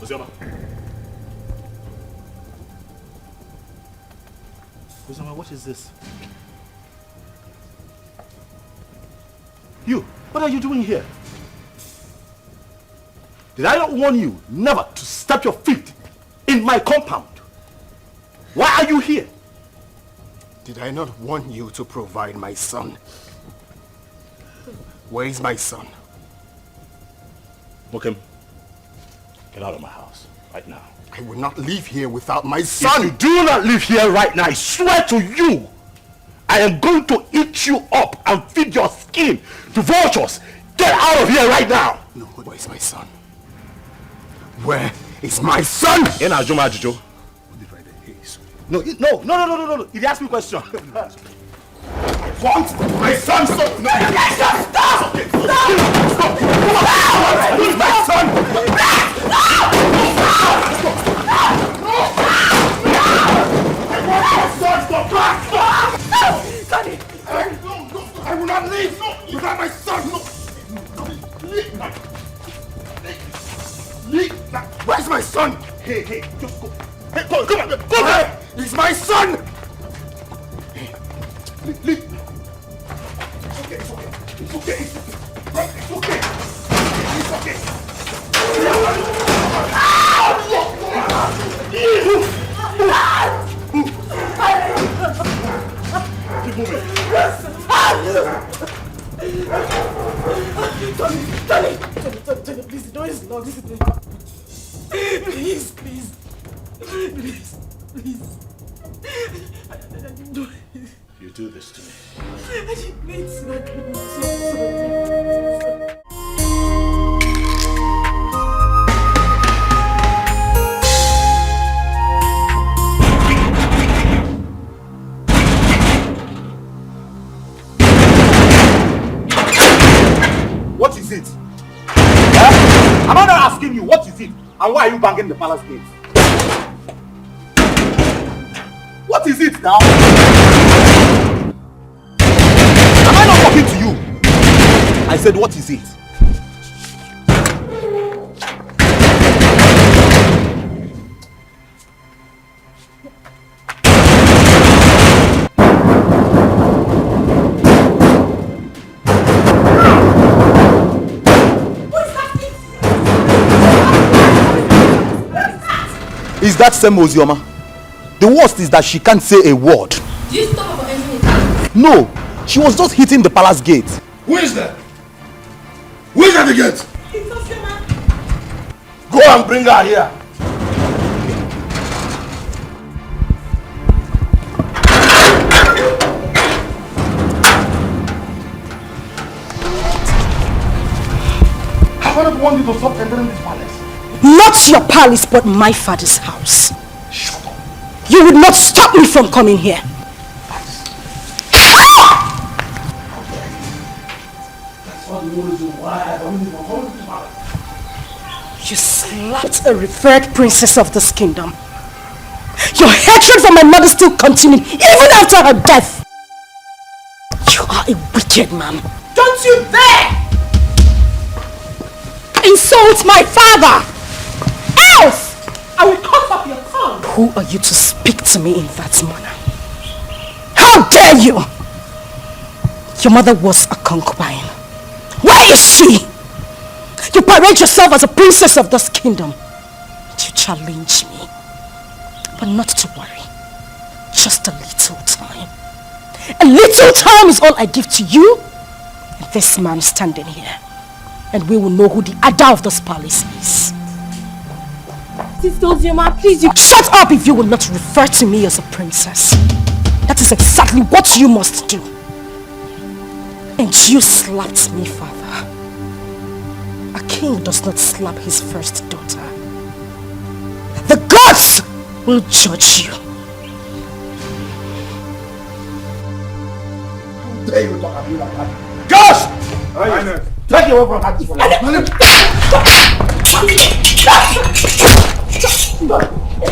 Ozioma, what is this? You, what are you doing here? Did I not warn you never to step your feet in my compound? Why are you here? Did I not warn you to provide my son? Where is my son? Mokem, get out of my house right now. I will not leave here without my son! If you do not leave here right now, I swear to you, I am going to eat you up and feed your skin to vultures. Get out of here right now! No, where is my son? Where is my son? In Ajuma Ajujo. No. He asked me a question. What? My son! Stop! No! Stop! Stop! Where is my son? Daddy! I will not leave without my son! Where's my son? Hey, just go. Hey, come on, go there! He's my son! Leave. It's okay. It's okay. Keep moving. Tony, please, the door is locked. Please. You do this to me. Please. What is it? Huh? Am I not asking you what is it? And why are you banging the palace gate? What is it now? Am I not talking to you? I said, what is it? Is that same Ozioma? The worst is that she can't say a word. Do you stop her from entering the house? No, she was just hitting the palace gate. Who is that? Who is at the gate? It's Ozioma. Go and bring her here. Have I not warned you to stop entering this palace? Not your palace, but my father's house. Shut up. You would not stop me from coming here. That's all the reason why I don't even hold this palace. You slapped a revered princess of this kingdom. Your hatred for my mother still continued even after her death. You are a wicked man. Don't you dare insult my father! Else I will cut off your tongue. Who are you to speak to me in that manner? How dare you! Your mother was a concubine. Where is she? You parade yourself as a princess of this kingdom. You challenge me. But not to worry. Just a little time. A little time is all I give to you and this man standing here. And we will know who the Ada of this palace is. Sister Ozioma, please, you... Shut up if you will not refer to me as a princess. That is exactly what you must do. And you slapped me, father. A king does not slap his first daughter. The gods will judge you. How dare you talk to me like that? Gosh! Take you away from her.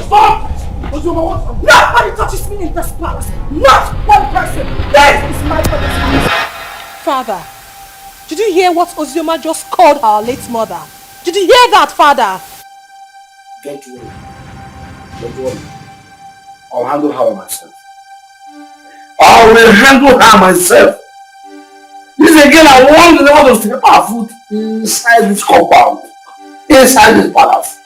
Stop! Nobody touches me in this palace. Not one person. This is my father's house. Father, did you hear what Ozioma just called our late mother? Did you hear that, Father? Don't worry. Don't worry. I'll handle her myself. I will handle her myself. This again, I want the devil to step our foot inside this compound. Inside this palace.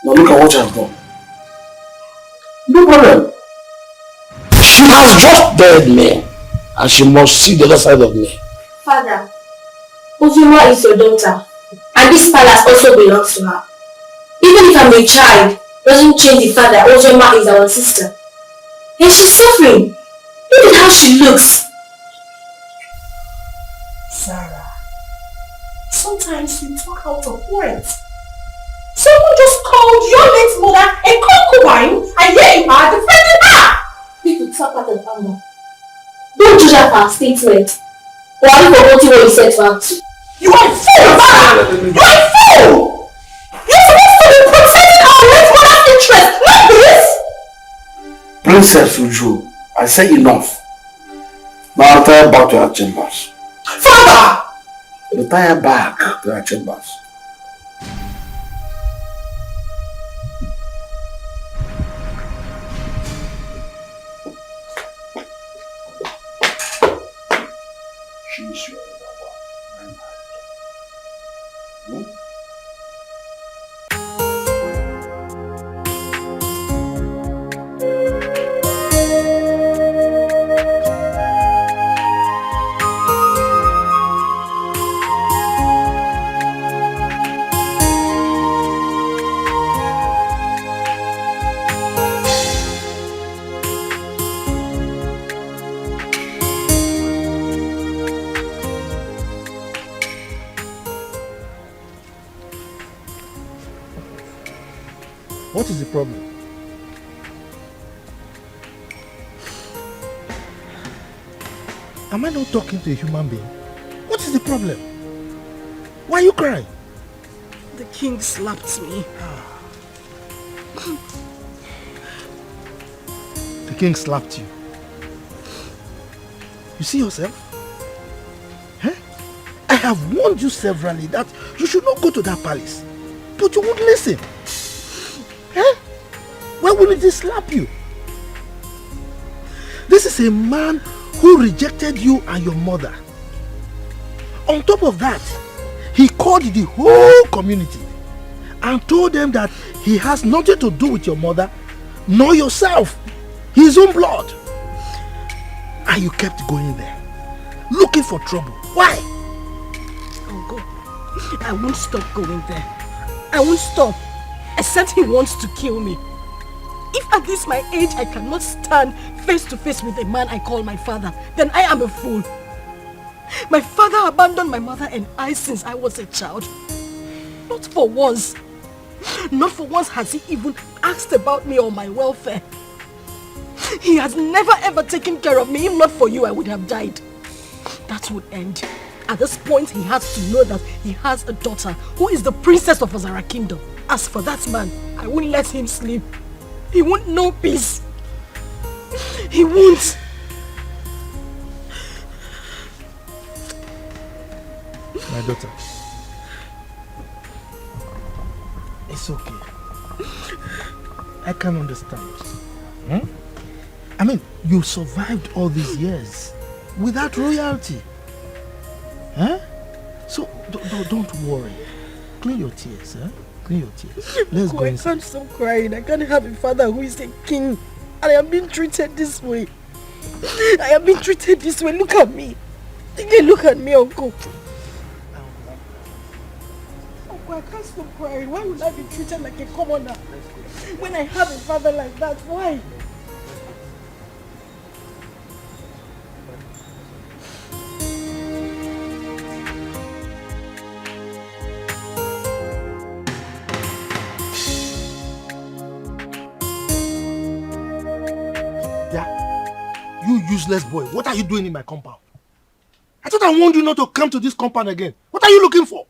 Now look at what she has done. No problem. She has just dared me. And she must see the other side of me. Father, Uzuma is your daughter. And this palace also belongs to her. Even if I'm a child, doesn't change the fact that Uzuma is our sister. And she's suffering. Look at how she looks. Sarah, sometimes you talk out of words. Someone just called your late mother a concubine, and here you are defending her! People talk out of anger. Don't judge her for her statement. Or are you forgetting what you said to her too? You are a fool, Sarah! You are a fool! You're supposed to be protecting our late mother's interest, not this! Princess Uju, I say enough. Now retire back to her chambers. Father! Retire back to her chambers. She's your lover. What is the problem? Am I not talking to a human being? What is the problem? Why are you crying? The king slapped me. The king slapped you. You see yourself? Huh? I have warned you severally that you should not go to that palace. But you won't listen. Huh? Why wouldn't he slap you? This is a man who rejected you and your mother. On top of that, he called the whole community and told them that he has nothing to do with your mother nor yourself, his own blood. And you kept going there, looking for trouble. Why? I'll go. I won't stop going there. I won't stop, except he wants to kill me. If at this my age I cannot stand face to face with a man I call my father, then I am a fool. My father abandoned my mother and I since I was a child. Not for once. Not for once has he even asked about me or my welfare. He has never ever taken care of me. If not for you, I would have died. That would end. At this point, he has to know that he has a daughter who is the princess of Azara Kingdom. As for that man, I won't let him sleep. He won't know peace. He won't. My daughter, it's okay. I can understand. I mean, you survived all these years without royalty. Huh? So don't worry. Clean your tears, huh? Clean your tears. Let's go I inside. can't stop crying. I can't have a father who is a king. And I am being treated this way. I am being treated this way. Look at me. Look at me, uncle. Uncle, I can't stop crying. Why would I be treated like a commoner? When I have a father like that, why? You useless boy, what are you doing in my compound? I thought I warned you not to come to this compound again. What are you looking for?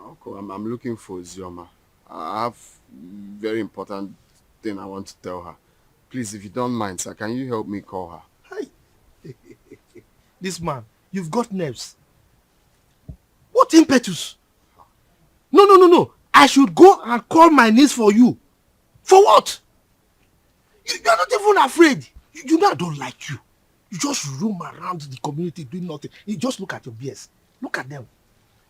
Uncle, I'm looking for Zioma. I have very important thing I want to tell her. Please, if you don't mind, sir, can you help me call her? Hi. This man, you've got nerves. What impetus? No. I should go and call my niece for you. For what? You are not even afraid. You know I don't like you. You just roam around the community doing nothing. You just look at your beers. Look at them.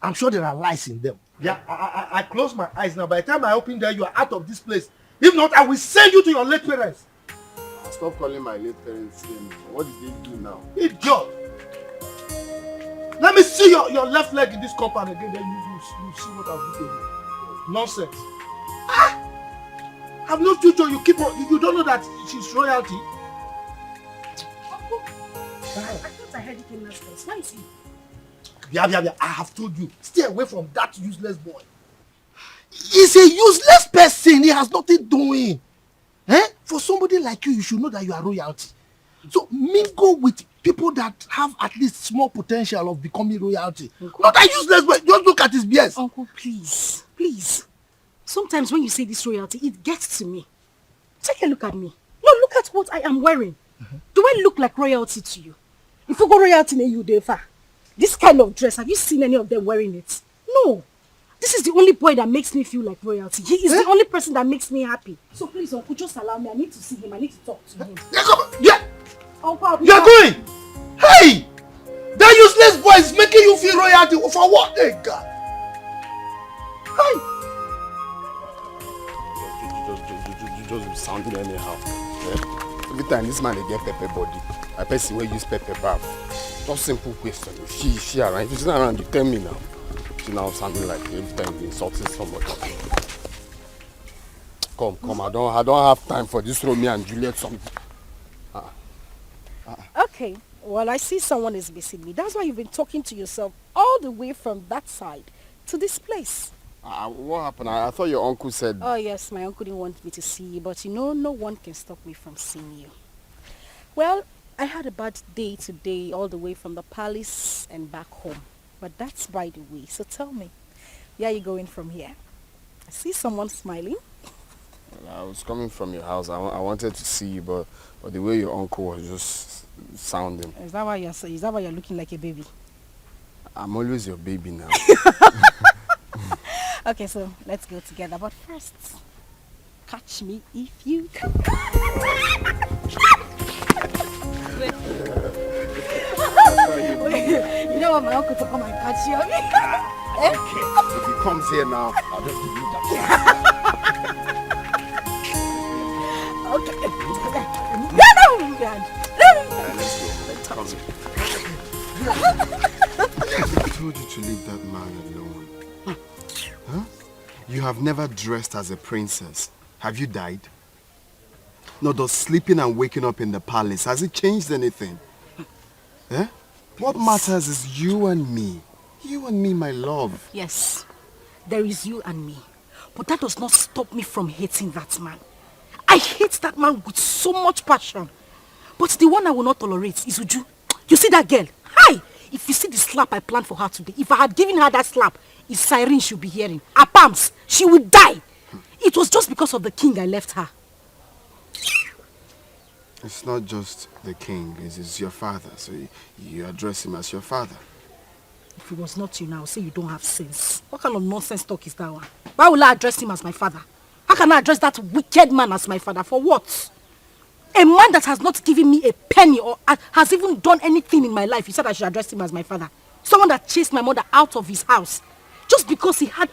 I'm sure there are lies in them. Yeah, I close my eyes now. By the time I open there, you are out of this place. If not, I will send you to your late parents. Stop calling my late parents name. What did they do now? Idiot! Let me see your left leg in this compound again, then you see what I'll do to you. Nonsense. I've no future. You don't know that she's royalty. Uncle, I thought I heard you came last place. Why is he? Yeah. I have told you. Stay away from that useless boy. He's a useless person. He has nothing doing. For somebody like you should know that you are royalty. So mingle with people that have at least small potential of becoming royalty. Uncle, not that useless boy. Just look at his BS. Uncle, please. Sometimes when you say this royalty, it gets to me. Take a look at me. No, look at what I am wearing. Do I look like royalty to you? If you go royalty in you, Defa, this kind of dress, have you seen any of them wearing it? No. This is the only boy that makes me feel like royalty. He is the only person that makes me happy. So please, Uncle, just allow me. I need to see him. I need to talk to him. Yeah. Uncle, you're going. Hey! That useless boy is making you feel royalty. For what? Hey, God. Hey! Just be sounding anyhow. Yeah? Every time this man they get pepper body, I person will use pepper bath. Just simple question. She around. If she's not around, you tell me now. She now sounding like every time you're insulting somebody. Come. I don't have time for this Romeo and Juliet song. Okay. Well, I see someone is missing me. That's why you've been talking to yourself all the way from that side to this place. What happened? I thought your uncle said... Oh, yes, my uncle didn't want me to see you, but no one can stop me from seeing you. Well, I had a bad day today, all the way from the palace and back home. But that's by the way. So tell me, where are you going from here? I see someone smiling. Well, I was coming from your house. I wanted to see you, but the way your uncle was just sounding. Is that why you're looking like a baby? I'm always your baby now. Okay, so let's go together. But first, catch me if you can. You don't want my uncle to come and catch you, okay? Okay. If he comes here now, I'll just give you that. Okay. Let's go. I told you to leave that man alone. Huh? You have never dressed as a princess. Have you died? No, does sleeping and waking up in the palace, has it changed anything? Eh? What matters is you and me. You and me, my love. Yes, there is you and me. But that does not stop me from hating that man. I hate that man with so much passion. But the one I will not tolerate is Uju. You see that girl? Hi! If you see the slap I planned for her today, if I had given her that slap, it's siren she'll be hearing. Her palms, she would die. It was just because of the king I left her. It's not just the king, it's your father, so you address him as your father. If it was not you now, say you don't have sense. What kind of nonsense talk is that one? Why will I address him as my father? How can I address that wicked man as my father? For what? A man that has not given me a penny or has even done anything in my life, you said I should address him as my father. Someone that chased my mother out of his house just because he had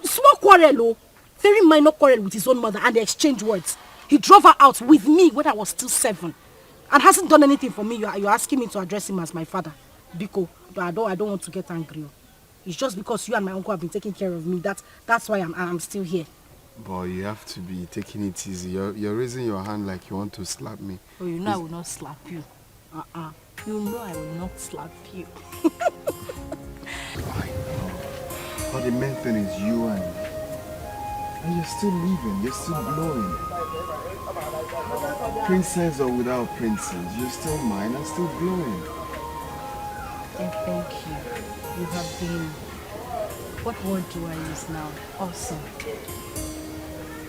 small quarrel, very minor quarrel with his own mother, and they exchanged words. He drove her out with me when I was still 7 and hasn't done anything for me. You're asking me to address him as my father. Biko, but I don't want to get angry. It's just because you and my uncle have been taking care of me. That's why I'm still here. Boy, you have to be taking it easy. You're raising your hand like you want to slap me. Oh, you know I will not slap you. You know I will not slap you. I know. But the main thing is you and me. And you're still living, you're still glowing. Princess or without princess, you're still mine and still glowing. And thank you. You have been, what word do I use now? Awesome.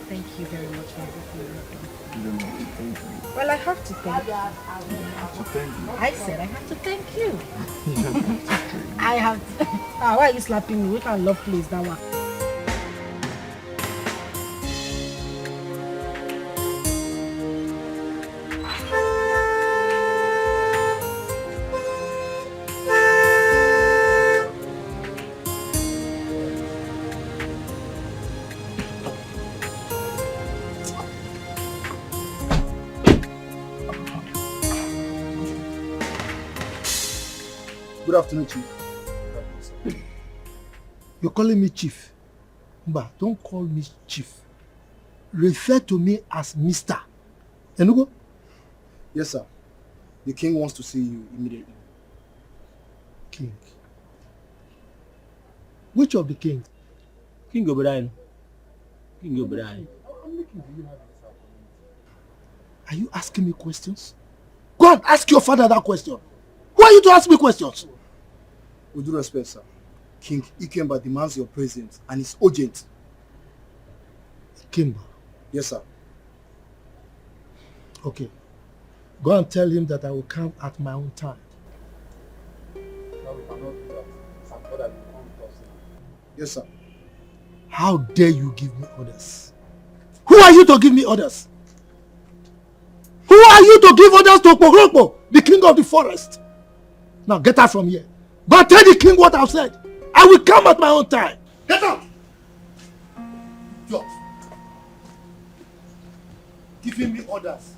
Thank you very much for everything you've done. You don't have to thank me. Well, I have to thank you. You have to thank me. I said I have to thank you. You don't have to thank me. I have to. Why are you slapping me? We can't love place that one. Good afternoon, Chief. You're calling me Chief. Mba, don't call me Chief. Refer to me as Mr. Enugo? Yes, sir. The king wants to see you immediately. King. Which of the kings? King Obrien. King Obrien. Are you asking me questions? Go and ask your father that question. Who are you to ask me questions? With due respect, sir. King Ikemba demands your presence and it's urgent. Ikemba? Yes, sir. Okay. Go and tell him that I will come at my own time. No, we cannot do that. Some father will come with us now. Yes, sir. How dare you give me orders? Who are you to give me orders? Who are you to give orders to Pogrokpo, the king of the forest? Now get out from here. Go and tell the king what I've said. I will come at my own time. Get out! Yo. Giving me orders.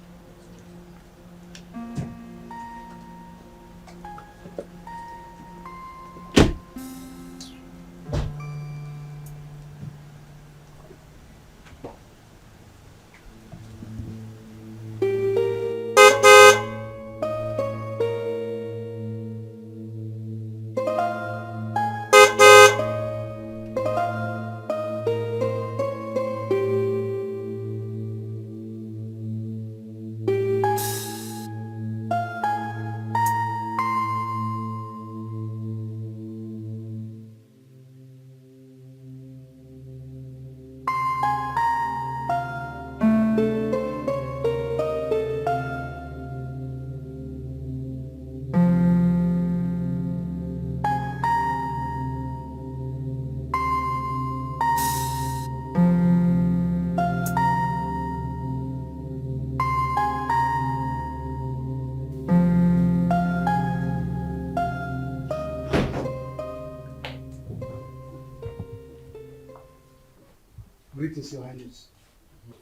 Greetings, Your Highness.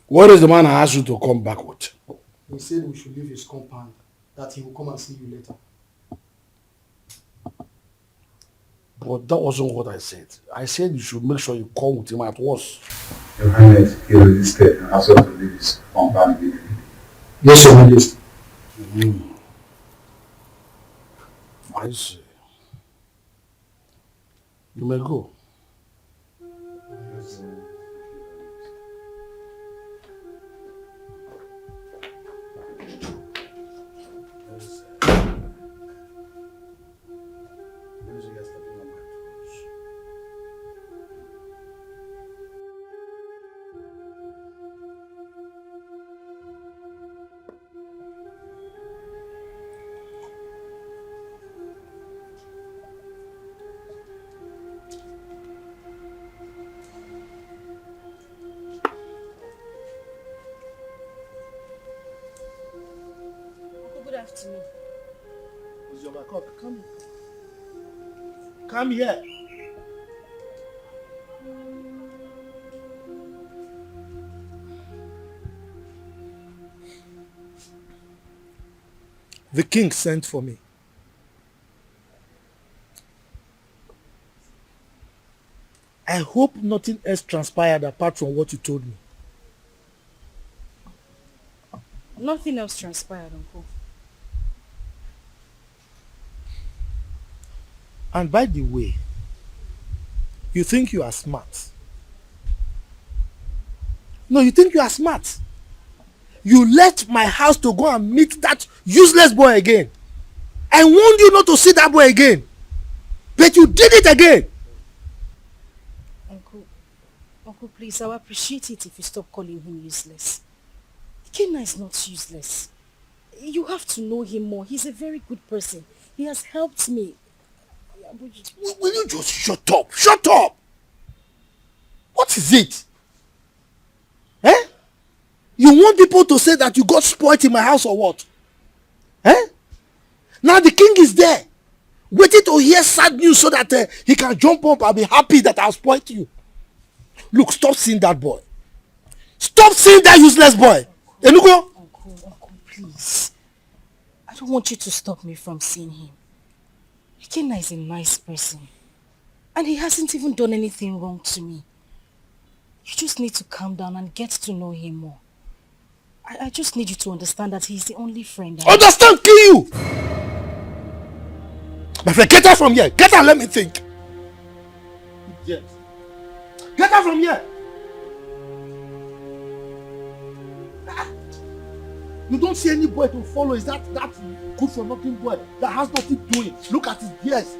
What is the man I asked you to come back with? He said we should leave his compound, that he will come and see you later. But that wasn't what I said. I said you should make sure you come with him at once. Your Highness, he resisted and asked us to leave his compound immediately. Yes, Your Highness. I see. You may go. Come here. The king sent for me. I hope nothing else transpired apart from what you told me. Nothing else transpired, Uncle. And by the way, you think you are smart. No, you think you are smart. You left my house to go and meet that useless boy again. I warned you not to see that boy again. But you did it again. Uncle, please, I would appreciate it if you stop calling him useless. Kenna is not useless. You have to know him more. He's a very good person. He has helped me. Will you just shut up? Shut up! What is it? Eh? You want people to say that you got spoiled in my house or what? Eh? Now the king is there, waiting to hear sad news so that he can jump up and be happy that I spoiled you. Look, stop seeing that boy. Stop seeing that useless boy. Enugo? Uncle, please. I don't want you to stop me from seeing him. Ikenna is a nice person. And he hasn't even done anything wrong to me. You just need to calm down and get to know him more. I just need you to understand that he's the only friend I have. Understand, kill you! My friend, get out from here. Get out, let me think. Yes. Get out from here. You don't see any boy to follow. Is that good for nothing boy that has nothing doing? Look at his beards.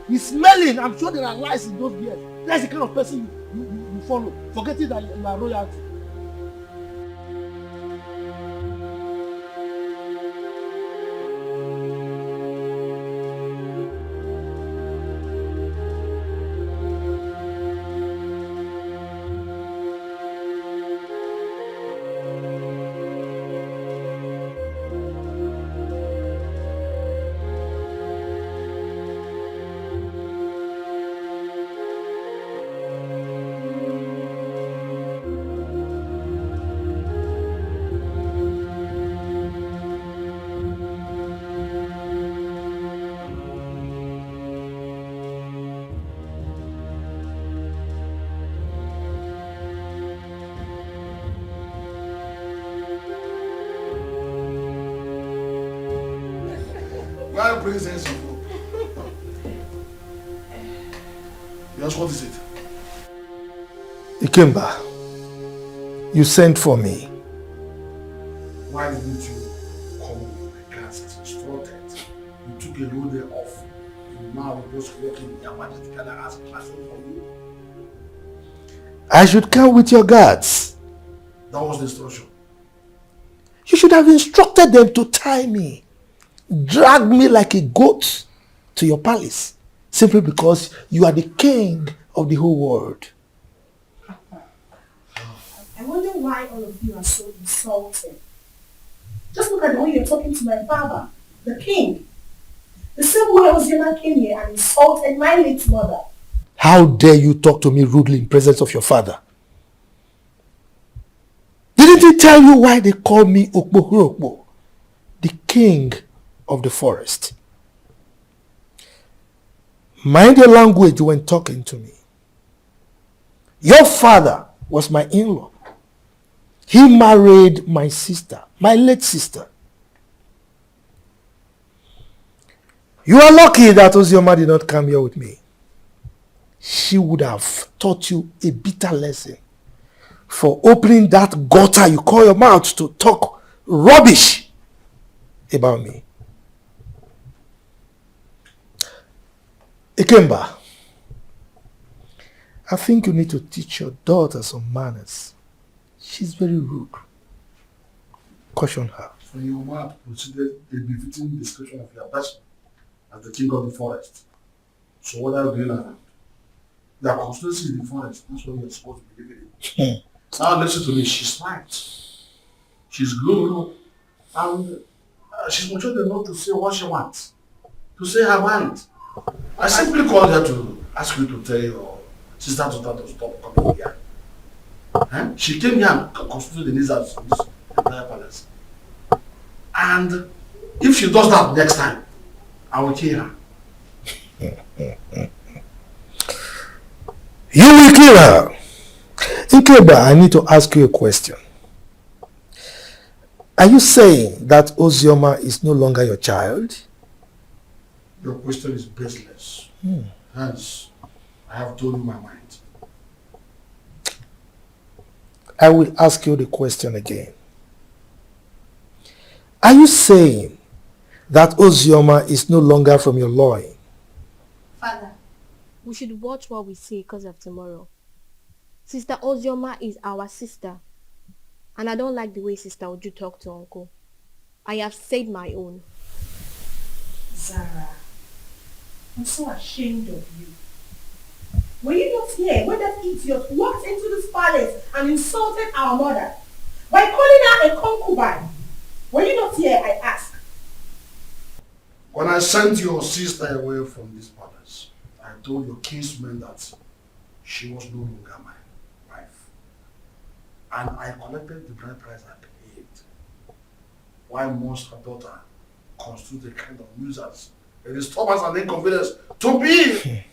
He's smelling. I'm sure there are lies in those beards. That's the kind of person you follow. Forgetting that you are royalty. Why bring sense of hope? Yes, what is it? Ikemba, you sent for me. Why didn't you come with my class as instructed? You took a whole day off. And now we're just working in Yamada together as a classroom for you. I should come with your guards. That was the instruction. You should have instructed them to tie me, drag me like a goat to your palace, simply because you are the king of the whole world. I wonder why all of you are so insulting. Just look at the way you're talking to my father, the king. The same way Ozioma came here and insulted my late mother. How dare you talk to me rudely in presence of your father? Didn't he tell you why they call me Okpohurokpo, the king of the forest? Mind your language when talking to me. Your father was my in-law. He married my sister, my late sister. You are lucky that Ozioma did not come here with me. She would have taught you a bitter lesson for opening that gutter you call your mouth to talk rubbish about me. Ikemba, I think you need to teach your daughter some manners. She's very rude. Caution her. So your mother considered a befitting description of your person as the king of the forest. So what are you doing now? Your constituency in the forest. That's what you're supposed to be living in. Now listen to me. She's smart. She's good. And she's mature enough to say what she wants. To say her mind. I simply called her to ask you to tell your sister to stop coming here. She came here and constituted the needs of this entire palace. And if she does that next time, I will kill her. You will kill her. Ikemba, I need to ask you a question. Are you saying that Ozioma is no longer your child? Your question is baseless. Hence, I have told you my mind. I will ask you the question again. Are you saying that Ozioma is no longer from your loin? Father, we should watch what we say because of tomorrow. Sister Ozioma is our sister. And I don't like the way Sister Oju talk to Uncle. I have said my own. Zara, I'm so ashamed of you. Were you not here when that idiot walked into this palace and insulted our mother by calling her a concubine? Were you not here, I ask? When I sent your sister away from this palace, I told your kinsman that she was no longer my wife. And I collected the bride price I paid. Why must her daughter constitute a kind of nuisance a disturbance and inconvenience to me.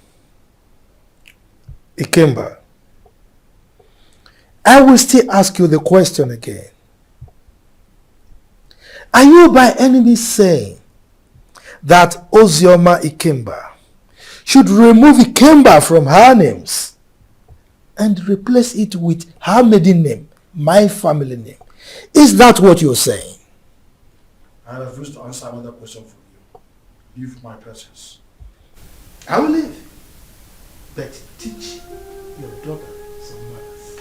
Ikemba, I will still ask you the question again. Are you by any means saying that Ozioma Ikemba should remove Ikemba from her names and replace it with her maiden name, my family name? Is that what you're saying? I refuse to answer another question from you. Leave my presence. I will leave. But teach your daughter some manners.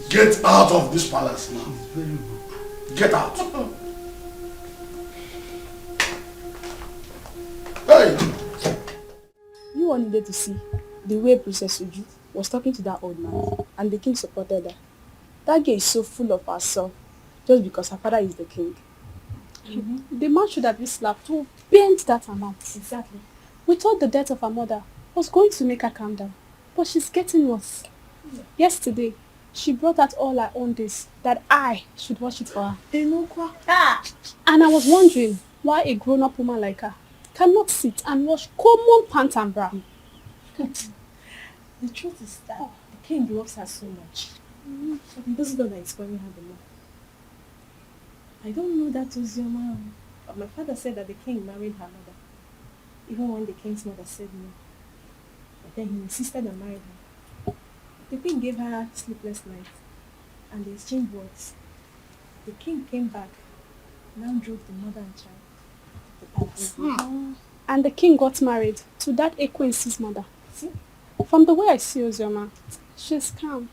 Get out of this palace now. She's very rude. Get out. Hey! You all needed to see the way Princess Uju was talking to that old man, and the king supported her. That girl is so full of herself just because her father is the king. The man should have been slapped to bend that amount. Exactly. We thought the death of her mother was going to make her calm down, but she's getting worse. Yesterday, she brought out all her own days that I should watch it for her. And I was wondering why a grown-up woman like her cannot sit and watch common pant and bra. The truth is that the king loves her so much. This is not that it's spoiling her the more. I don't know that was your mom, but my father said that the king married her mother, even when the king's mother said no. But then he insisted on marrying her. The king gave her sleepless nights, and they exchanged words. The king came back, now drove the mother and child to the palace. And the king got married to that Ekwensi's mother. See? From the way I see Ozioma, she's calm.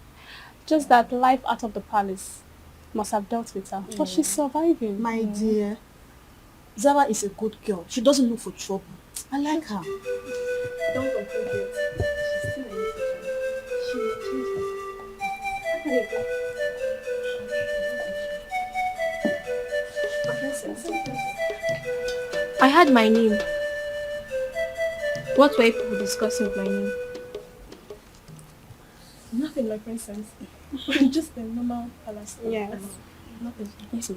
Just that life out of the palace must have dealt with her. But she's surviving. My dear, Zara is a good girl. She doesn't look for trouble. I like her. Don't conclude yet. She's still a little child. She will change her. How can it go? I had my name. What were people discussing with my name? Nothing, my princess. Just a normal palace. Yes. Nothing. Yes.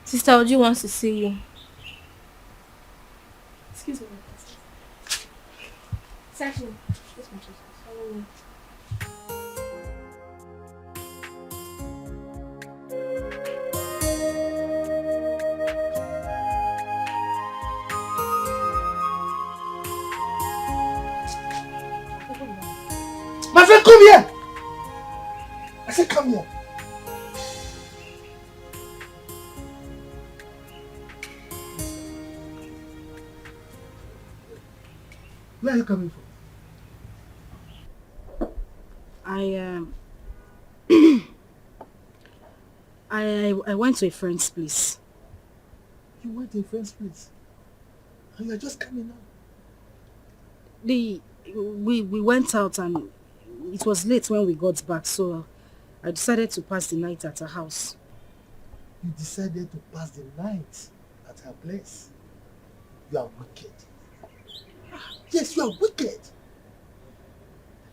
Sister Oji wants to see you. Excuse me, my princess. Exactly. Yes, my princess. My friend, come here! I said come here. Where are you coming from? I went to a friend's place. You went to a friend's place? And you are just coming out? We went out and it was late when we got back, so I decided to pass the night at her house. You decided to pass the night at her place? You are wicked. Yes, you are wicked.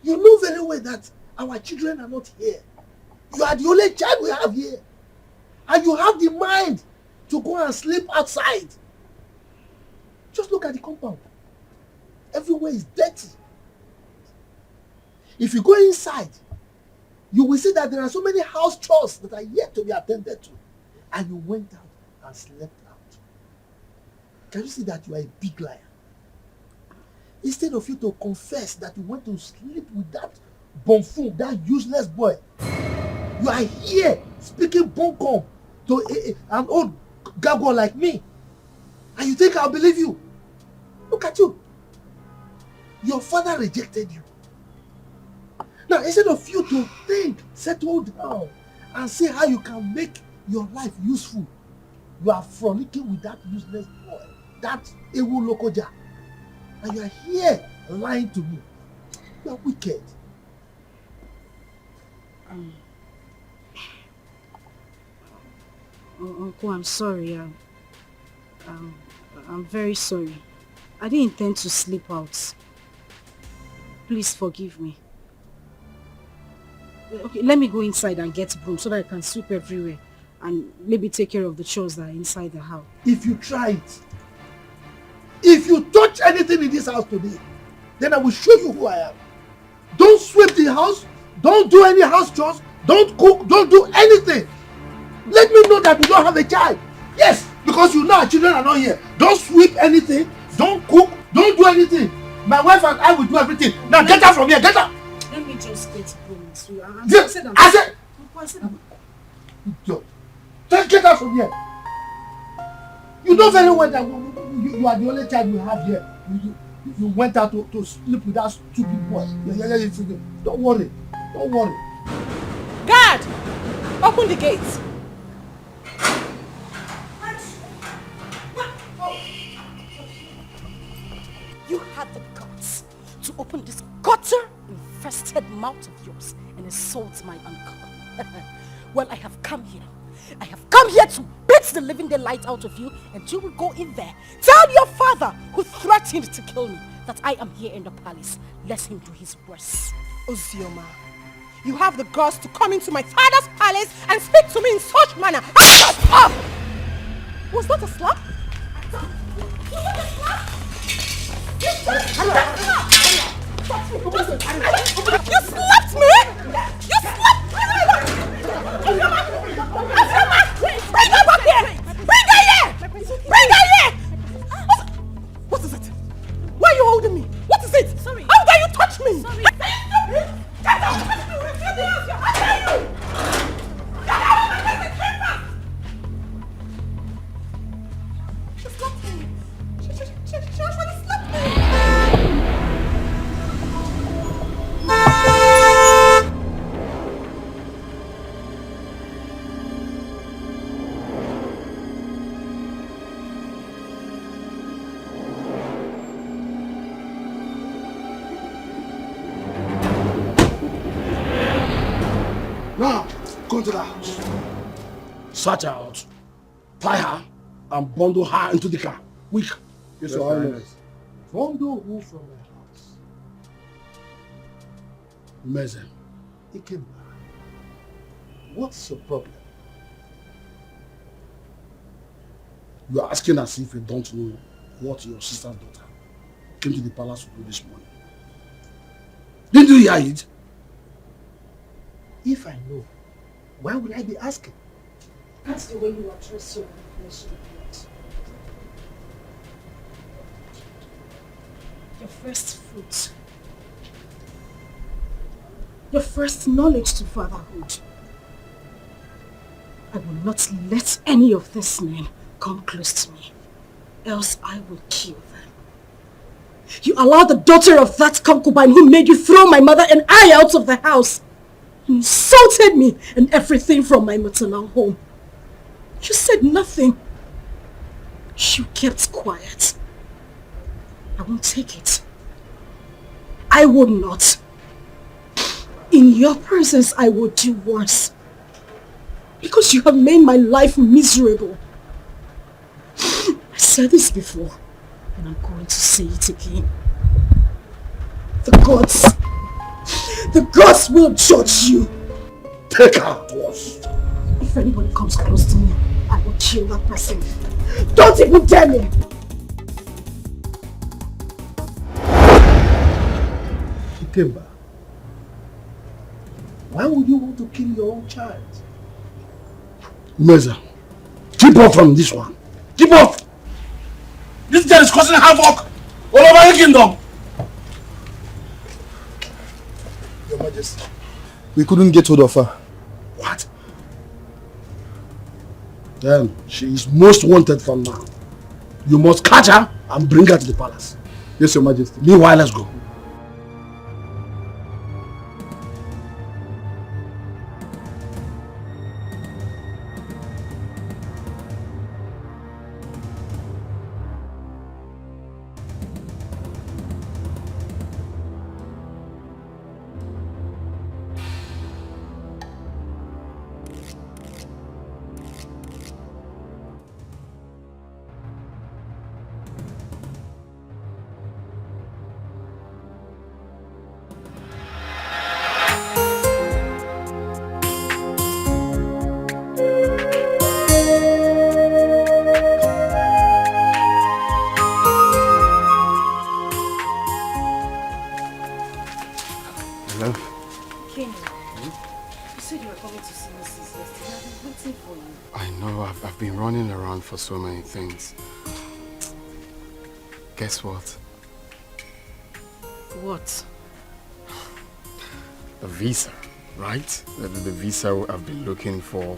You know very well that our children are not here. You are the only child we have here. And you have the mind to go and sleep outside. Just look at the compound. Everywhere is dirty. If you go inside, you will see that there are so many house chores that are yet to be attended to. And you went out and slept out. Can you see that you are a big liar? Instead of you to confess that you went to sleep with that buffoon, that useless boy, you are here speaking bunkum to an old gargoyle like me. And you think I'll believe you? Look at you. Your father rejected you. Now, instead of you to think, settle down, and see how you can make your life useful, you are frolicking with that useless boy, that Ewu Lokoja. And you are here lying to me. You are wicked. Uncle, I'm sorry. I'm very sorry. I didn't intend to sleep out. Please forgive me. Okay, let me go inside and get broom so that I can sweep everywhere and maybe take care of the chores that are inside the house. If you try it, If you touch anything in this house today, then I will show you who I am. Don't sweep the house. Don't do any house chores. Don't cook. Don't do anything. Let me know that you don't have a child. Yes, because you know our children are not here. Don't sweep anything. Don't cook. Don't do anything. My wife and I will do everything. Now get out from here. Get out. Let me just get home. I said. Just get out from here. You know very well that you are the only child we have here. You went out to sleep with that stupid boy. Don't worry. Don't worry. Guard! Open the gate. You had the guts to open this gutter-infested mouth of yours and insult my uncle. Well, I have come here. I have come here to beat the living daylight out of you, and you will go in there. Tell your father, who threatened to kill me, that I am here in the palace. Let him do his worst. Ozioma, you have the guts to come into my father's palace and speak to me in such manner. Shut up! Was that a slap? Was that a slap? You slapped me! You slapped me! Bring her back here! Bring her here! Bring her here! What is it? Why are you holding me? What is it? Sorry. How dare you touch me? Sorry. Get out of my face! How dare you? Get out of my face! She slapped me. She actually slapped me. Now, go to the house. Search her out. Tie her and bundle her into the car. Quick. Yes, Your Highness. Bundle who from the house? Meze. Ikemba. What's your problem? You are asking as if you don't know what your sister's daughter came to the palace to do this morning. Didn't you hear it? If I know, why would I be asking? That's the way you address your flesh and blood. Your first fruit. Your first knowledge to fatherhood. I will not let any of these men come close to me, else I will kill them. You allowed the daughter of that concubine who made you throw my mother and I out of the house. You insulted me and everything from my maternal home. You said nothing. You kept quiet. I won't take it. I would not. In your presence, I will do worse. Because you have made my life miserable. I said this before, and I'm going to say it again. The gods will judge you. Take her to us. If anybody comes close to me, I will kill that person. Don't even dare me! Ikemba, why would you want to kill your own child? Meza, keep off from this one. Keep off! This girl is causing havoc all over the kingdom. Your Majesty. We couldn't get hold of her. What? Then she is most wanted from now. You must catch her and bring her to the palace. Yes, Your Majesty. Meanwhile, let's go. for so many things. Guess what? What? The visa, right? The visa I've been looking for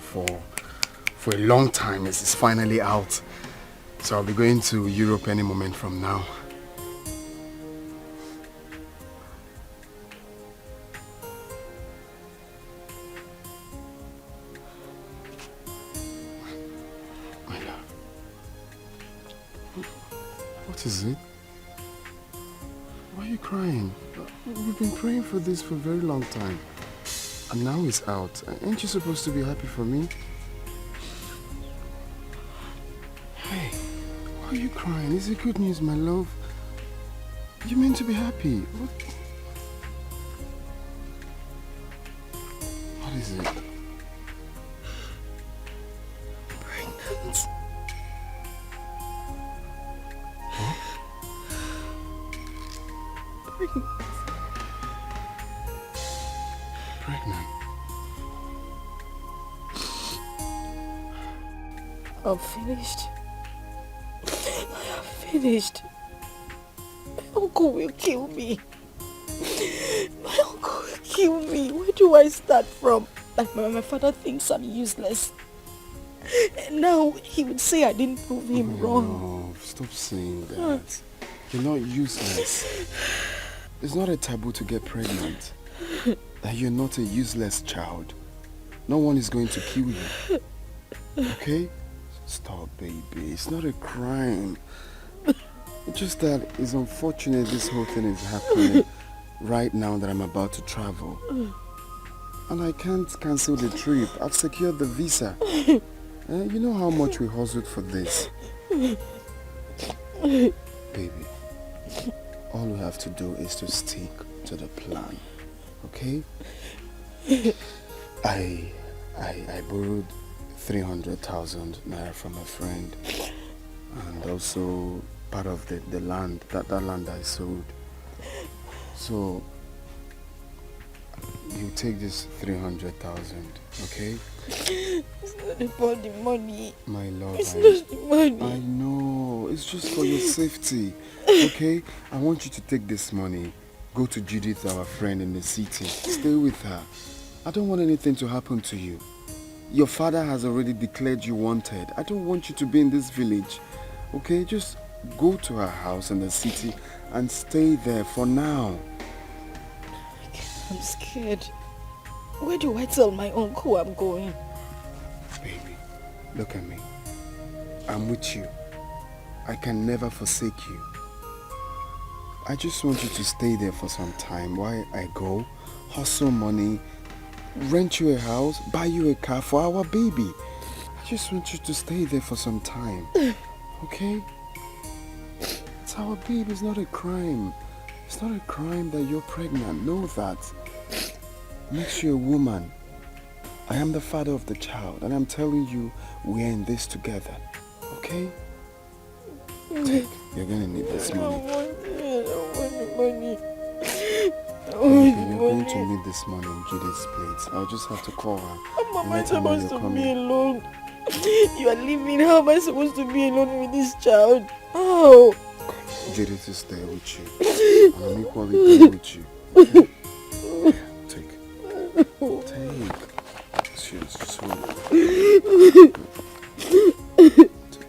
a long time is finally out. So I'll be going to Europe any moment from now. My love. What is it? Why are you crying? We've been praying for this for a very long time. And now it's out. Ain't you supposed to be happy for me? Hey, why are you crying? Is it good news, my love? You meant to be happy. What is it? Pregnant. Huh? Pregnant. I'm finished. I am finished. My uncle will kill me. My uncle will kill me. Where do I start from? Like my father thinks I'm useless. And now he would say I didn't prove him wrong. No, stop saying that. You're not useless. It's not a taboo to get pregnant. That you're not a useless child. No one is going to kill you. Okay? Stop, baby. It's not a crime. It's just that it's unfortunate this whole thing is happening right now that I'm about to travel. And I can't cancel the trip. I've secured the visa. You know how much we hustled for this. Baby, all we have to do is to stick to the plan. Okay? I borrowed 300,000 naira from a friend, and also part of the land, that land I sold. So you take this 300,000, okay? It's not about the money. My love, it's not the money. I know, it's just for your safety, okay? I want you to take this money, go to Judith, our friend in the city, stay with her. I don't want anything to happen to you. Your father has already declared you wanted. I don't want you to be in this village, okay? Just go to her house in the city and stay there for now. I'm scared. Where do I tell my uncle I'm going? Baby, look at me. I'm with you. I can never forsake you. I just want you to stay there for some time while I go, hustle money, rent you a house, buy you a car for our baby. I just want you to stay there for some time. Okay? It's our baby, it's not a crime. It's not a crime that you're pregnant. Know that. Makes you a woman. I am the father of the child, and I'm telling you, we're in this together. Okay? Take. You're gonna need this money. I don't want the money. You're going to need this money in Judith's place. I'll just have to call her. How am I supposed to be alone? You are leaving. How am I supposed to be alone with this child? Oh. Judith is there with you. And I'm equally there with you. Okay? Take. Cheers. Just hold it. Take.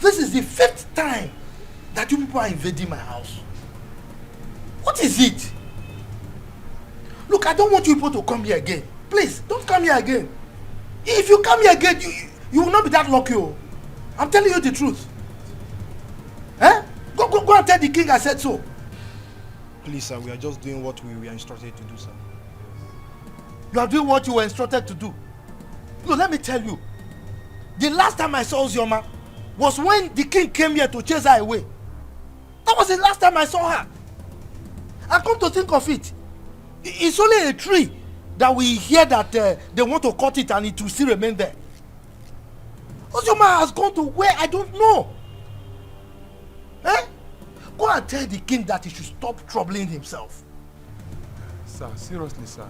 This is the 5th time that you people are invading my house. What is it? Look, I don't want you people to come here again. Please, don't come here again. If you come here again, you will not be that lucky. Oh. I'm telling you the truth. Eh? Go and tell the king I said so. Please, sir, we are just doing what we were instructed to do, sir. You are doing what you were instructed to do. No, let me tell you. The last time I saw Ozioma was when the king came here to chase her away. That was the last time I saw her. And come to think of it, it's only a tree that we hear that they want to cut it and it will still remain there. Ozioma has gone to where I don't know. Eh? Go and tell the king that he should stop troubling himself. Sir, seriously, sir.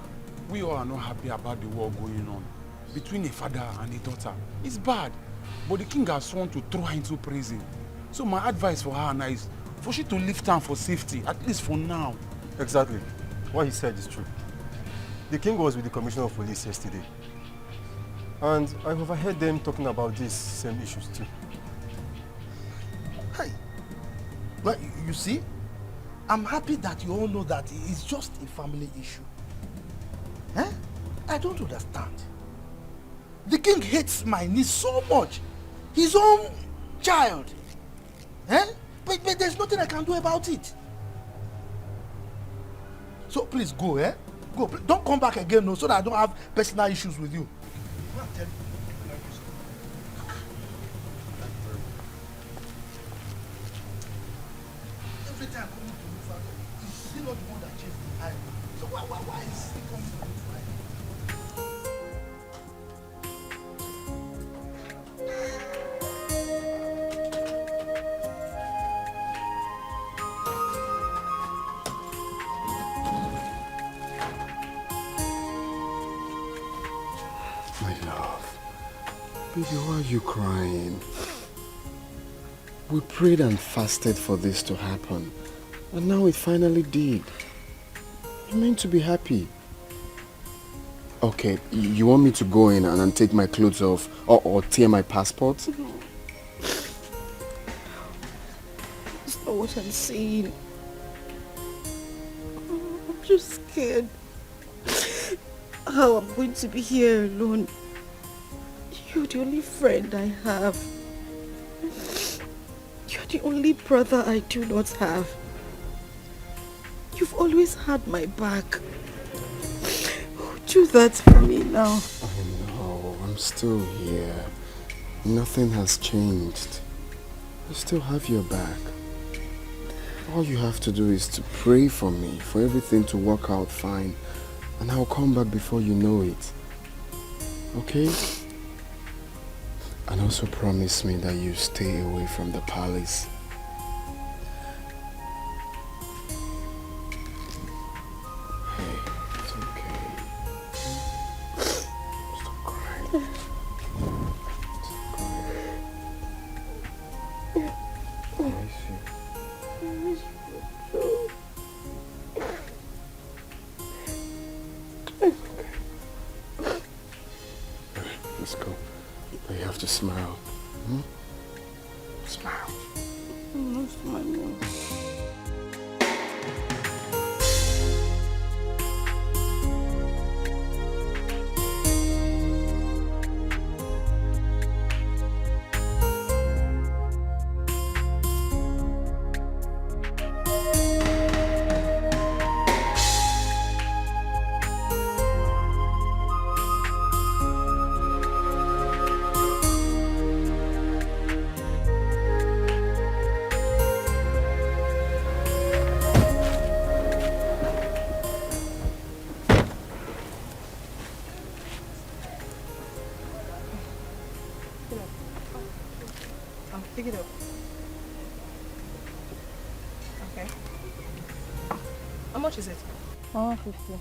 We all are not happy about the war going on between a father and a daughter. It's bad. But the king has sworn to throw her into prison. So my advice for her now is for she to leave town for safety, at least for now. Exactly. What he said is true. The king was with the commissioner of police yesterday. And I overheard them talking about these same issues too. Hey, well, you see, I'm happy that you all know that it's just a family issue. Eh? I don't understand. The king hates my niece so much. His own child. Eh? But there's nothing I can do about it. So please go, eh? Go. Don't come back again, no, so that I don't have personal issues with you. Every time I come to you, father, is still not the one that chased the eye. So why is he coming to you, father? Baby, why are you crying? We prayed and fasted for this to happen. And now it finally did. You're meant to be happy. Okay, you want me to go in and take my clothes off or tear my passport? No. That's not what I'm saying. I'm just scared. How I'm going to be here alone. You're the only friend I have. You're the only brother I do not have. You've always had my back. Do that for me now. I know, I'm still here. Nothing has changed. I still have your back. All you have to do is to pray for me, for everything to work out fine. And I'll come back before you know it. Okay? And also promise me that you stay away from the palace. Hey, it's okay. Stop crying. Stop crying. I miss you. I miss you too. Okay. Alright, let's go. But you have to smile. Hmm? Smile. I'm not smiling. Pick it up. Okay. How much is it? 150.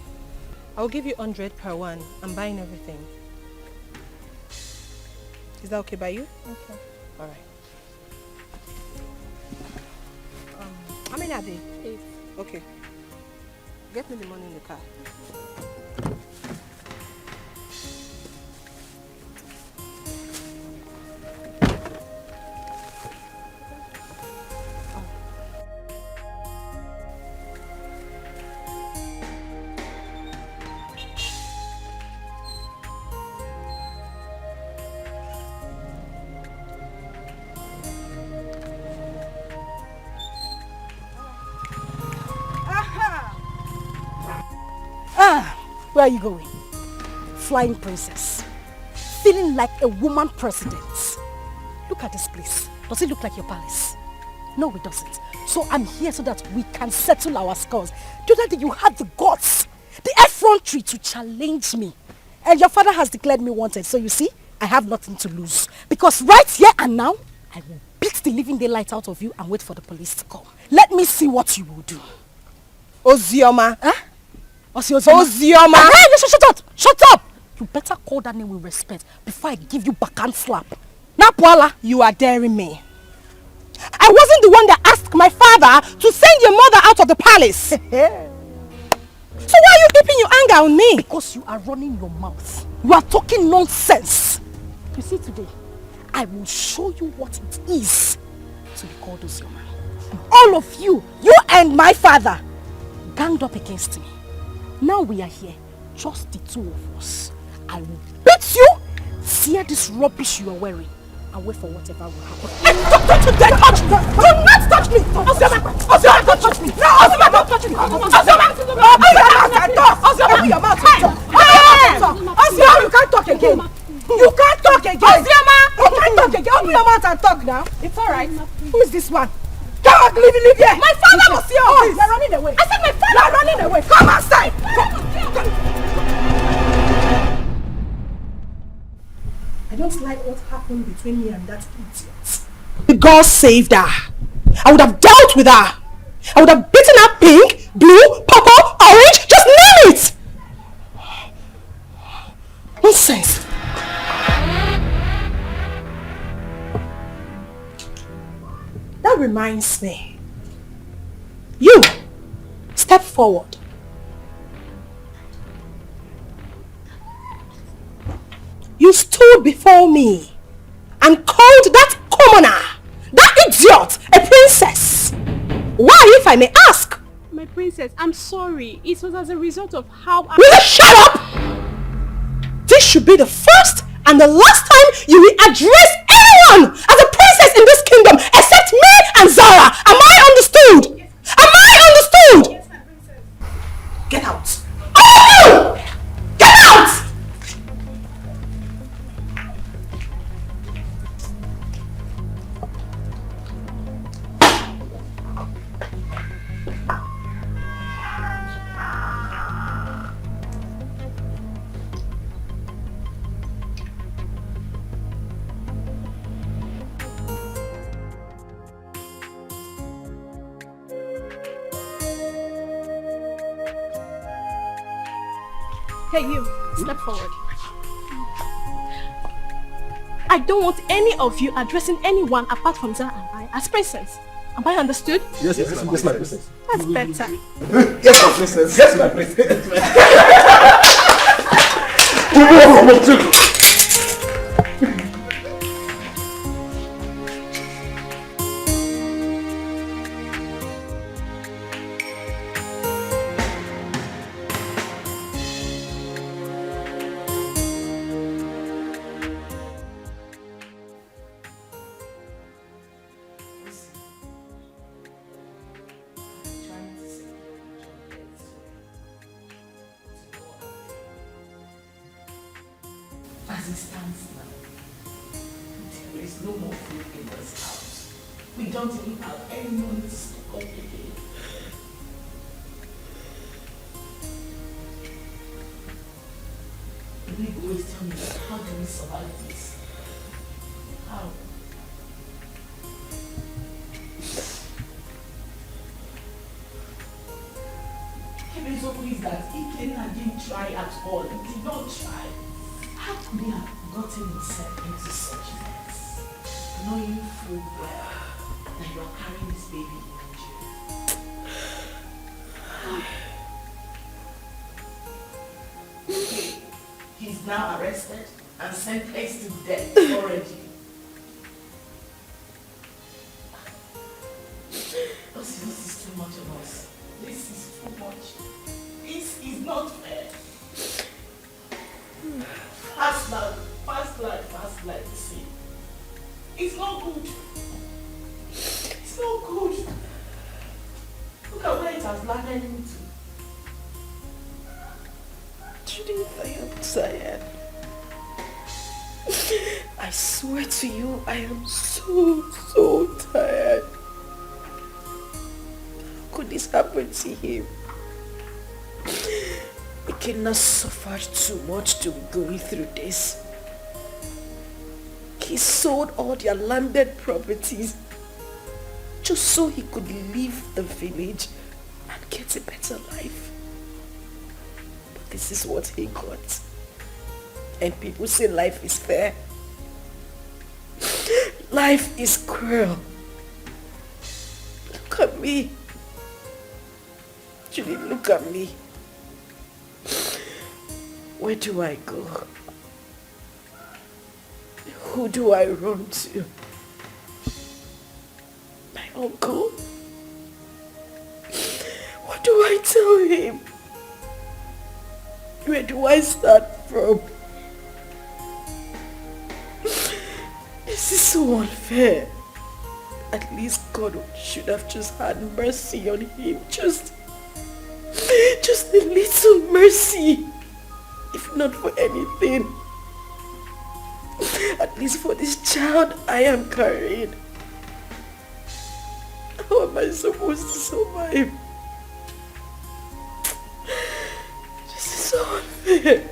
I'll give you 100 per one. I'm buying everything. Is that okay by you? Okay. All right. How many are they? 8. Okay. Get me the money in the car. Where are you going? Flying princess. Feeling like a woman president. Look at this place. Does it look like your palace? No, it doesn't. So I'm here so that we can settle our scores. The other day you had the guts, the effrontery to challenge me. And your father has declared me wanted. So you see, I have nothing to lose. Because right here and now, I will beat the living daylight out of you and wait for the police to come. Let me see what you will do. Ozioma. Huh? Ozioma. Hey, listen, shut up! Shut up! You better call that name with respect before I give you backhand slap. Now, Paula, you are daring me. I wasn't the one that asked my father to send your mother out of the palace. So why are you keeping your anger on me? Because you are running your mouth. You are talking nonsense. You see, today, I will show you what it is to be called Ozioma. All of you, you and my father, ganged up against me. Now we are here, just the two of us. I will beat you, tear this rubbish you are wearing, and wait for whatever will happen. Don't touch me! Do not touch me! Ozioma, don't touch me! No, Ozioma, don't touch me! Ozioma, open your mouth and talk! Ozioma, you can't talk again! You can't talk again! Ozioma! You can't talk again! Open your mouth and talk now! It's alright. Who is this one? Come on, leave here! My father was here! Oh, you're running away! I said my father! You're running away! Come outside! Come. I don't like what happened between me and that idiot. God saved her. I would have dealt with her. I would have beaten her pink, blue, purple, orange, just name it! Nonsense. That reminds me. You, step forward. You stood before me and called that commoner, that idiot, a princess. Why, if I may ask? My princess, I'm sorry. It was as a result of how I... Will you shut up? This should be the first and the last time you will address anyone as a princess in this kingdom except me and Zara. Am I understood? Am I understood? Yes, my princess. Get out. Oh! Get out! Hey, you, step forward. I don't want any of you addressing anyone apart from Zara and I as princess. Am I understood? Yes, my princess. That's better. Yes, my princess. Yes, my princess. As it stands now, there is no more food in this house. We don't even have any money to stock up again. The big boys tell me, how do we survive this? How? Kevin so pleased that Ikenna didn't try at all. He did not try. How could he have gotten himself into such a mess, knowing full well that you are carrying this baby in Nigeria? He's now arrested and sentenced to death already. This is too much of us. This is too much. This is not fair. Fast life, see. It's not good. It's not good. Look at where it has landed into. Judith, I am tired. I swear to you, I am so tired. How could this happen to him? We cannot suffer too much to be going through this. He sold all their landed properties just so he could leave the village and get a better life. But this is what he got. And people say life is fair. Life is cruel. Look at me. Julie, look at me. Where do I go? Who do I run to? My uncle? What do I tell him? Where do I start from? This is so unfair. At least God should have just had mercy on him. Just a little mercy. If not for anything. At least for this child I am carrying. How am I supposed to survive? This is so unfair.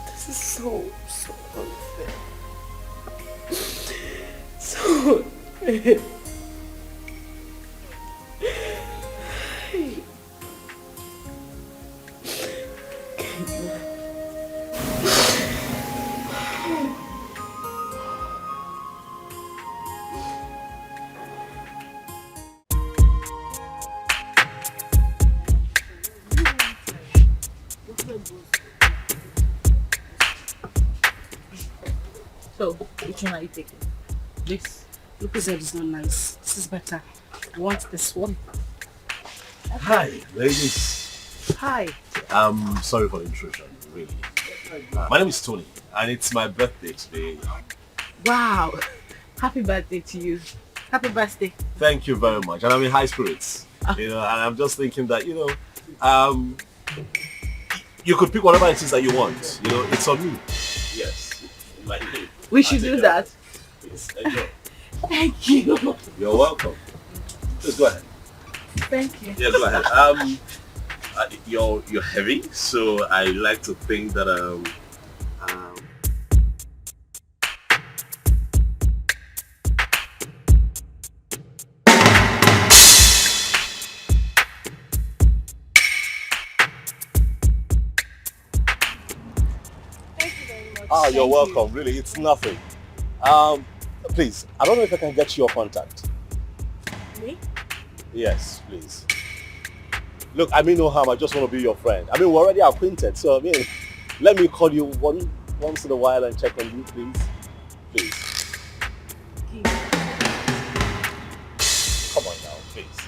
This is so unfair. So unfair. So, which one are you taking? This? Look, said it's not nice. This is better. I want this one. Hi, ladies. Hi. I'm sorry for the intrusion, really. My name is Tony, and it's my birthday today. Wow. Happy birthday to you. Happy birthday. Thank you very much, and I'm in high spirits. You know, and I'm just thinking that, you could pick whatever it is that you want. You know, it's on me. Yes. We should do that. Please, enjoy. Thank you. You're welcome. Just go ahead. Thank you. Yeah, go ahead. You're heavy, so I like to think that Oh, you're welcome. Really, it's nothing. Please, I don't know if I can get your contact. Me? Yes, please. Look, I mean no harm. I just want to be your friend. I mean, we're already acquainted, so I mean, let me call you once in a while and check on you, please. Please. Come on now, please.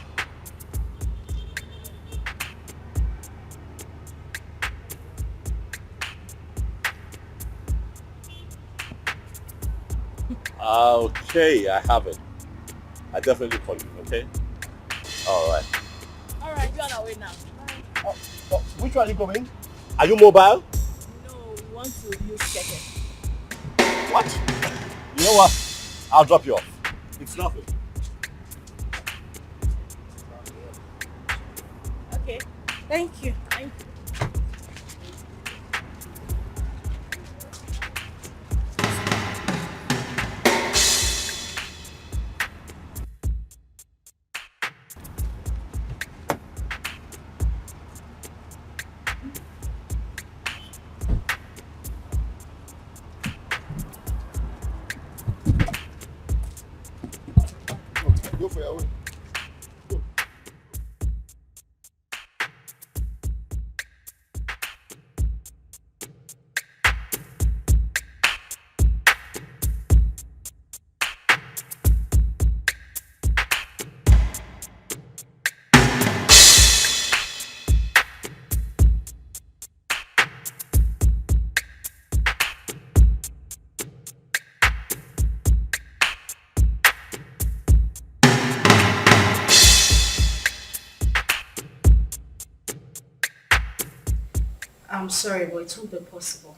Okay, I have it. I definitely call you, okay? Alright. Alright, you're on our way now. Oh, which one are you going? Are you mobile? No, we want to use Keke. What? You know what? I'll drop you off. It's nothing. Okay, thank you. Thank you. Go for your way. Go. I'm sorry, but it won't be possible.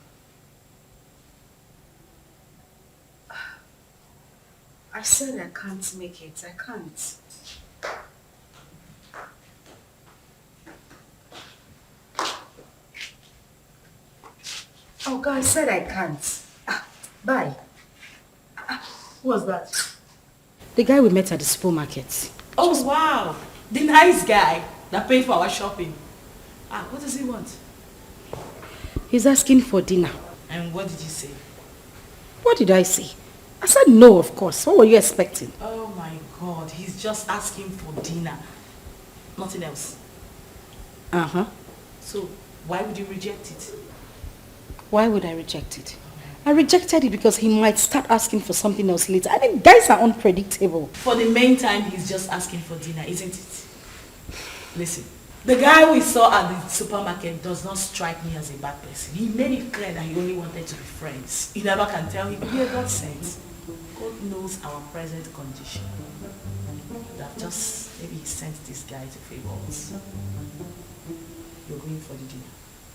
I said I can't make it. I can't. Oh God, I said I can't. Bye. Who was that? The guy we met at the supermarket. Oh, wow. The nice guy that paid for our shopping. What does he want? He's asking for dinner. And what did you say? What did I say? I said no, of course. What were you expecting? Oh my God, he's just asking for dinner. Nothing else. Uh-huh. So, why would you reject it? Why would I reject it? I rejected it because he might start asking for something else later. I mean, guys are unpredictable. For the main time, he's just asking for dinner, isn't it? Listen, the guy we saw at the supermarket does not strike me as a bad person. He made it clear that he only wanted to be friends. You never can tell him, yeah, God sent. God knows our present condition. That just, maybe he sent this guy to favor us. You're going for the dinner.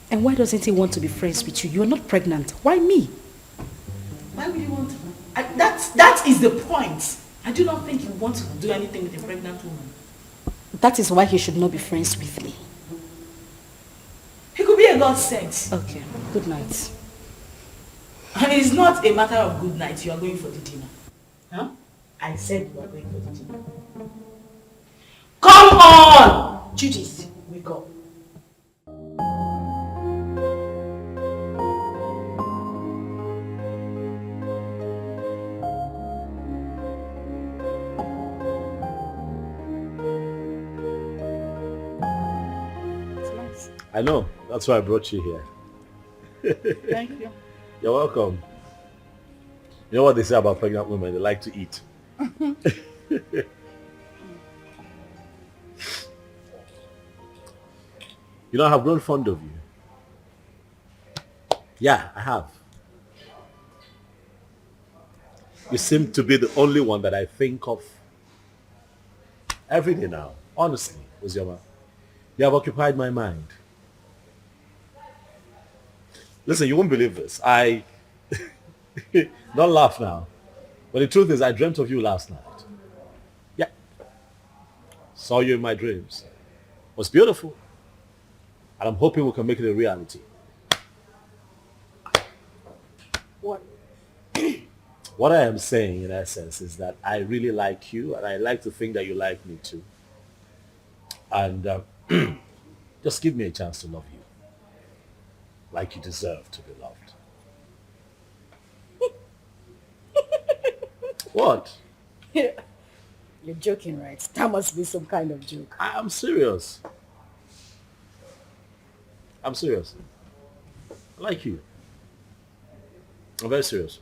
And why doesn't he want to be friends with you? You're not pregnant. Why me? Why would he want to? That is the point. I do not think he wants to do anything with a pregnant woman. That is why he should not be friends with me. He could be a God sent. Okay, good night. And it's not a matter of good night. You are going for the dinner. Huh? I said you are going for the dinner. Come on! Judith, wake up. I know. That's why I brought you here. Thank you. You're welcome. You know what they say about pregnant women? They like to eat. You know, I have grown fond of you. Yeah, I have. You seem to be the only one that I think of every day now. Honestly, Uzioma. You have occupied my mind. Listen, you won't believe this. Don't laugh now. But the truth is, I dreamt of you last night. Yeah. Saw you in my dreams. It was beautiful. And I'm hoping we can make it a reality. What? What I am saying, in essence, is that I really like you, and I like to think that you like me too. And just give me a chance to love you. Like you deserve to be loved. What? You're joking, right? That must be some kind of joke. I'm serious. I'm serious. I like you. I'm very serious.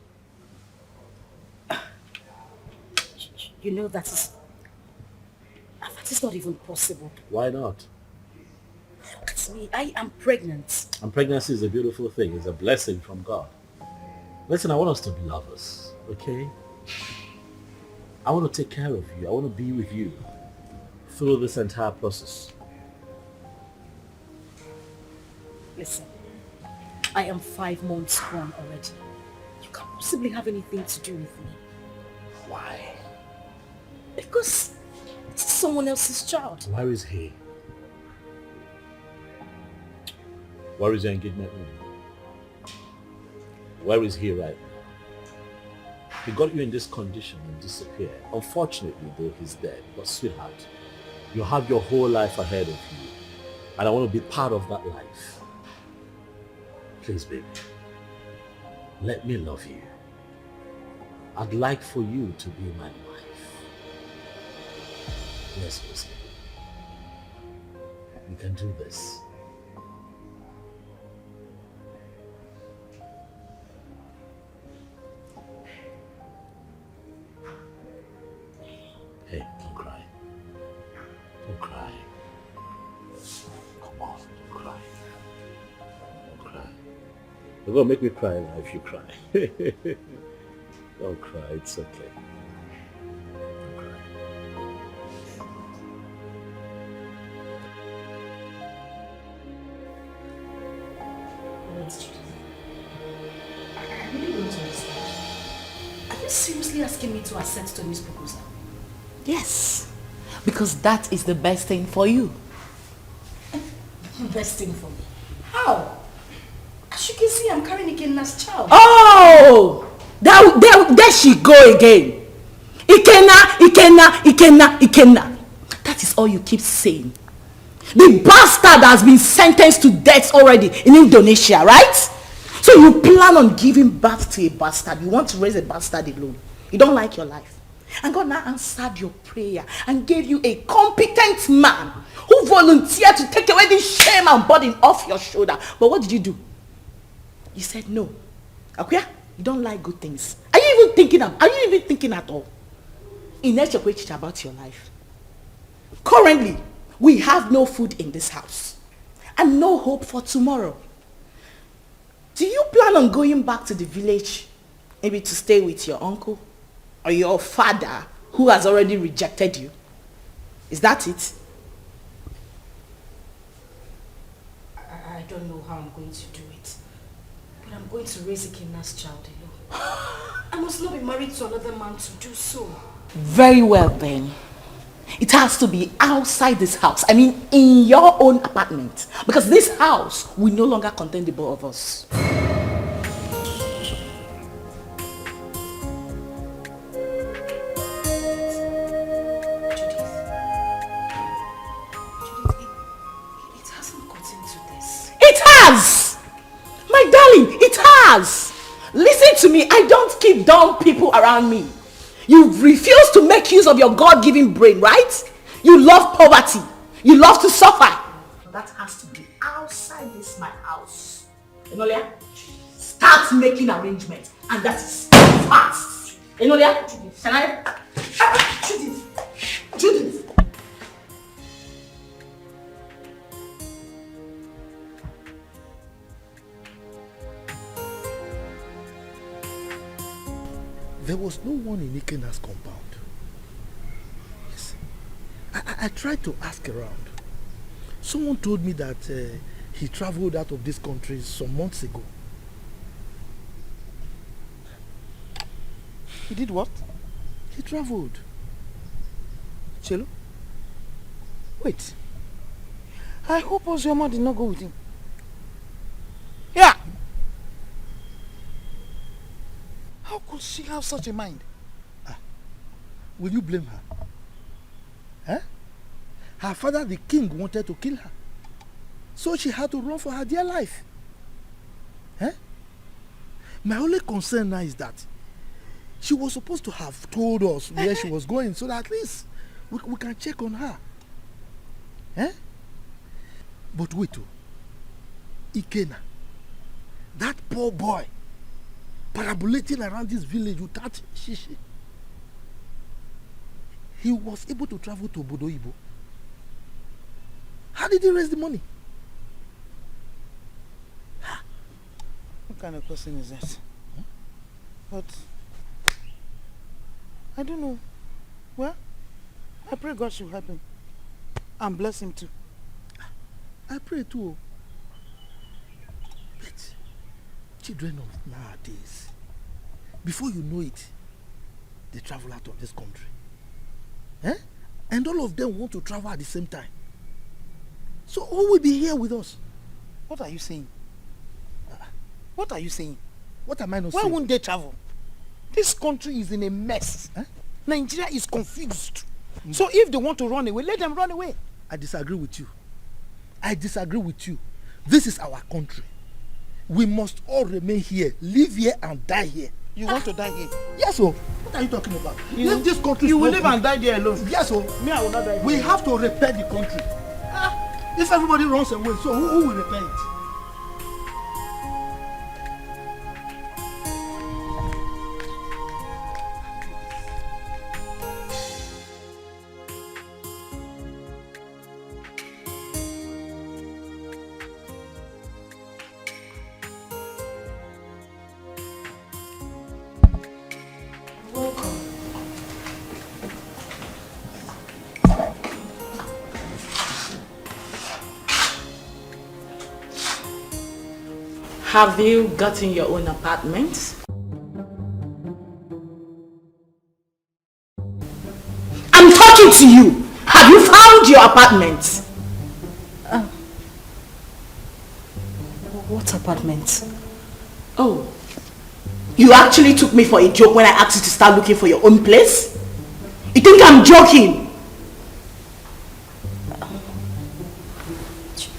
You know that is not even possible. Why not? Look at me. I am pregnant. And pregnancy is a beautiful thing. It's a blessing from God. Listen, I want us to be lovers, okay? I want to take care of you. I want to be with you through this entire process. Listen, I am 5 months gone already. You can't possibly have anything to do with me. Why? Because it's someone else's child. Where is he? Where is your engagement ring? Where is he right now? He got you in this condition and disappeared. Unfortunately, though, he's dead. But sweetheart, you have your whole life ahead of you. And I want to be part of that life. Please, baby, let me love you. I'd like for you to be my wife. Yes, Lucy. We can do this. Hey, don't cry. Don't cry. Come on, don't cry. Don't cry. You're gonna make me cry now if you cry. Don't cry, it's okay. Don't cry. I really don't understand. Are you seriously asking me to accept Tony's proposal? Yes, because that is the best thing for you. Best thing for me? How? As you can see, I'm carrying a kidnapped child. Oh! There she go again. Ikenna. That is all you keep saying. The bastard has been sentenced to death already in Indonesia, right? So you plan on giving birth to a bastard. You want to raise a bastard alone. You don't like your life. And God now answered your prayer and gave you a competent man who volunteered to take away this shame and burden off your shoulder. But what did you do? You said no. Akuya, you don't like good things. Are you even thinking at all? In about your life. Currently, we have no food in this house and no hope for tomorrow. Do you plan on going back to the village, maybe to stay with your uncle or your father who has already rejected you? Is that it? I don't know how I'm going to do it, but I'm going to raise Ikenna's child alone. I must not be married to another man to do so. Very well then. It has to be outside this house. I mean, in your own apartment. Because this house will no longer contain the both of us. It hasn't gotten to this. It has! My darling, it has! Listen to me, I don't keep dumb people around me. You refuse to make use of your God-given brain, right? You love poverty. You love to suffer. That has to be outside this my house. Enolia, start making arrangements. And that is fast. Enolia, can I? Judith. There was no one in Ikenna's compound. Yes. I tried to ask around. Someone told me that he traveled out of this country some months ago. He did what? He traveled. Chelo? Wait. I hope Ozioma did not go with him. Yeah! How could she have such a mind? Will you blame her? Huh? Her father, the king, wanted to kill her. So she had to run for her dear life. Huh? My only concern now is that she was supposed to have told us where she was going so that at least we can check on her. Huh? But wait, Ikenna, that poor boy, parabolating around this village without shishi. He was able to travel to Obodo Ibo. How did he raise the money? What kind of person is that? But I don't know. Well, I pray God should help him and bless him too. I pray too. But children of nowadays, before you know it, they travel out of this country. Eh? And all of them want to travel at the same time. So who will be here with us? What are you saying? What are you saying? What am I not saying? saying? Why won't they travel? This country is in a mess. Eh? Nigeria is confused. So if they want to run away, let them run away. I disagree with you. I disagree with you. This is our country. We must all remain here, live here and die here. You want to die here? Yes, sir. What are you talking about? If this country you will live and die there alone. Yes, sir. Me, I will not die. We have to repair the country. If everybody runs away, so who will repair it? Have you gotten your own apartment? I'm talking to you. Have you found your apartment? What apartment? Oh, You actually took me for a joke when I asked you to start looking for your own place? You think I'm joking?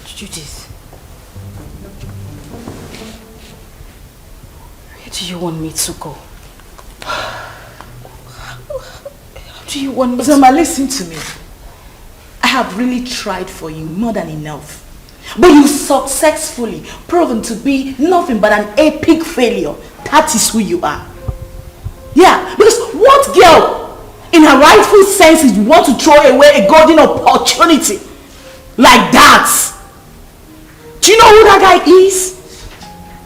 Judith. Where do you want me to go? How do you want me to... Zama, listen to me. I have really tried for you more than enough. But you successfully proven to be nothing but an epic failure. That is who you are. Yeah, because what girl in her rightful senses want to throw away a golden opportunity like that? Do you know who that guy is?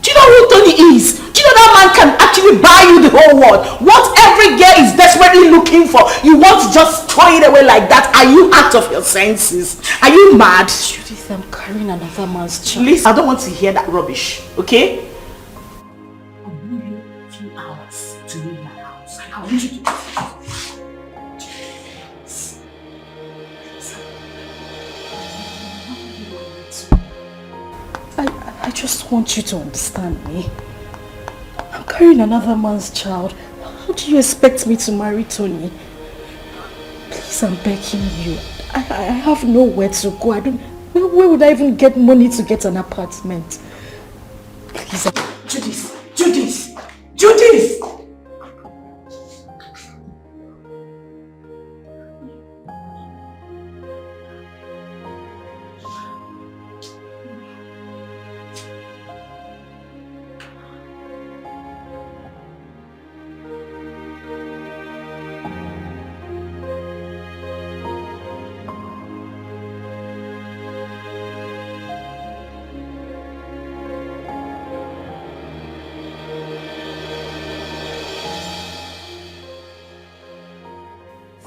Do you know who Tony is? Do you know that man can actually buy you the whole world? What every girl is desperately looking for, you want to just throw it away like that? Are you out of your senses? Are you mad? Judith, I'm carrying another man's child. Listen, I don't want to hear that rubbish, okay? I'll give you a few hours to leave my house. I want you to... I just want you to understand me. I'm carrying another man's child. How do you expect me to marry Tony? Please, I'm begging you. I have nowhere to go. Where would I even get money to get an apartment? Please. Judith! Judith! Judith!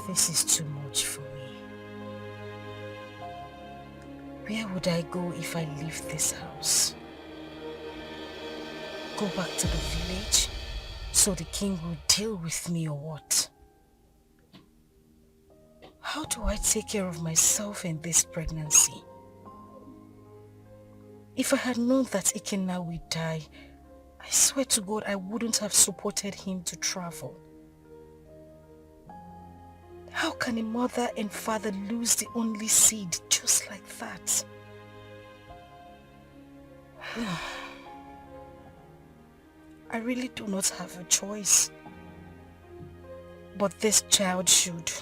This is too much for me. Where would I go if I leave this house? Go back to the village so the king will deal with me or what? How do I take care of myself in this pregnancy? If I had known that Ikenna would die, I swear to God I wouldn't have supported him to travel. How can a mother and father lose the only seed just like that? I really do not have a choice. But this child should.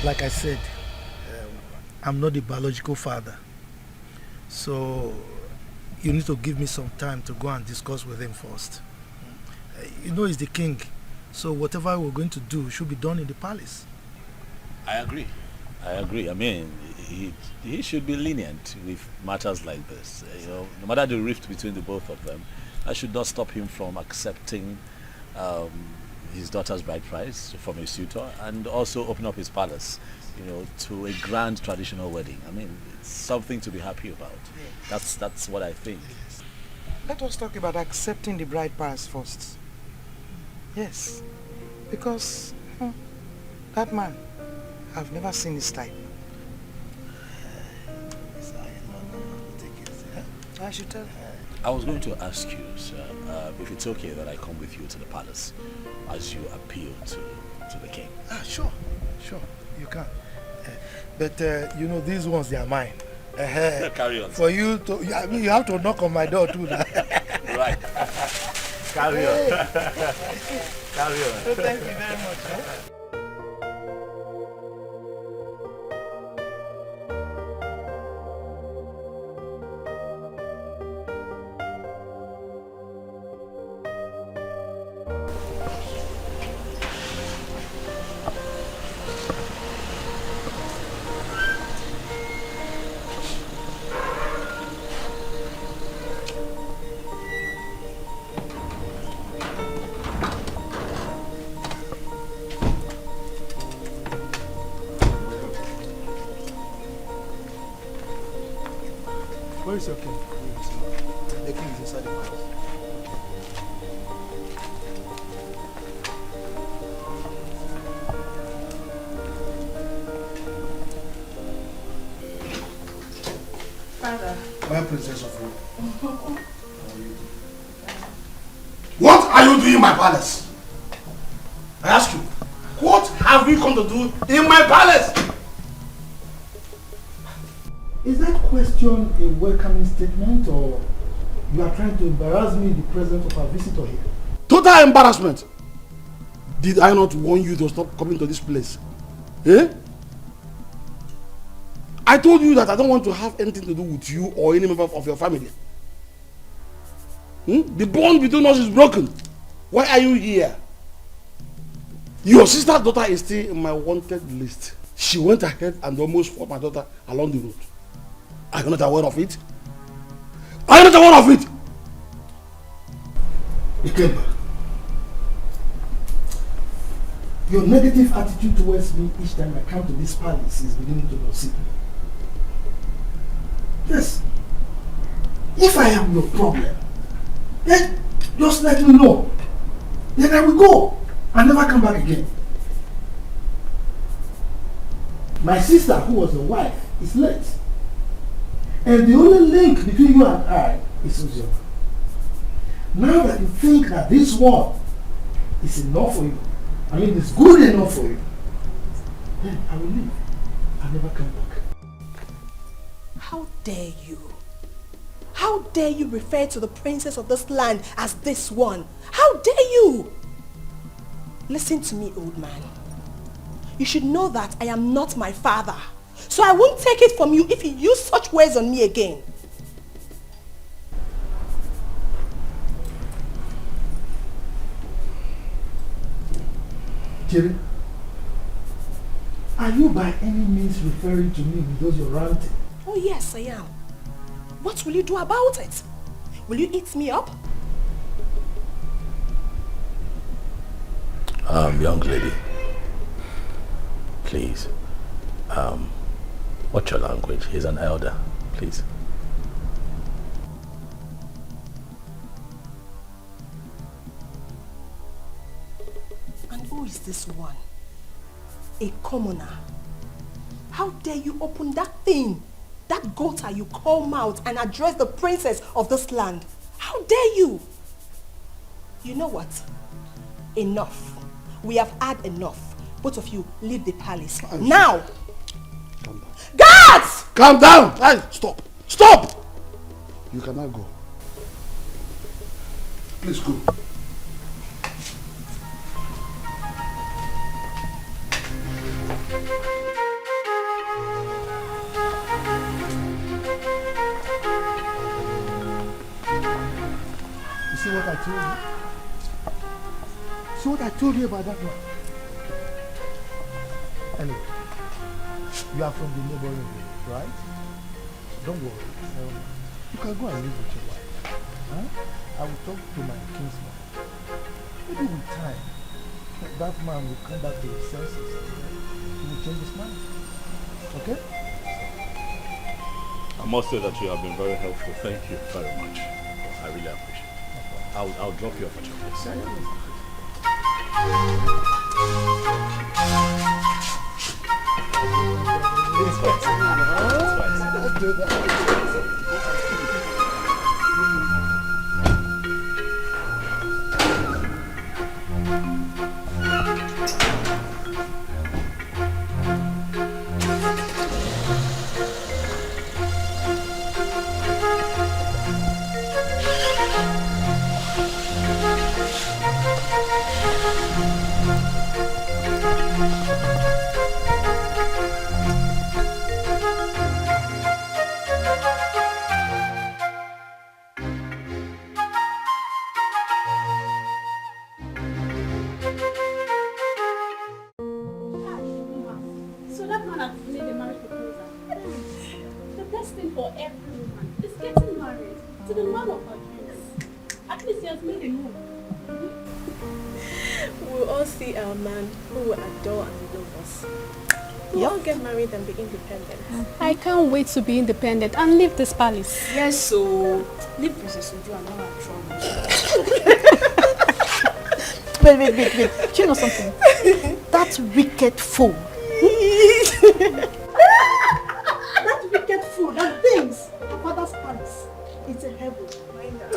Like I said, I'm not the biological father. So you need to give me some time to go and discuss with him first. You know he's the king, so whatever we're going to do should be done in the palace. I agree. I mean, he should be lenient with matters like this. You know, no matter the rift between the both of them, that should not stop him from accepting his daughter's bride price from a suitor and also open up his palace, you know, to a grand traditional wedding. I mean, it's something to be happy about. That's what I think. Let us talk about accepting the bride price first. Yes, because that man, I've never seen his type. I should tell her. I was going to ask you, sir, if it's okay that I come with you to the palace as you appeal to the king. Sure, you can. But you know, these ones, they are mine. Carry on. For you to, I mean, you have to knock on my door too. Right. Carry on. Carry on. So thank you very much. Where is your king? The king is inside the palace. Father. My princess of Rome. What are you doing in my palace? I ask you, what have you come to do in my palace? Is that question a welcoming statement, or you are trying to embarrass me in the presence of our visitor here? Total embarrassment. Did I not warn you to stop coming to this place? Eh? I told you that I don't want to have anything to do with you or any member of your family. The bond between us is broken. Why are you here? Your sister's daughter is still in my wanted list. She went ahead and almost fought my daughter along the road. Are you not aware of it? Are you not aware of it? Ikemba, your negative attitude towards me each time I come to this palace is beginning to upset me. Yes. If I am your problem, then just let me know. Then I will go and never come back again. My sister, who was your wife, is late. And the only link between you and I is Uzoma. Now that you think that this one is enough for you, I mean it's good enough for you, then I will leave. I'll never come back. How dare you? How dare you refer to the princess of this land as this one? How dare you? Listen to me, old man. You should know that I am not my father. So I won't take it from you if you use such words on me again. Jerry, are you by any means referring to me with those you're ranting? Oh yes, I am. What will you do about it? Will you eat me up? Young lady, please, watch your language. He's an elder, please. And who is this one? A commoner. How dare you open that thing, that gutter you call mouth, and address the princess of this land? How dare you? You know what? Enough. We have had enough. Both of you, leave the palace. Now! Calm down. Guards! Calm down! Hey, stop! Stop! You cannot go. Please go. You see what I told you? See what I told you about that one? Anyway, you are from the neighboring village, right? Don't worry. You can go and live with your wife. Huh? I will talk to my kinsman. Maybe with time, that man will come back to his senses and he will change his mind. Okay? I must say that you have been very helpful. Thank you very much. I really appreciate it. I'll drop you off at your place. It's fine. Let's do that. We'll all get married and be independent. I can't wait to be independent and leave this palace. Yes, so leave Princess Uju and all our troubles. Wait. Do you know something? That wicked fool. That wicked fool, that thinks her father's palace. It's a heaven. Mind that.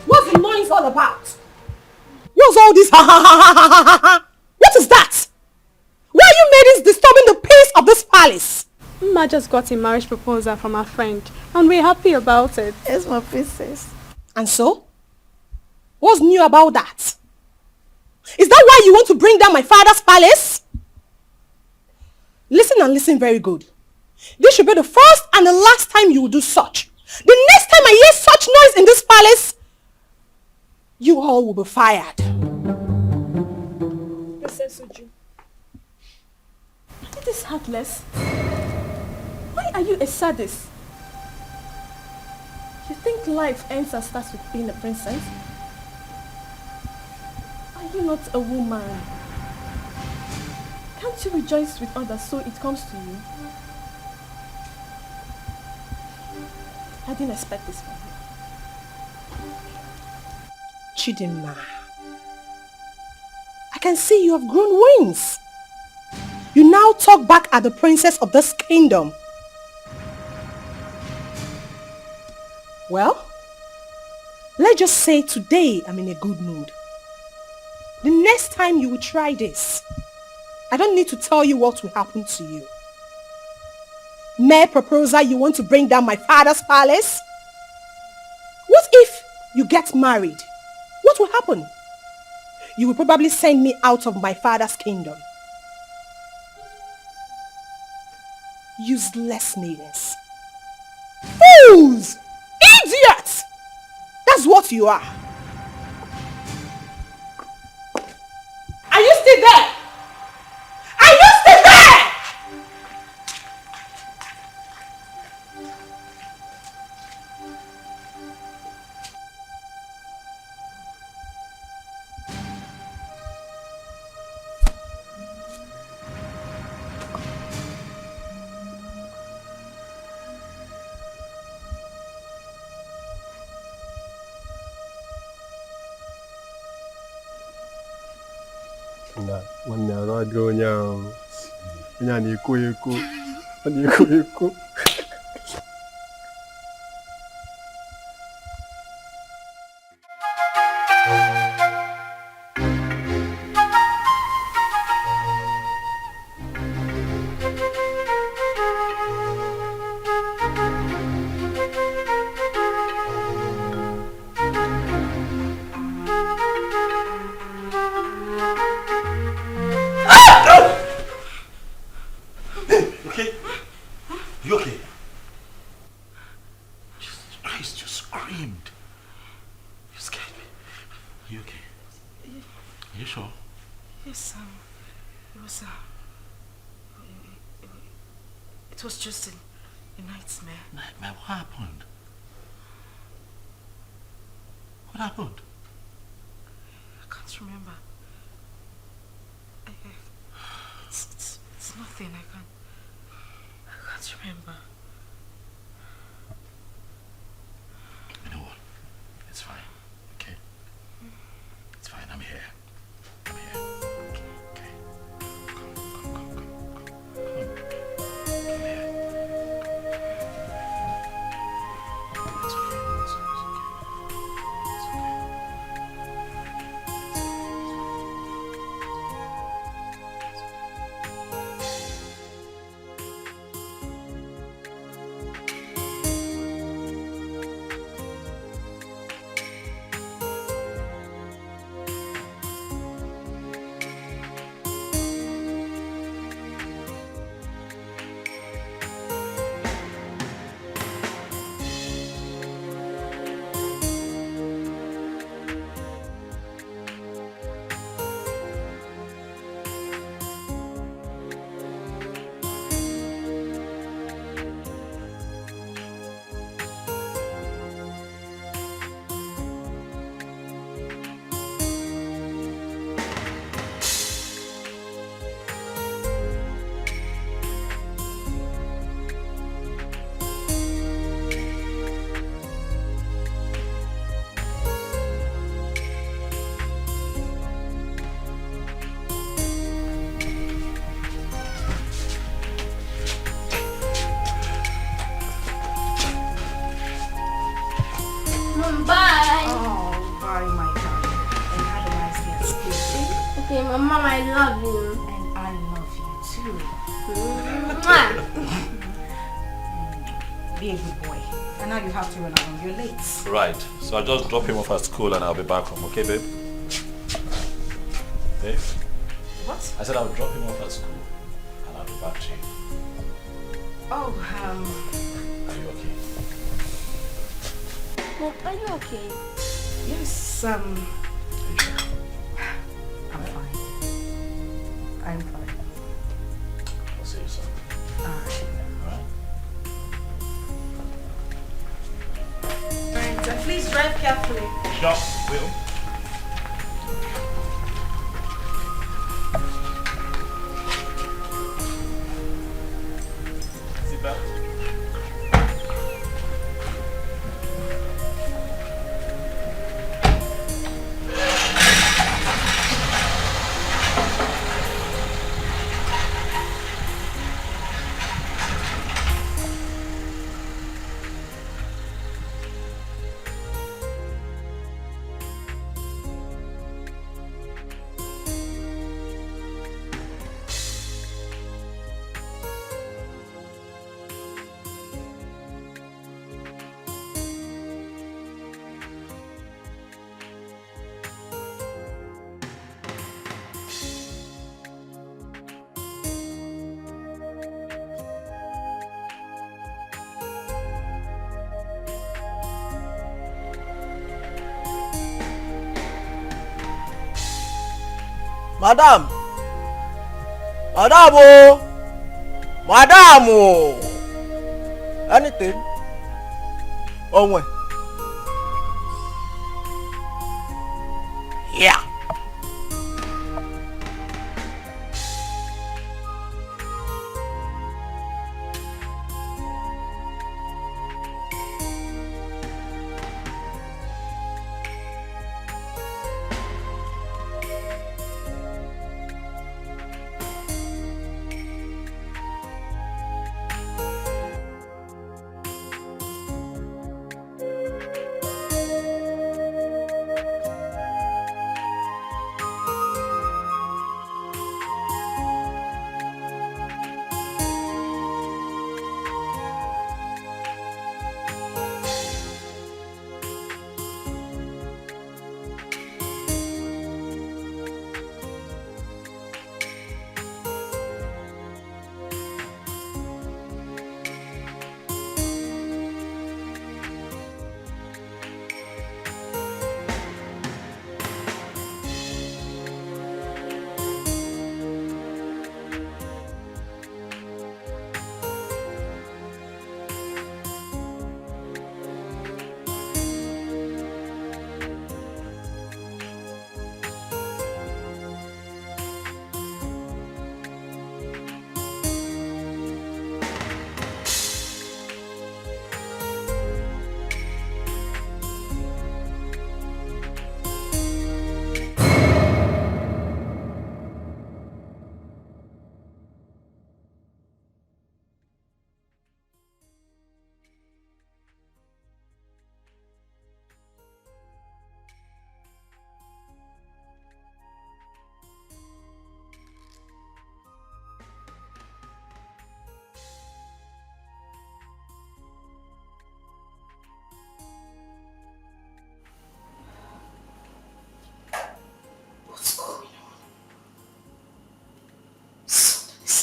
What's the noise all about? What's all this? What is that? Why are you ladies disturbing the peace of this palace? Ma just got a marriage proposal from her friend and we're happy about it. Yes, my princess. And so? What's new about that? Is that why you want to bring down my father's palace? Listen and listen very good. This should be the first and the last time you will do such. The next time I hear such noise in this palace, you all will be fired. Princess Uju, It is heartless. Why are you a sadist? you think life ends and starts with being a princess? Are you not a woman? Can't you rejoice with others so it comes to you? I didn't expect this from you. Chidinma, I can see you have grown wings. You now talk back at the princess of this kingdom. Well, let's just say today I'm in a good mood. The next time you will try this, I don't need to tell you what will happen to you. Mere proposal, you want to bring down my father's palace? What if you get married? What will happen? You will probably send me out of my father's kingdom. Useless maidens. Fools! Idiots! That's what you are. Are you still there? Are you still there? Nwanne arụ adịghị onye ahụ. Onye a na-ekwo ekwo. Ọ na-ekwo ekwo. It was just a nightmare. Nightmare? What happened? What happened? I can't remember. It's nothing. I can't remember. You know what? It's fine. Okay? It's fine. I'm here. I'm here. Okay. Come. Come here. It's okay. It's okay. Mom, I love you. And I love you too. Be a good boy. And now you have to run along. You're late. Right. So I'll just drop him off at school and I'll be back home. Okay, babe? Babe? What? I said I'll drop him off at school and I'll be back to you. Oh, Are you okay? Mom, are you okay? yes, Are you sure? I'm fine. I'm fine. I'll see you soon. Alright. Alright? Alright, please drive carefully. Sure, will. Seatbelt. Madam! Madam! Oh! Madam! Oh! Anything? Oh, when? Yeah!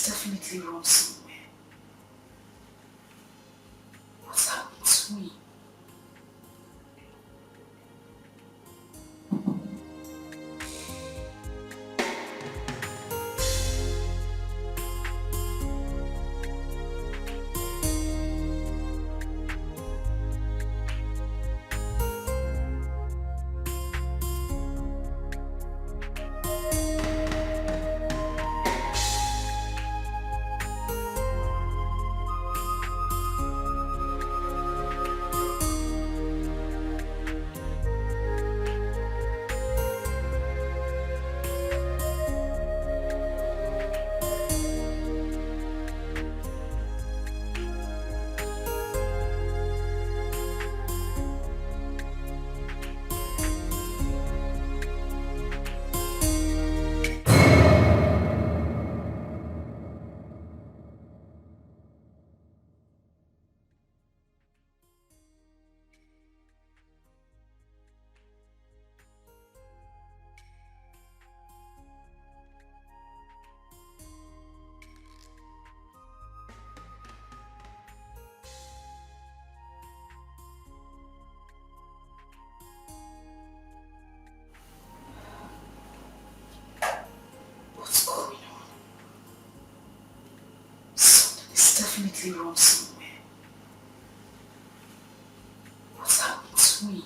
Definitely wrong somewhere. What's happened to me? definitely wrong somewhere. What's happened to me?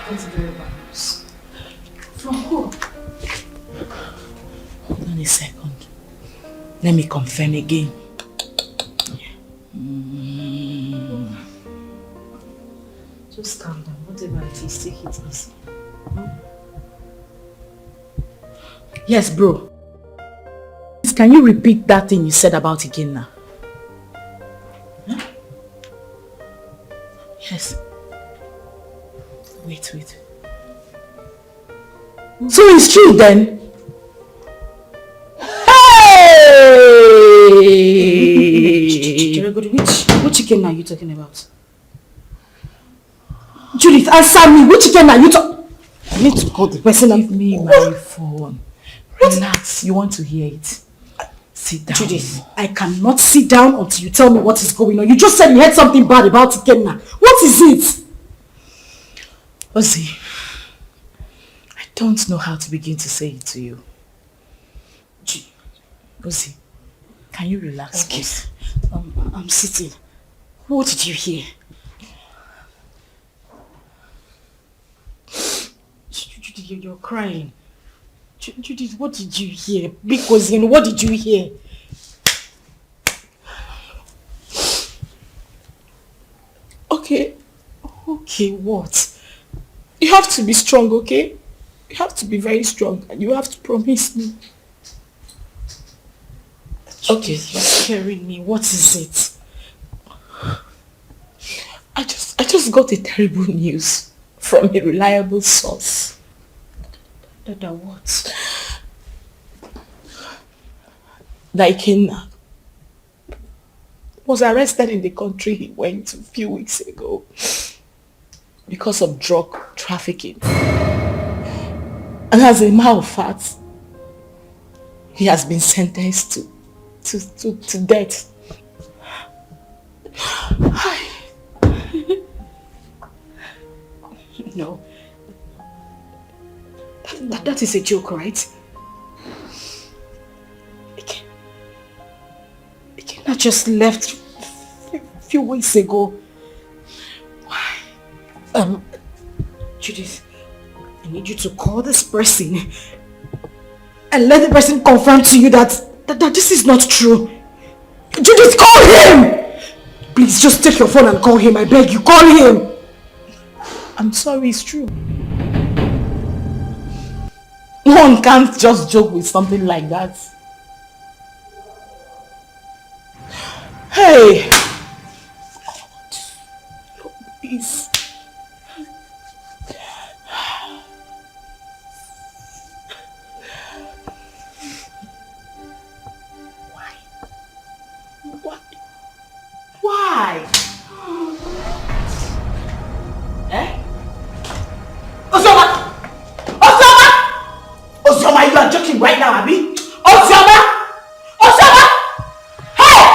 That's very bad news. From who? Hold on a second. Let me confirm again. Just calm down. Whatever it is, take it easy. Yes, bro. Can you repeat that thing you said about again now? Huh? Yes. Wait. So it's true then? Hey! Which chicken are you talking about? Judith, answer me. Which chicken are you talking? I need to call the person. Give me my phone. Relax. You want to hear it? Sit down. Judith, I cannot sit down until you tell me what is going on. You just said you heard something bad about Ikenna. What is it? Ozzy, I don't know how to begin to say it to you. Ozzy, can you relax, please? I'm sitting. What did you hear? Judith, you're crying. Judith, what did you hear? Because what did you hear? Okay, what? You have to be strong, okay? You have to be very strong and you have to promise me. Okay, you're scaring me. What is it? I just got a terrible news from a reliable source. That what? That Ikenna was arrested in the country he went a few weeks ago because of drug trafficking. And as a matter of fact, he has been sentenced to death. No. That is a joke, right? Ikenna just left a few weeks ago. Why? Judith, I need you to call this person and let the person confirm to you that this is not true. Judith, call him! Please, just take your phone and call him. I beg you, call him! I'm sorry, it's true. One can't just joke with something like that. Hey! Please. Why? Eh? Ozoma! Ozoma, you are joking right now, Abby? Ozoma! Hey!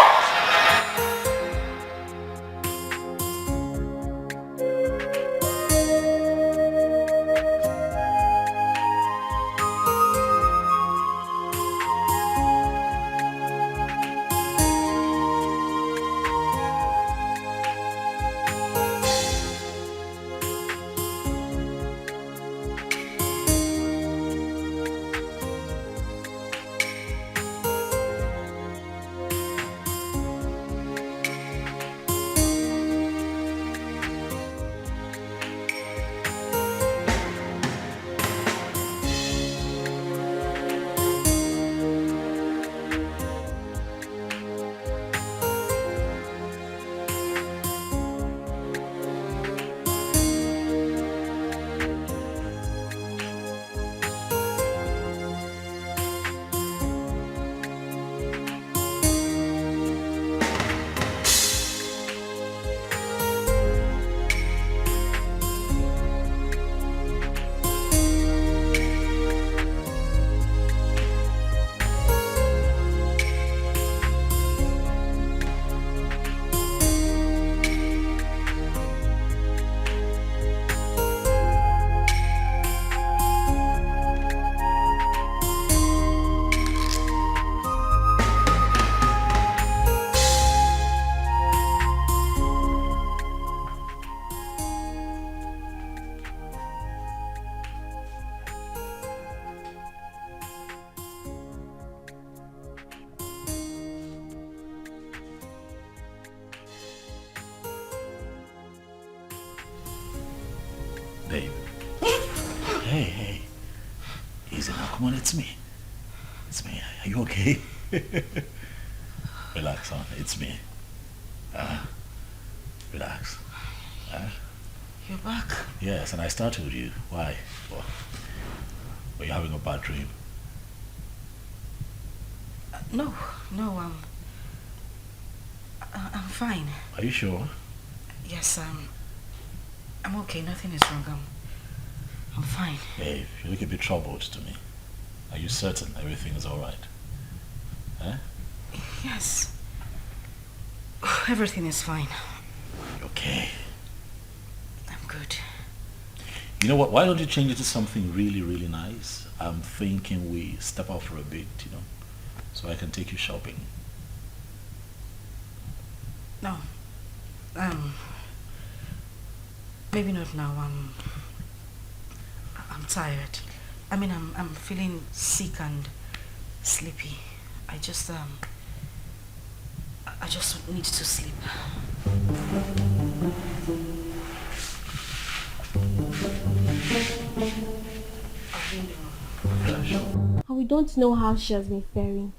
come on, it's me. It's me. Are you okay? Relax, son. It's me. Relax. You're back? Yes, and I started with you. Why? Well, were you having a bad dream? No, I'm fine. Are you sure? Yes, I'm okay. Nothing is wrong. I'm fine. Hey, you look a bit troubled to me. Are you certain everything is alright? Huh? Yes. Everything is fine. Okay. I'm good. You know what? Why don't you change it to something really, really nice? I'm thinking we step out for a bit, so I can take you shopping. No. Maybe not now. I'm tired. I mean, I'm feeling sick and sleepy. I just need to sleep. And we don't know how she has been faring.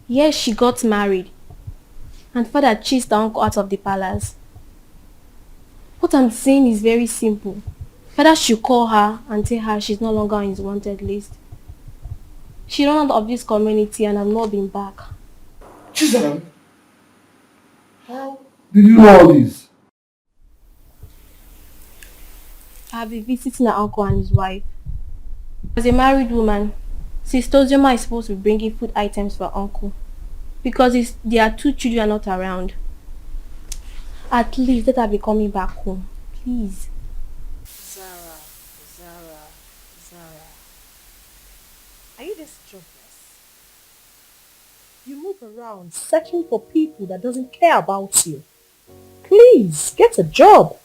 Yes, she got married. And father chased her uncle out of the palace. What I'm saying is very simple. Father should call her and tell her she's no longer on his wanted list. She ran out of this community and has not been back. Chisholm, how did you know all this? I have been visiting her uncle and his wife. As a married woman, Sister Ozioma is supposed to be bringing food items for her uncle. Because their 2 children are not around. At least let her be coming back home. Please. Zara. Are you this jobless? You move around searching for people that doesn't care about you. Please, get a job.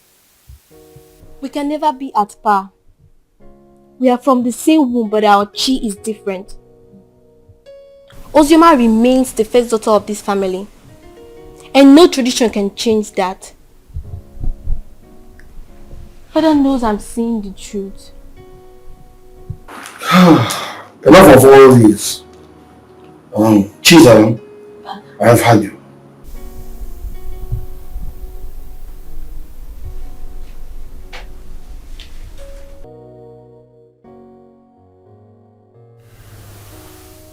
We can never be at par. We are from the same womb, but our chi is different. Ozioma remains the first daughter of this family. And no tradition can change that. Father knows I'm saying the truth. Enough of all this. Chisholm, I have had you.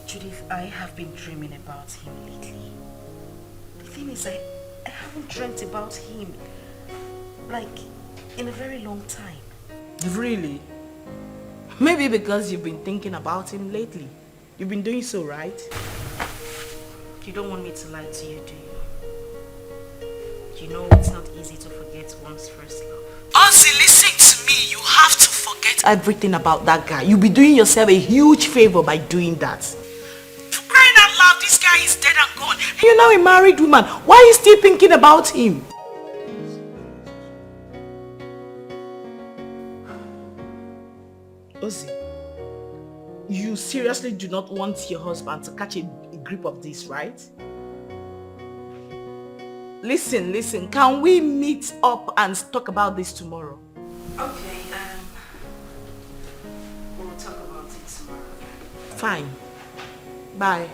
Judith, I have been dreaming about him lately. The thing is, I haven't dreamt about him, like, in a very long time. Really? Maybe because you've been thinking about him lately. You've been doing so, right? You don't want me to lie to you, do you? You know it's not easy to forget one's first love. Ozzy, listen to me. You have to forget everything about that guy. You'll be doing yourself a huge favor by doing that. For crying out loud, this guy is dead and gone. You're now a married woman. Why are you still thinking about him? Ozzy, you seriously do not want your husband to catch a grip of this, right? Listen, can we meet up and talk about this tomorrow? Okay, we'll talk about it tomorrow. Fine. Bye.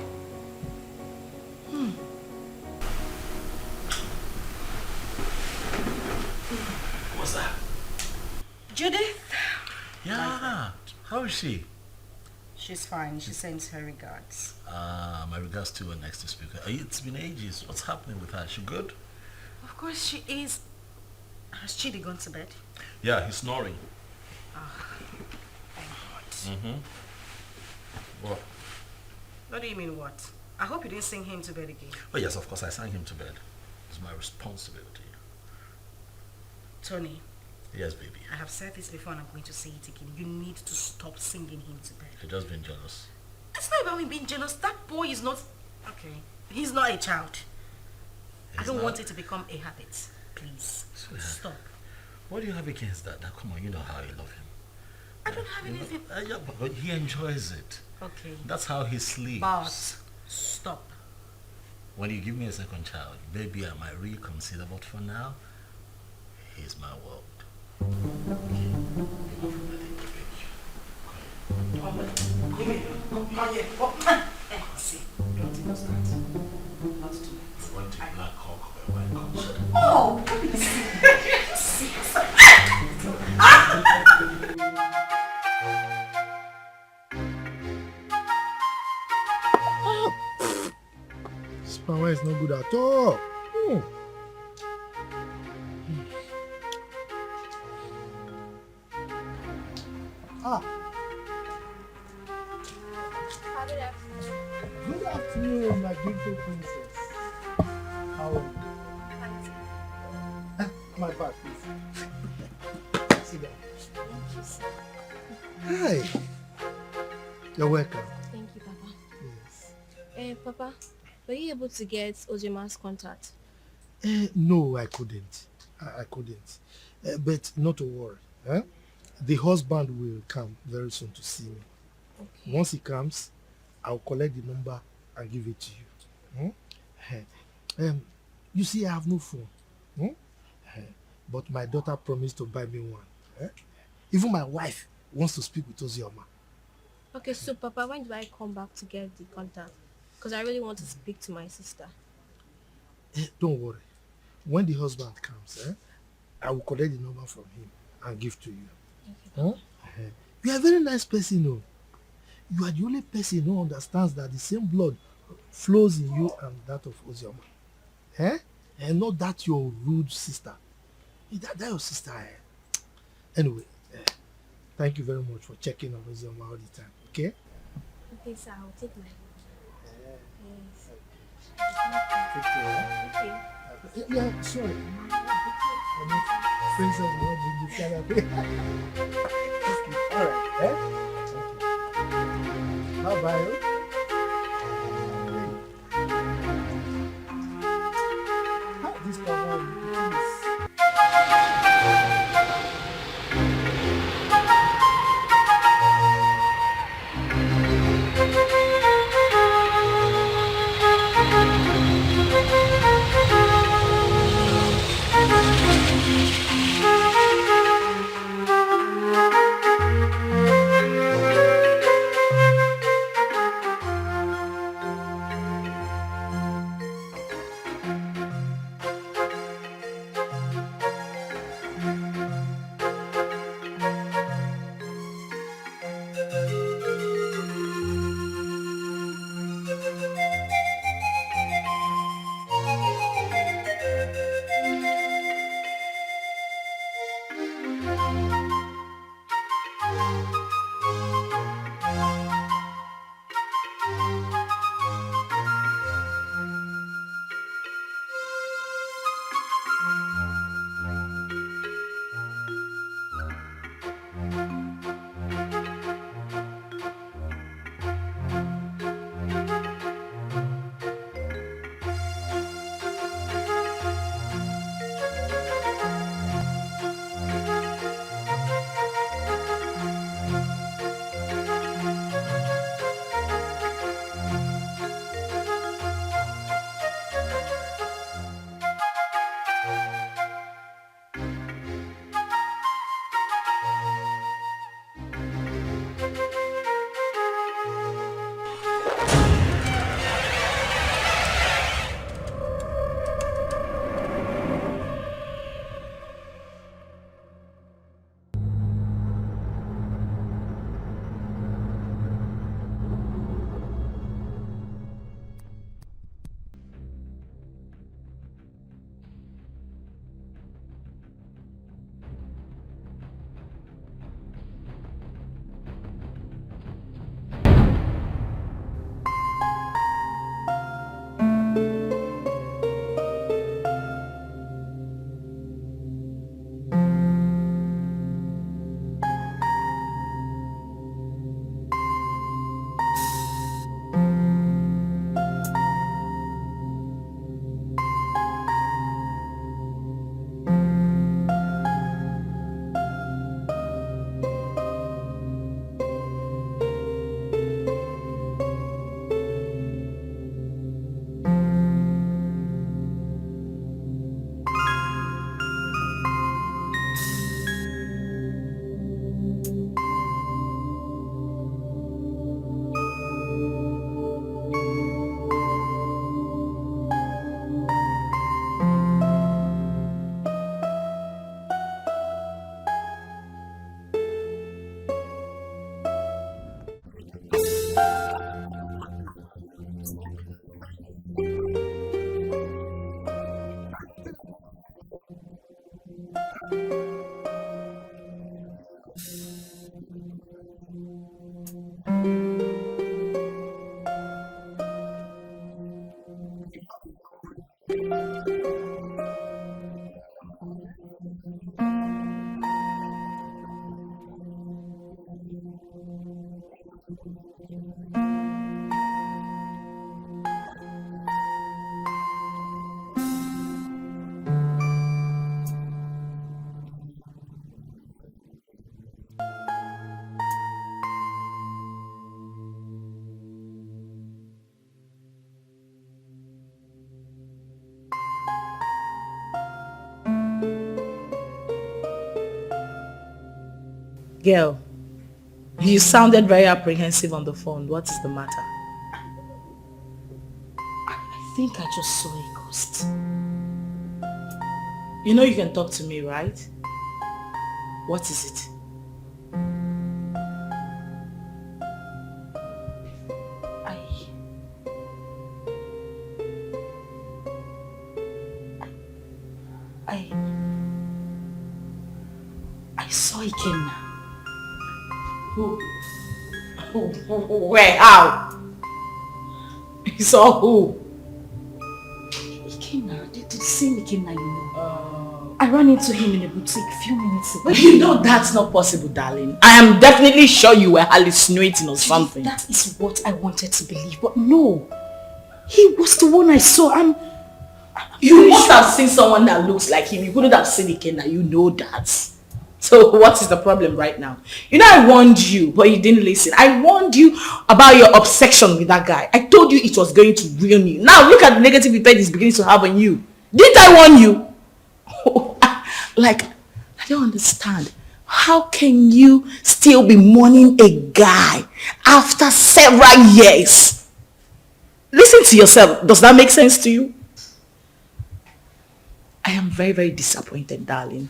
What's that? Judith? Yeah. How is she? She's fine. She sends her regards. My regards to her next speaker. It's been ages. What's happening with her? She good? Of course she is. Has Chidi gone to bed? Yeah, he's snoring. Thank God. What? What do you mean what? I hope you didn't sing him to bed again. Oh yes, of course I sang him to bed. It's my responsibility. Tony. Yes, baby. I have said this before and I'm going to say it again. You need to stop singing him to bed. You're just being jealous. It's not about me being jealous. That boy is not... Okay. He's not a child. I don't want it to become a habit. Please. Stop. What do you have against that? Now, come on, you know how you love him. I don't have anything... Yeah, but he enjoys it. Okay. That's how he sleeps. But stop. When you give me a second child, maybe I might reconsider, but for now, he's my world. Okay. Come here. See, don't even start. Not too late. Want a black cock or a white cock? Oh, see. This power is not good at all. Good afternoon, my beautiful princess. How are you? My back, please. Sit down. Hi. You're welcome. Thank you, Papa. Yes. Papa, were you able to get Ojema's contact? No, I couldn't. I couldn't. But not to worry. The husband will come very soon to see me. Okay. Once he comes, I'll collect the number and give it to you. You see, I have no phone. But my daughter promised to buy me one. Even my wife wants to speak with Ozioma. Okay, so Papa, when do I come back to get the contact? Because I really want to speak to my sister. Don't worry. When the husband comes, I will collect the number from him and give to you. Okay. You are a very nice person, no? You are the only person who understands that the same blood flows in you and that of Ozioma. And not that your rude sister. That your sister. Anyway, thank you very much for checking on Ozioma all the time. Okay? Okay, sir. I'll take my Take care. Okay. Yeah, sorry. Friends of the all right. Bye-bye. This cover is Girl, you sounded very apprehensive on the phone. What is the matter? I think I just saw a ghost. You know you can talk to me, right? What is it? I saw Ikenna. Who? Where? How? You saw who? Ikenna, the same Ikenna you know. I ran into him in a boutique a few minutes ago. But you know that's not possible, darling. I am definitely sure you were hallucinating or something. That is what I wanted to believe, but no. He was the one I saw. You must have seen someone that looks like him. You couldn't have seen Ikenna. You know that. So what is the problem right now? You know I warned you, but you didn't listen. I warned you about your obsession with that guy. I told you it was going to ruin you. Now look at the negative effect it's beginning to have on you. Didn't I warn you? Like, I don't understand. How can you still be mourning a guy after several years? Listen to yourself. Does that make sense to you? I am very, very disappointed, darling.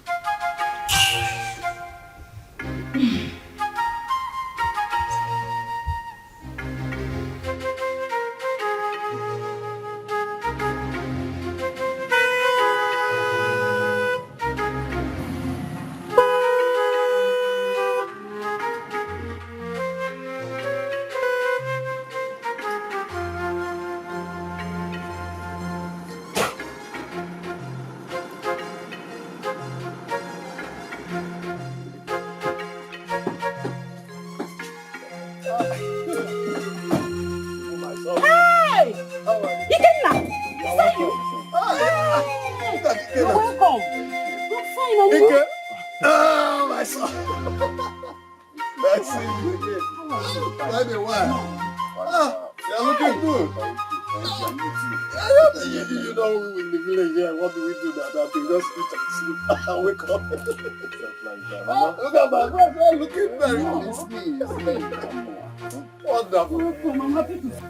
Wake up. Look at my friend, looking very wonderful. I'm happy to see.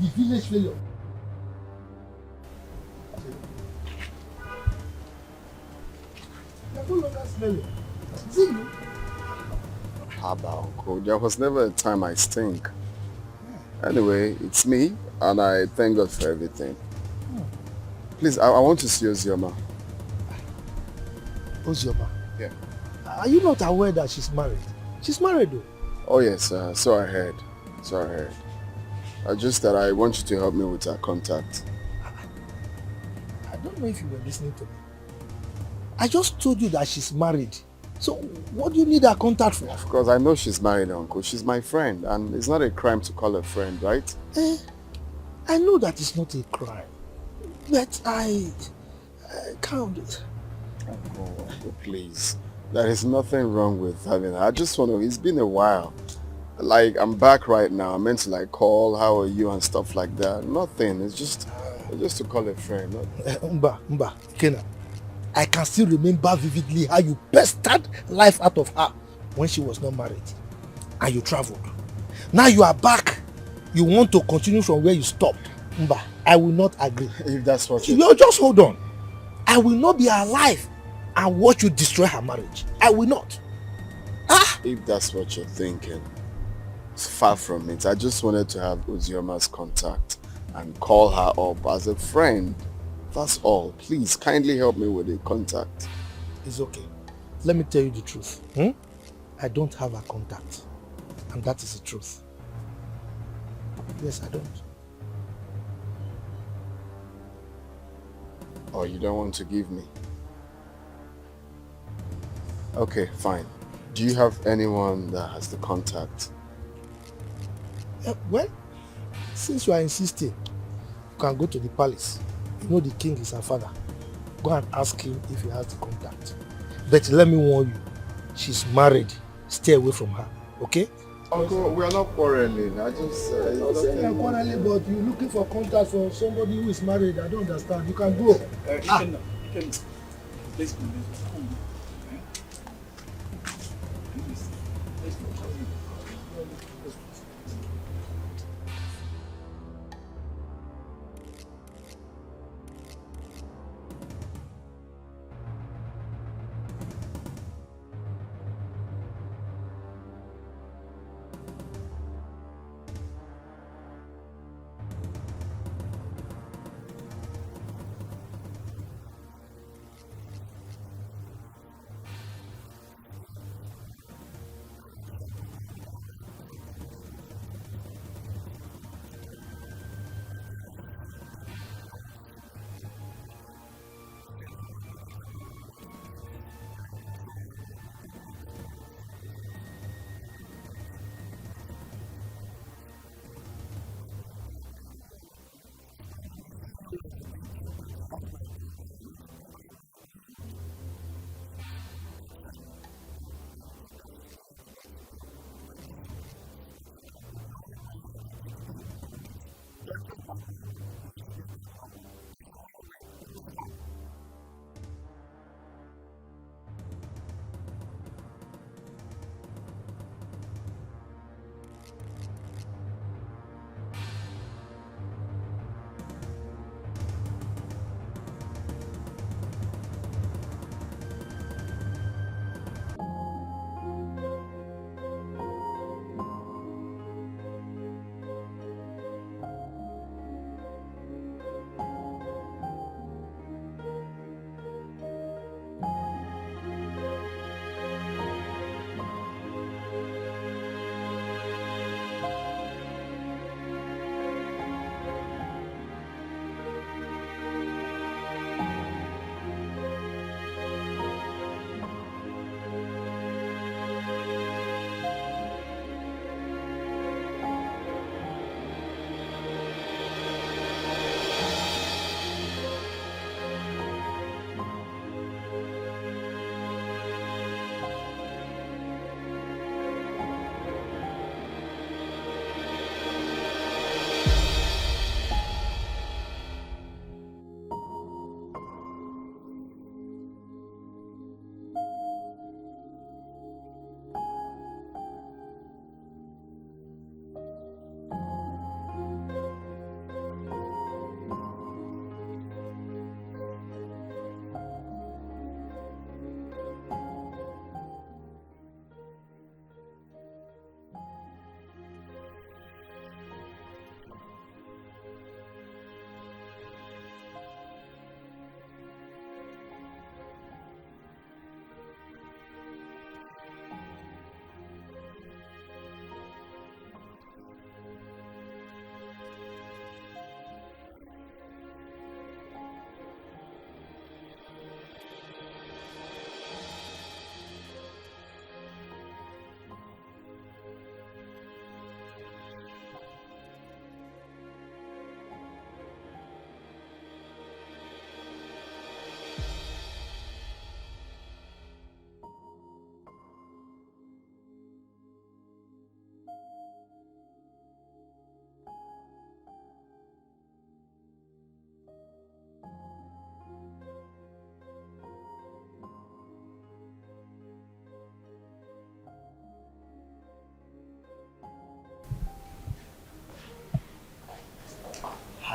The village failure. no longer smelling. See you. Haba, uncle. There was never a time I stink. Anyway, it's me, and I thank God for everything. Please, I want to see Ozioma. Ozioma? Yeah. Are you not aware that she's married? She's married though. Oh yes, so I heard. Just that I want you to help me with her contact. I don't know if you were listening to me. I just told you that she's married. So what do you need her contact for? Of course, I know she's married, uncle. She's my friend, and it's not a crime to call her friend, right? I know that it's not a crime. But I can't. Uncle, please. There is nothing wrong with having her. I just want to, it's been a while. Like, I'm back right now. I meant to like call, how are you and stuff like that. Nothing. It's just to call a friend. Mba, Kena. I can still remember vividly how you pestered life out of her when she was not married. And you traveled. Now you are back. You want to continue from where you stopped. Mba, I will not agree. If that's what you just hold on. I will not be alive and watch you destroy her marriage. I will not. If that's what you're thinking, it's far from it. I just wanted to have Ozioma's contact and call her up as a friend. That's all. Please, kindly help me with the contact. It's okay. Let me tell you the truth. I don't have a contact. And that is the truth. Yes, I don't. Oh, you don't want to give me? Okay, fine. Do you have anyone that has the contact? Well, since you are insisting, you can go to the palace. You know the king is her father. Go and ask him if he has the contact. But let me warn you, she's married. Stay away from her, okay? Uncle, we are not quarreling. I just... I'm not saying you're quarreling, but you're looking for contact for somebody who is married. I don't understand. You can go. You can let's go.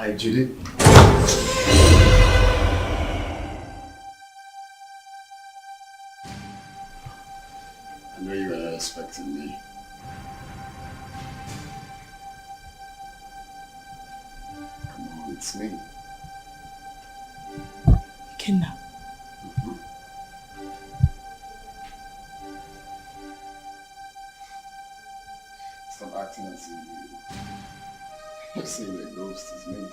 Hi, Judy. I know you were not expecting me. Come on, it's me. Kidnap. Stop acting as if you're saying the ghost is me.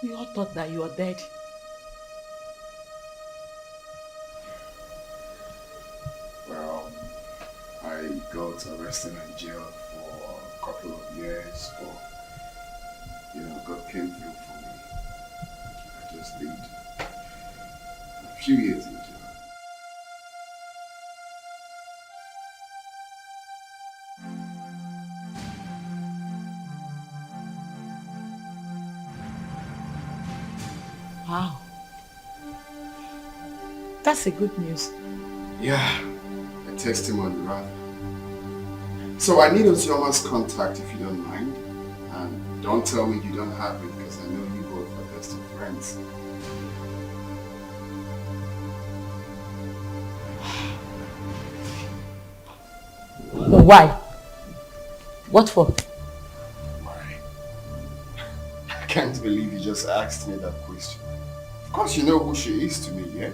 We all thought that you were dead. Well, I got arrested and jailed for a couple of years, but God came through for me. I just did a few years in jail. Wow. That's a good news. Yeah, a testimony rather. So I need Ozioma's contact if you don't mind. And don't tell me you don't have it because I know you both are best of friends. Why? What for? Why? I can't believe you just asked me that question. Of course you know who she is to me, yeah?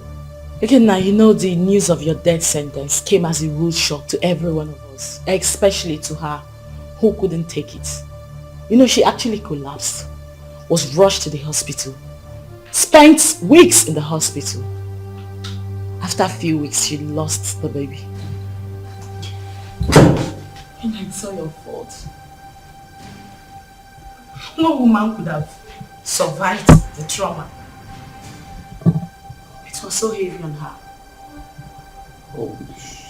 Okay, now you know the news of your death sentence came as a rude shock to every one of us, especially to her, who couldn't take it. You know, she actually collapsed, was rushed to the hospital, spent weeks in the hospital. After a few weeks, she lost the baby. And it's all your fault. No woman could have survived the trauma. It was so heavy on her. Holy shit.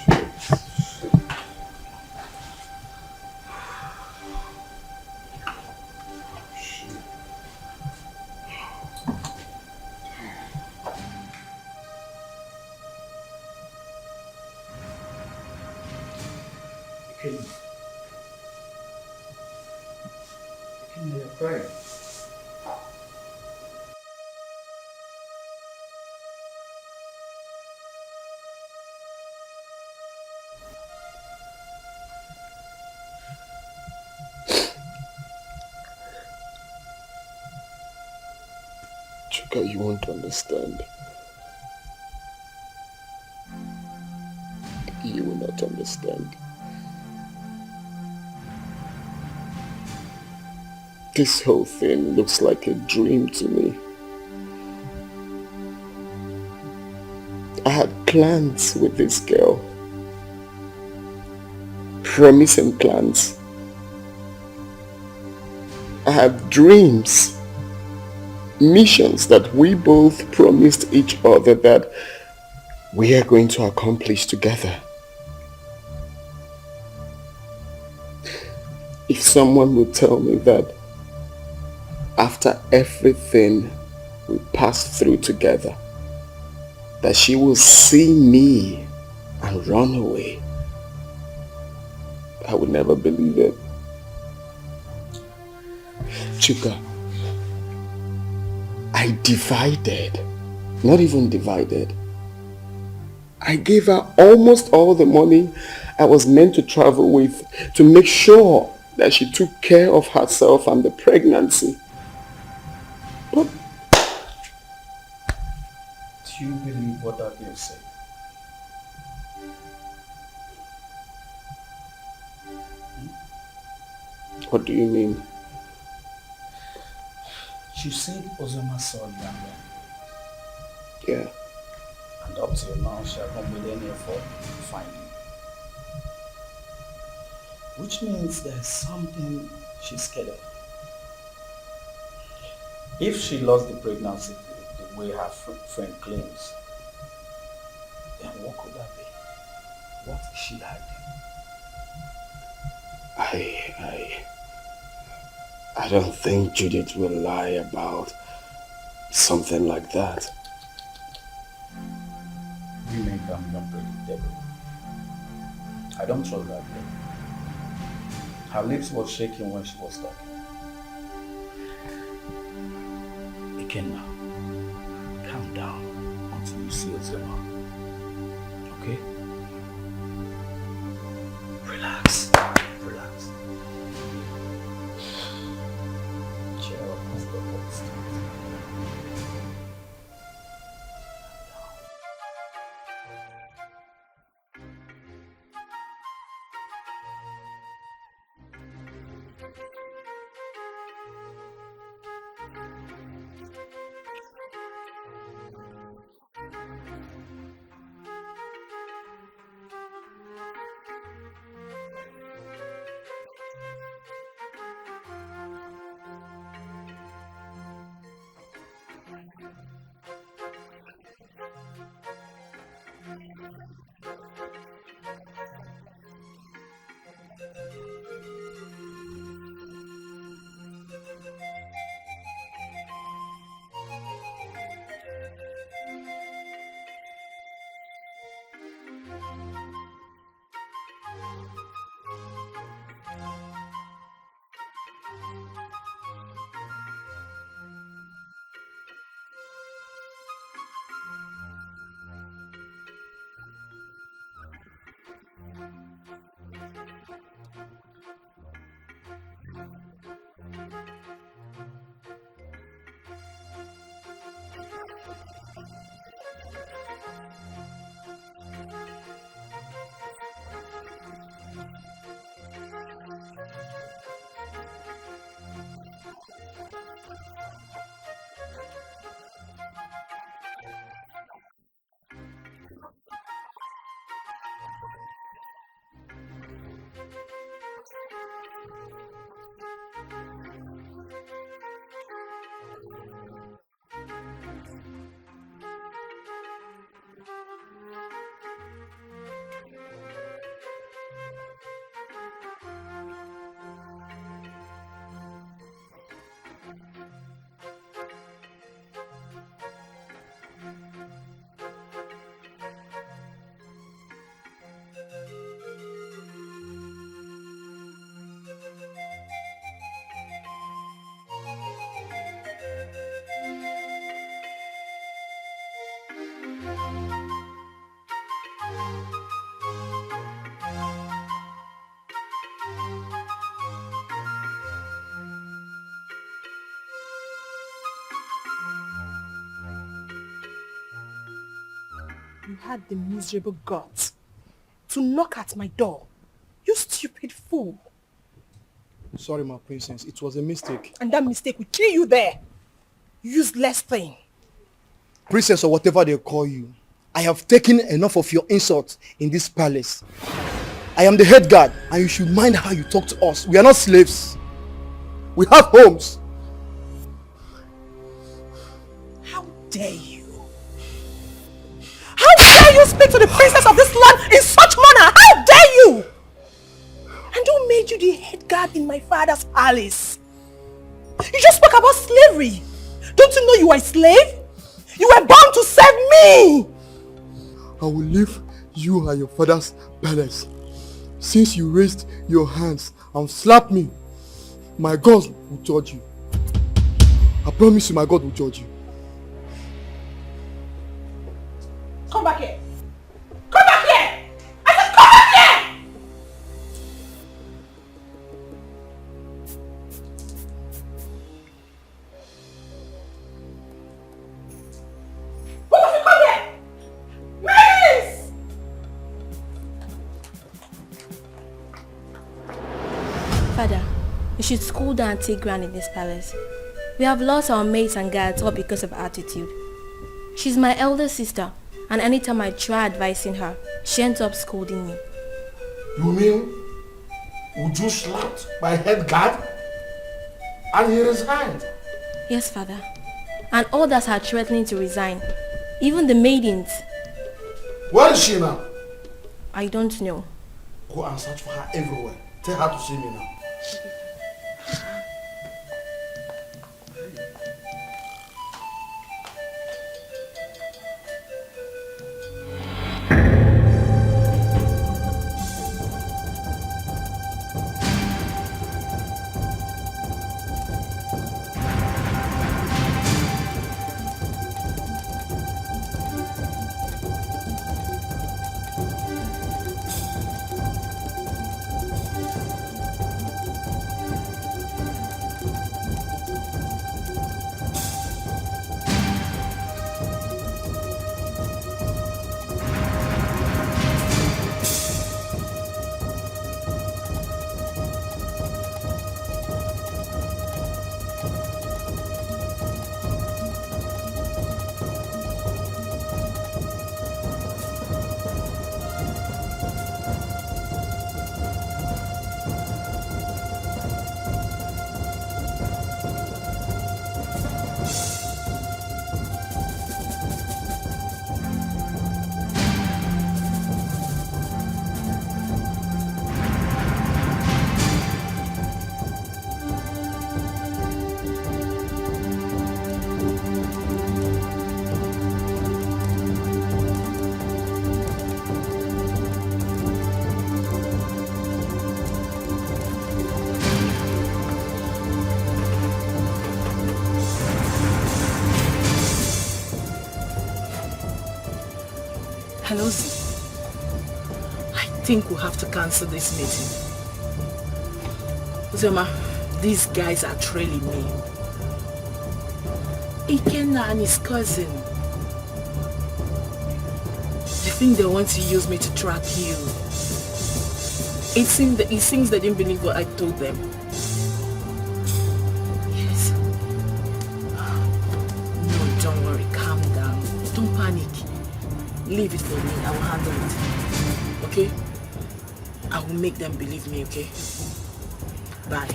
You're crying. Chuka, you won't understand. You will not understand. This whole thing looks like a dream to me. I had plans with this girl. Promising plans. I had dreams. Missions that we both promised each other that we are going to accomplish together. If someone would tell me that after everything we passed through together, that she will see me and run away, I would never believe it. Chuka, I divided, not even divided. I gave her almost all the money I was meant to travel with to make sure that she took care of herself and the pregnancy. But do you believe what that girl said? What do you mean? She said Ozoma saw the young man. Yeah. And up till now, she has not made any effort to find him. Which means there's something she's scared of. If she lost the pregnancy the way her friend claims, then what could that be? What is she hiding? I don't think Judith will lie about something like that. Women can be unpredictable. I don't trust that girl. Her lips were shaking when she was talking. Ikenna, calm down until you see Ozema. Okay? Relax. Relax. Cheer up, Mr. Host. You had the miserable guts to knock at my door. You stupid fool. Sorry, my princess. It was a mistake. And that mistake will kill you there. Useless thing. Princess or whatever they call you, I have taken enough of your insults in this palace. I am the head guard and you should mind how you talk to us. We are not slaves. We have homes. How dare you? How dare you speak to the princess of this land in such manner? How dare you? And who made you the head guard in my father's palace? You just spoke about slavery. Don't you know you are a slave? You were born to serve me. I will leave you and your father's palace. Since you raised your hands and slapped me, my God will judge you. I promise you my God will judge you. Come back here. Come back here. I said come back here. Why don't you come here? Please. Father, you should school down and take ground in this palace. We have lost our maids and guards all because of attitude. She's my elder sister, and anytime I try advising her, she ends up scolding me. You mean Uju slapped my head guard and he resigned? Yes, Father. And others are threatening to resign. Even the maidens. Where is she now? I don't know. Go and search for her everywhere. Tell her to see me now. Hello, Z. I think we'll have to cancel this meeting. Uzoma, these guys are trailing me. Ikenna and his cousin. I think they want to use me to track you. It seems they didn't believe what I told them. Yes. No, don't worry. Calm down. Don't panic. Leave it for me. I will handle it. Okay? I will make them believe me, okay? Bye.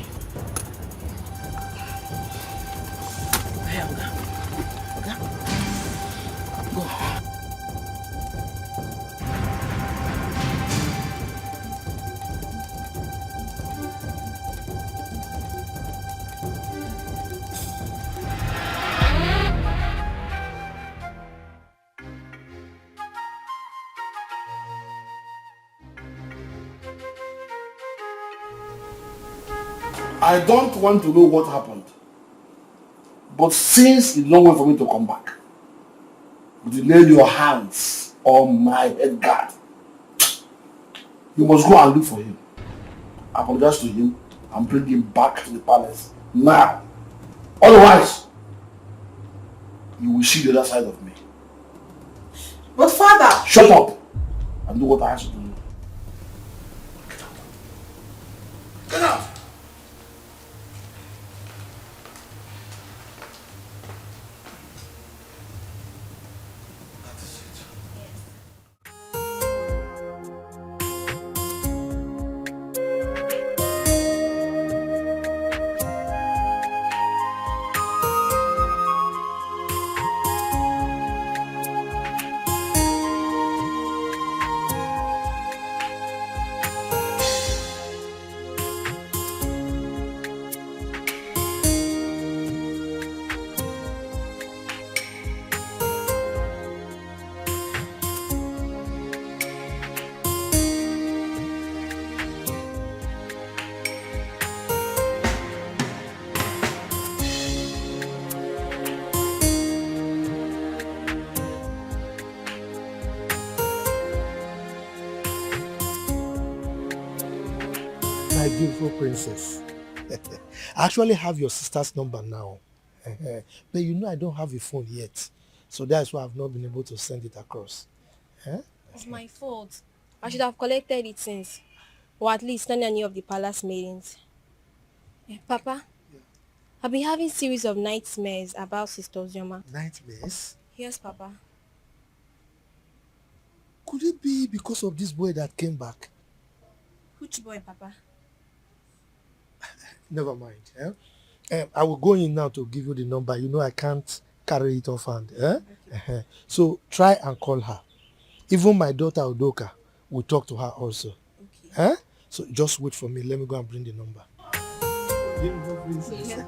Hey, Oga. Oga? Go. I don't want to know what happened. But since you don't wait for me to come back, you lay your hands on my head guard. You must go and look for him. Apologize to him and bring him back to the palace now. Otherwise, you will see the other side of me. But father... Shut up and do what I ask you to do. Get out! My beautiful princess. I actually have your sister's number now. But you know I don't have a phone yet. So that's why I've not been able to send it across. It's my fault. I should have collected it since. Or at least not any of the palace meetings. Papa, I've been having series of nightmares about Sister Uzoma. Nightmares? Yes, Papa. Could it be because of this boy that came back? Which boy, Papa? Never mind. I will go in now to give you the number. You know I can't carry it off hand. Okay. So try and call her. Even my daughter Udoka will talk to her also. Okay. So just wait for me. Let me go and bring the number. Beautiful princess. Yeah.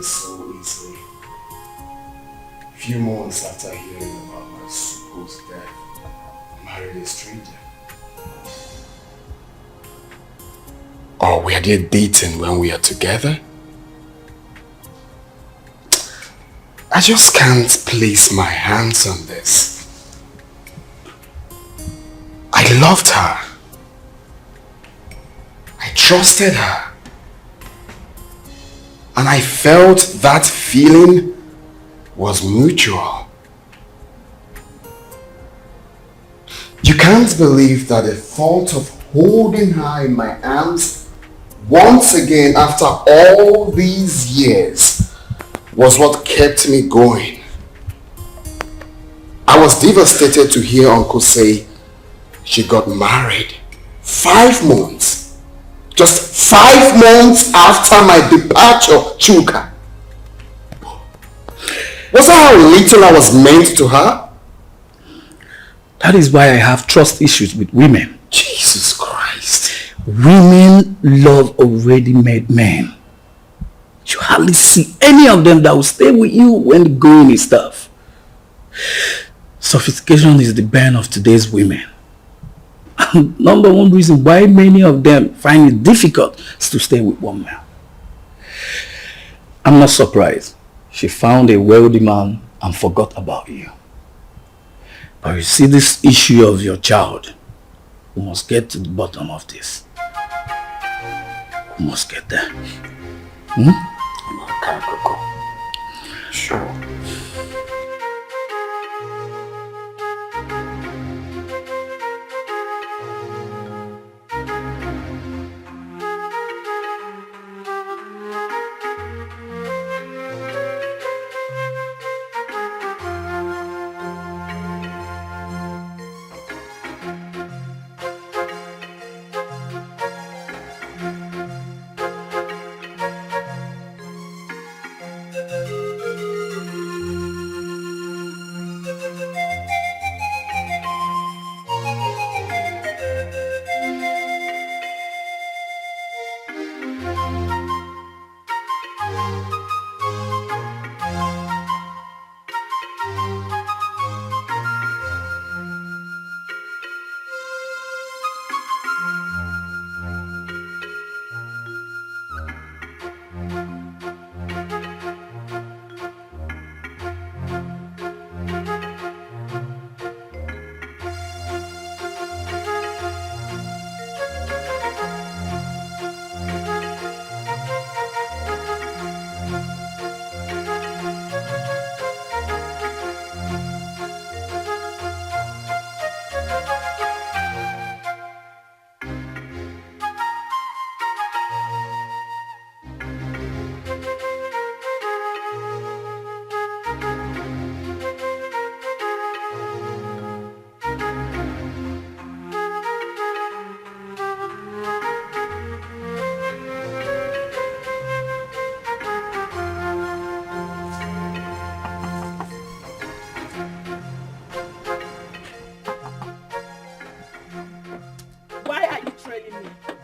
So easily. Few months after hearing about my supposed death, I married a stranger. Or were they dating when we are together? I just can't place my hands on this. I loved her. I trusted her. And I felt that feeling was mutual. You can't believe that the thought of holding her in my arms once again after all these years was what kept me going. I was devastated to hear Uncle say she got married 5 months. Just 5 months after my departure, Chuka. Was that how little I was meant to her? That is why I have trust issues with women. Jesus Christ. Women love already made men. You hardly see any of them that will stay with you when the going is tough. Sophistication is the bane of today's women. And number one reason why many of them find it difficult is to stay with one man. I'm not surprised. She found a wealthy man and forgot about you. But you see, this issue of your child, we must get to the bottom of this. We must get there. Sure.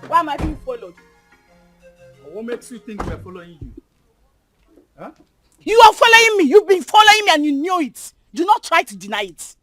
Why am I being followed? What makes you think we're following you? Huh? You are following me. You've been following me and you knew it. Do not try to deny it.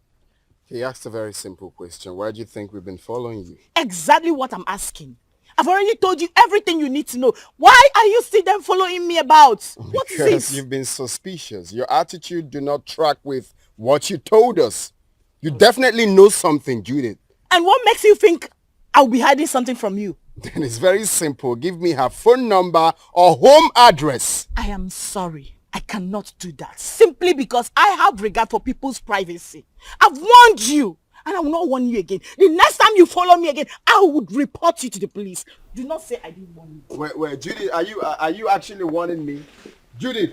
He asked a very simple question. Why do you think we've been following you? Exactly what I'm asking. I've already told you everything you need to know. Why are you still then following me about? What is Because it? you've been suspicious. Your attitude do not track with what you told us. You definitely know something, Judith. And what makes you think I'll be hiding something from you? Then it's very simple. Give me her phone number or home address. I am sorry. I cannot do that. Simply because I have regard for people's privacy. I've warned you. And I will not warn you again. The next time you follow me again, I would report you to the police. Do not say I didn't warn you. Wait, Judith, are you actually warning me? Judith!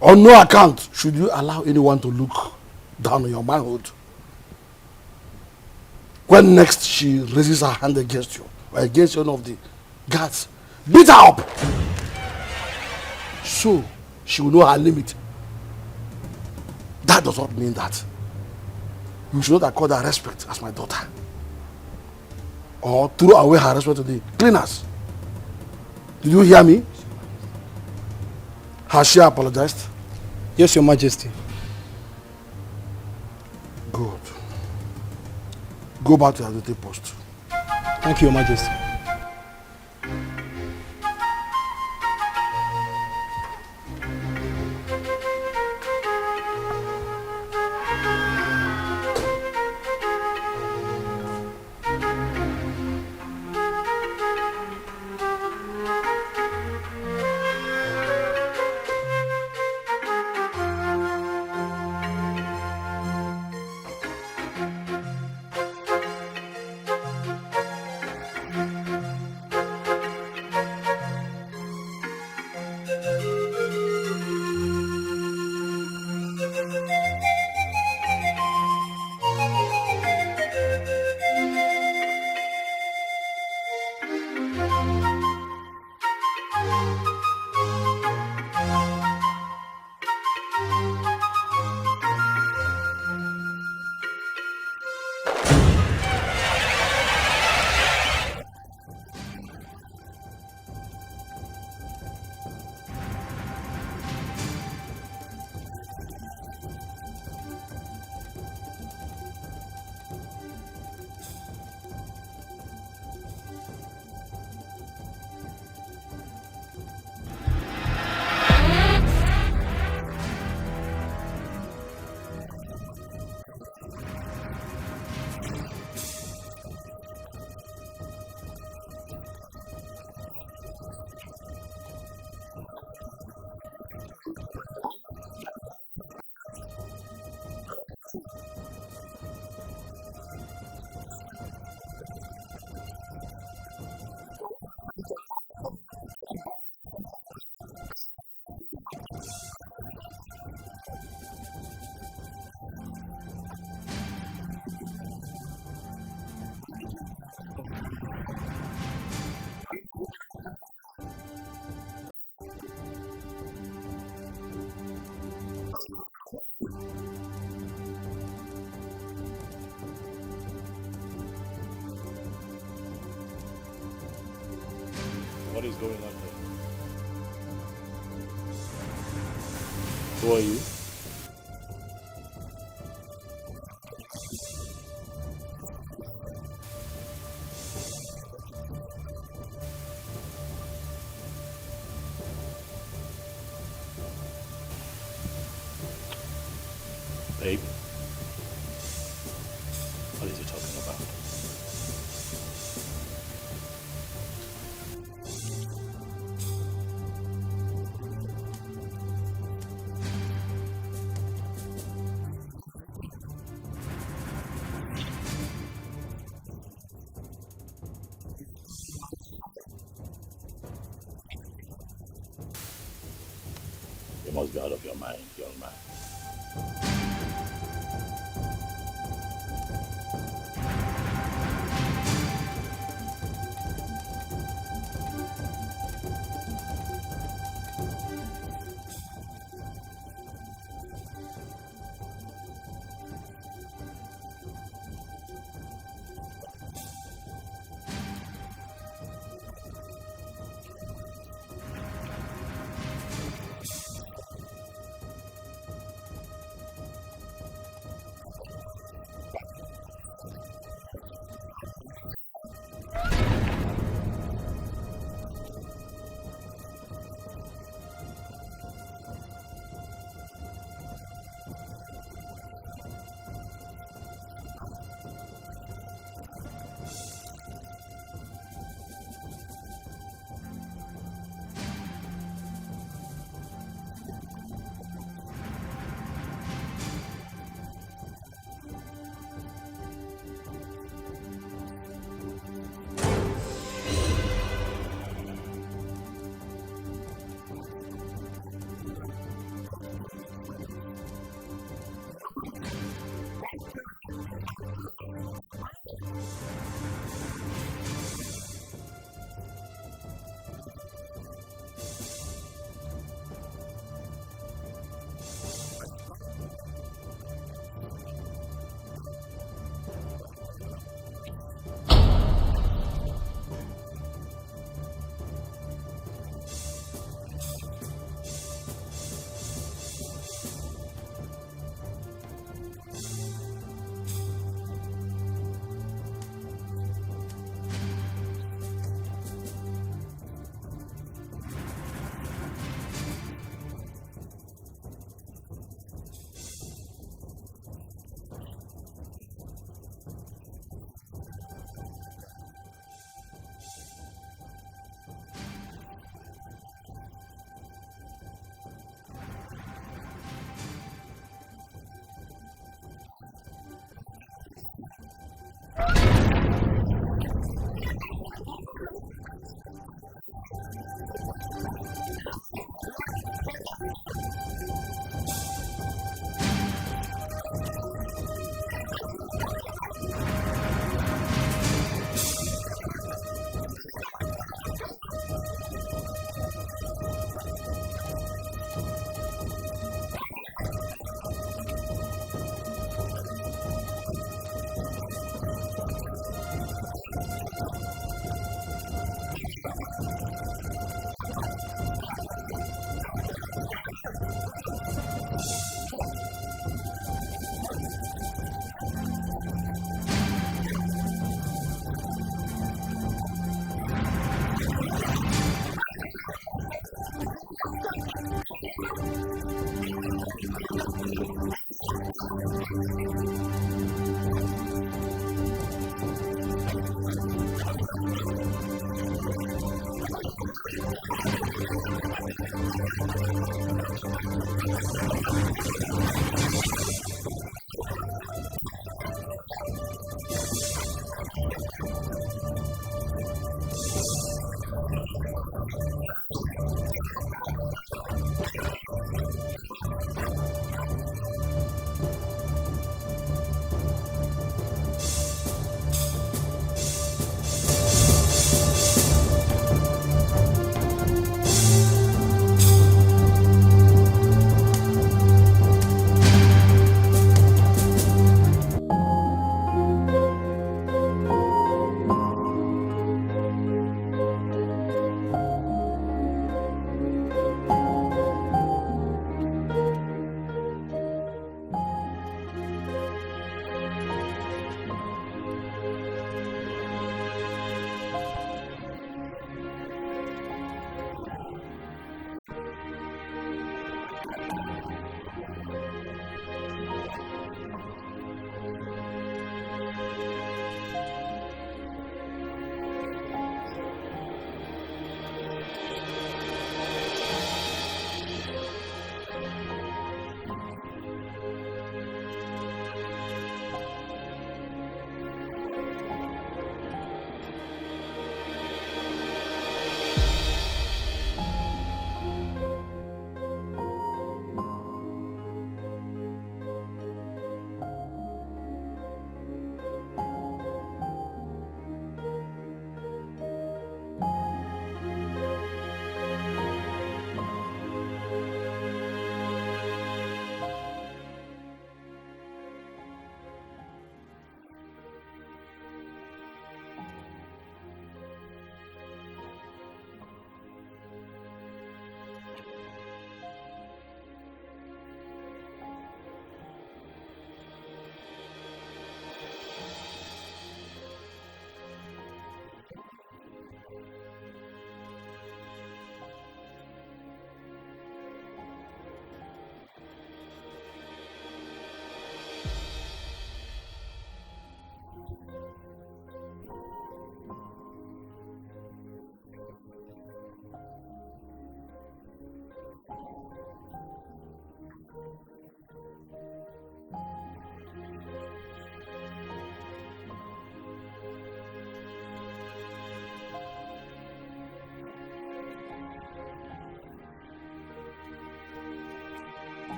On no account should you allow anyone to look down on your manhood. When next she raises her hand against you, or against one of the guards, beat her up. So she will know her limit. That does not mean that you should not accord her respect as my daughter, or throw away her respect to the cleaners. Did you hear me? Has she apologized? Yes, Your Majesty. Good. Go back to your duty post. Thank you, Your Majesty. What is going on here? Who are you? Babe, what is he talking about? You must be out of your mind, young man.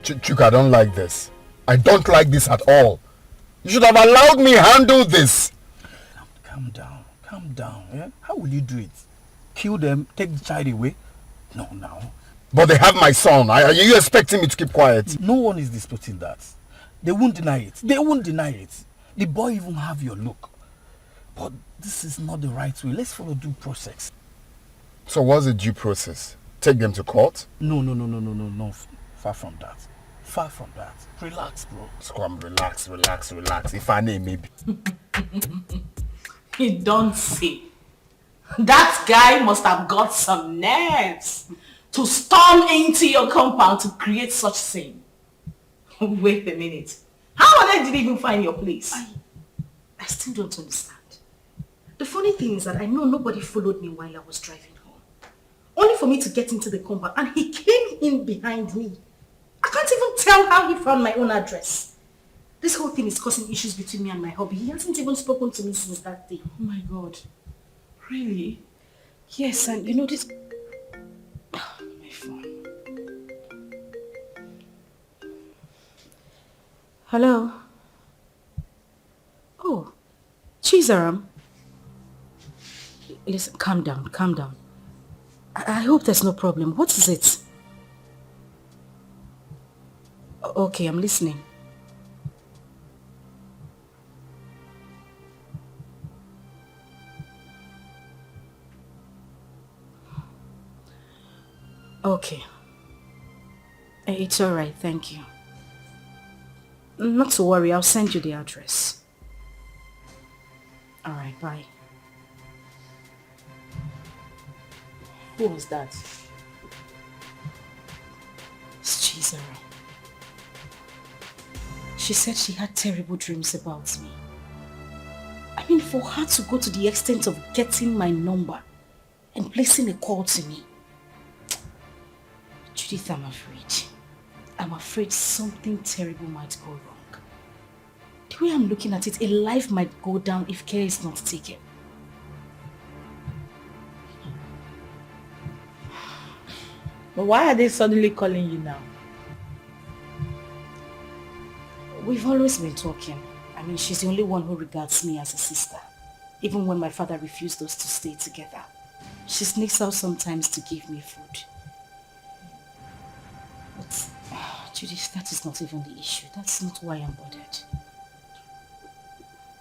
Chuka, I don't like this. I don't like this at all. You should have allowed me handle this. Calm down. Yeah? How will you do it? Kill them, take the child away? No, now. But they have my son. Are you expecting me to keep quiet? No one is disputing that. They won't deny it. The boy even have your look. But this is not the right way. Let's follow due process. So what's the due process? Take them to court? No. Far from that. Relax, bro. Scrum, relax. If I name maybe. You don't say. That guy must have got some nerves to storm into your compound to create such scene. Wait a minute. How on earth did he even find your place? I still don't understand. The funny thing is that I know nobody followed me while I was driving home. Only for me to get into the compound and he came in behind me. I can't even tell how he found my own address. This whole thing is causing issues between me and my hubby. He hasn't even spoken to me since that day. Oh my God. Really? Yes, and you know this... my phone. Hello? Oh, Chizaram. Listen, calm down, calm down. I hope there's no problem. What is it? Okay, I'm listening. Okay. It's alright, thank you. Not to worry, I'll send you the address. Alright, bye. Who was that? It's Chizara. She said she had terrible dreams about me. I mean, for her to go to the extent of getting my number and placing a call to me. Judith, I'm afraid. I'm afraid something terrible might go wrong. The way I'm looking at it, a life might go down if care is not taken. But why are they suddenly calling you now? We've always been talking. I mean, she's the only one who regards me as a sister. Even when my father refused us to stay together. She sneaks out sometimes to give me food. But, Judith, that is not even the issue. That's not why I'm bothered.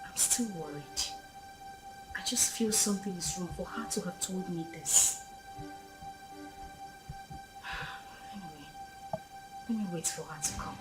I'm still worried. I just feel something is wrong for her to have told me this. Anyway, let me wait for her to come.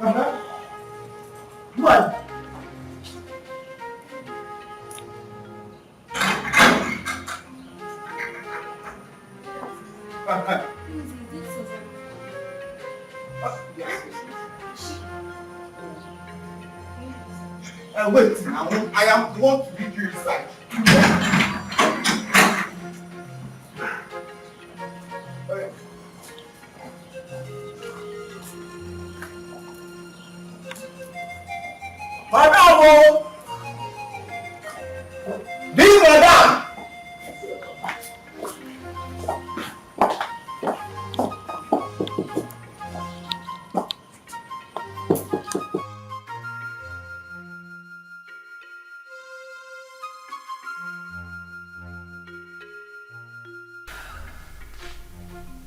What? Wait, now I am the one to lead you inside. Madam! This madam!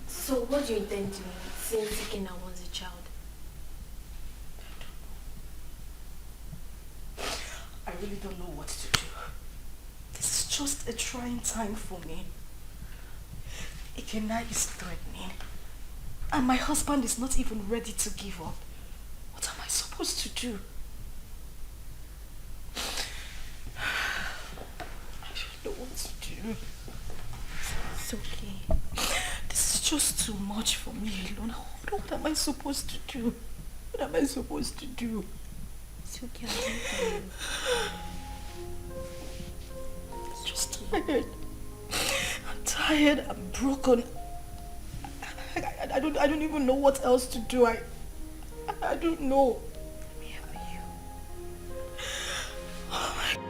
So what do you intend doing since Ikenna wants a child? I really don't know what to do. This is just a trying time for me. Ikenna is threatening. And my husband is not even ready to give up. What am I supposed to do? I don't know what to do. It's okay. This is just too much for me alone. What am I supposed to do? What am I supposed to do? It's okay, I'll do for you. I'm just tired. I'm tired. I'm broken. I don't even know what else to do. I don't know. I'm here for you. Oh my God.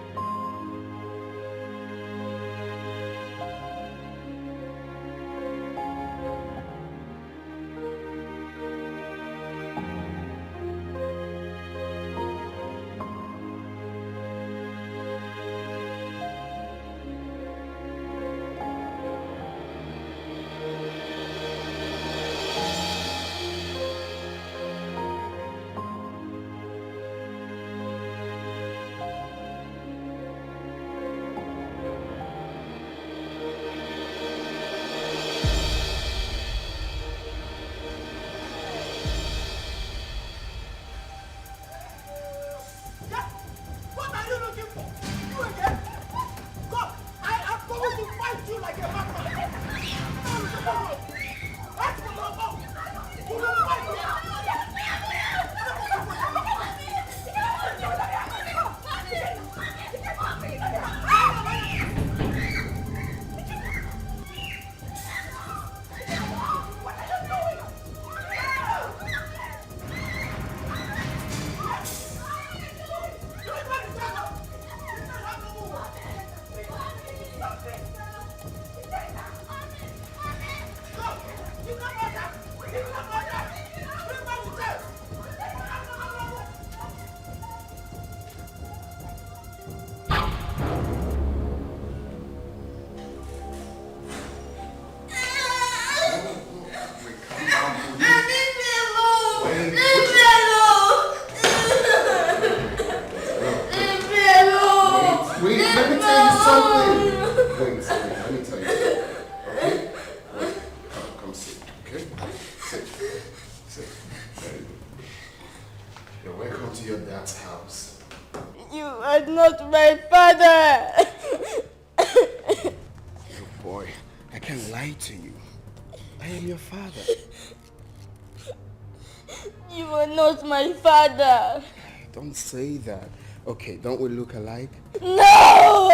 Don't say that. Okay, don't we look alike? No!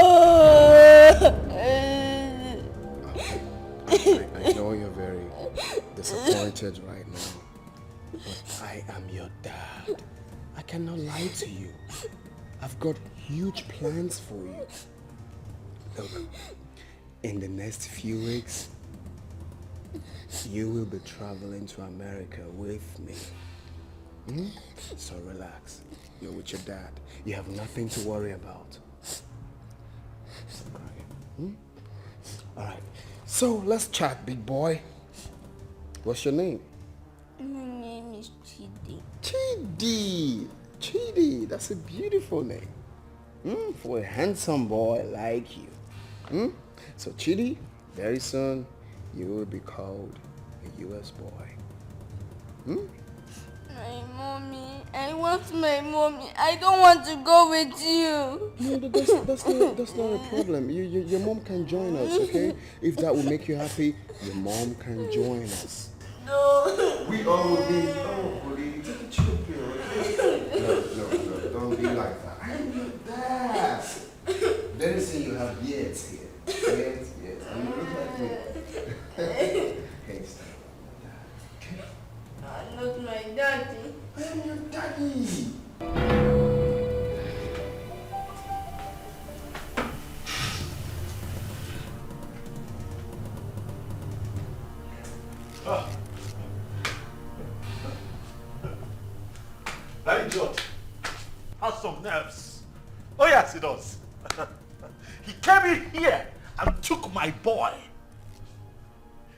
I know you're very disappointed right now, but I am your dad. I cannot lie to you. I've got huge plans for you. Look, in the next few weeks, you will be traveling to America with me. So relax. You're with your dad. You have nothing to worry about. Stop crying. Alright. So let's chat, big boy. What's your name? My name is Chidi. Chidi. Chidi. That's a beautiful name. For a handsome boy like you. So Chidi, very soon you will be called a US boy. My mommy. I want my mommy. I don't want to go with you. No, that's not a problem. Your mom can join us, okay? If that will make you happy, your mom can join us. No. We all will be. Oh, buddy, take a chill pill, okay? No, don't be like that. I'm your dad. Very soon you have years here. Years. I mean, look like me. Hey, stop. I'm not my daddy. I'm your daddy. That idiot has some nerves. Oh yes, he does. He came in here and took my boy.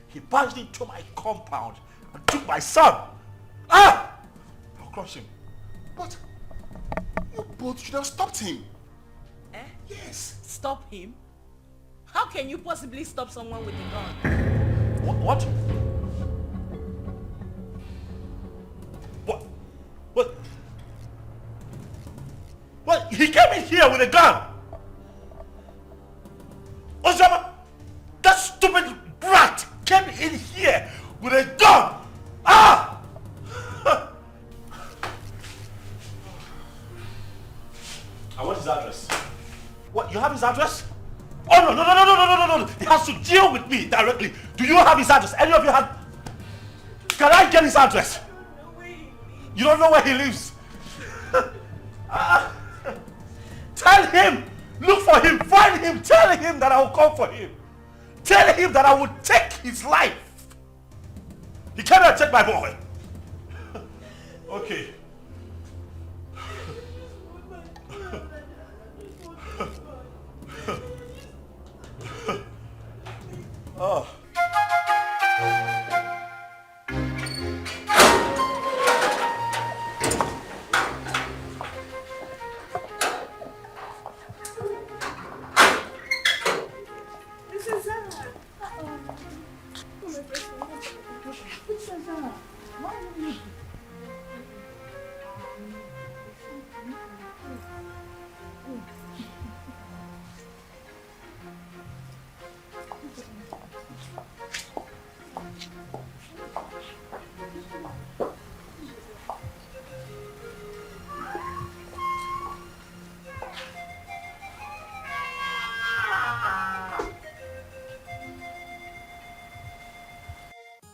He barged into my compound and took my son. I'll crush him. But you both should have stopped him. Eh? Yes. Stop him? How can you possibly stop someone with a gun? What? What? He came in here with a gun. Osama, that stupid brat came in here with a gun. I want his address. What? You have his address? Oh no. He has to deal with me directly. Do you have his address? Any of you have? Can I get his address? You don't know where he lives. Tell him, look for him, find him, tell him that I will come for him. Tell him that I will take his life. He cannot take my boy. Okay. Oh.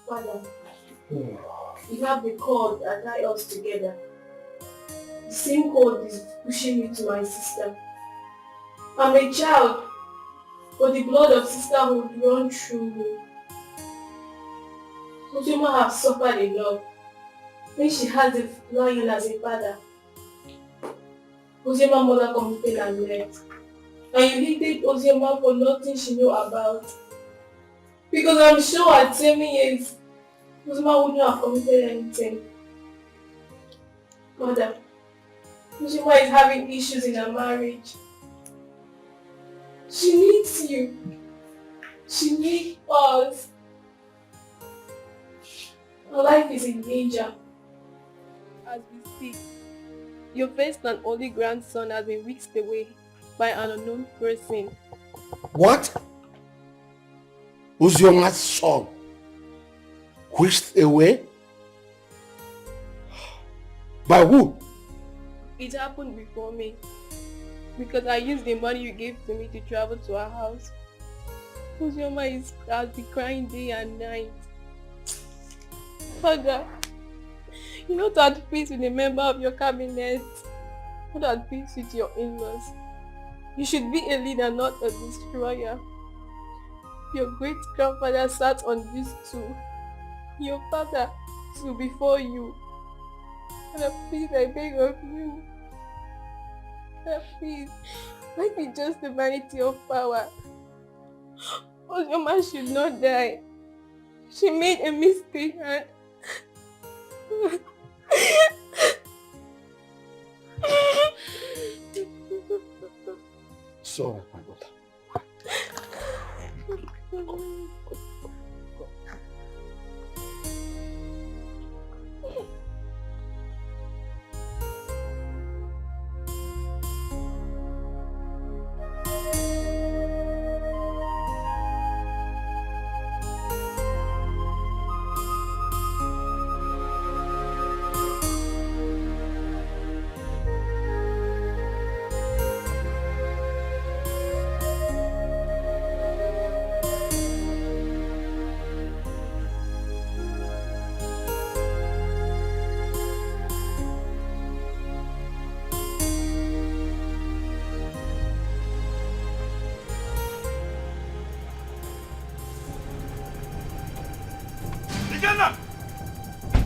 Father, you have the cord that ties us together. The same cord is pushing me to my sister. I'm a child, but the blood of sisterhood runs through me. Ozoma has suffered a lot when she has a lion as a father. Ozoma's mother committed and left. And you hated Ozoma for nothing she knew about. Because I'm sure at 7 years, Ozoma wouldn't have committed anything. Mother, Ozoma is having issues in her marriage. She needs you. She needs us. Her life is in danger. As we speak, your first and only grandson has been whisked away by an unknown person. What? Uzoma's son whisked away? By who? It happened before me. Because I used the money you gave to me to travel to our house. Ozoma has been crying day and night. Father, you're not at peace with a member of your cabinet. Not at peace with your in-laws. You should be a leader, not a destroyer. Your great-grandfather sat on this stool. Your father stood before you. Father, please, I beg of you. Father, please, let me just the vanity of power. Ozoma should not die. She made a mistake and... So, my daughter.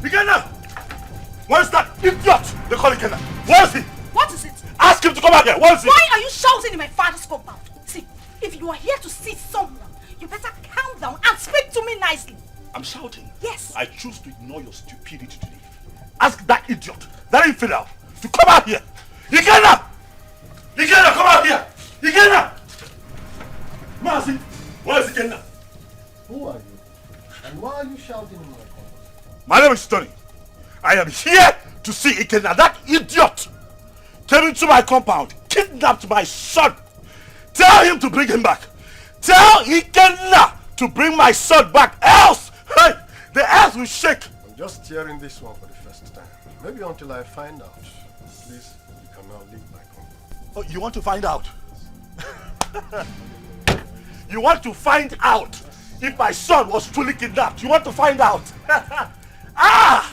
Ikenna! Where's that idiot they call Ikenna? Where is he? What is it? Ask him to come out here. Where is he? Why are you shouting in my father's compound? See, if you are here to see someone, you better calm down and speak to me nicely. I'm shouting. Yes. I choose to ignore your stupidity today. Ask that idiot, that infidel, to come out here. Ikenna! Ikenna, come out here! Ikenna! Mazi, where is Ikenna? Who are you? And why are you shouting in my compound? My name is Tony. I am here to see Ikenna. That idiot came into my compound, kidnapped my son. Tell him to bring him back. Tell Ikenna to bring my son back, else hey, the earth will shake. I'm just hearing this one for the first time. Maybe until I find out. Please, you can now leave my compound. Oh, you want to find out? You want to find out if my son was truly kidnapped? You want to find out? Ah!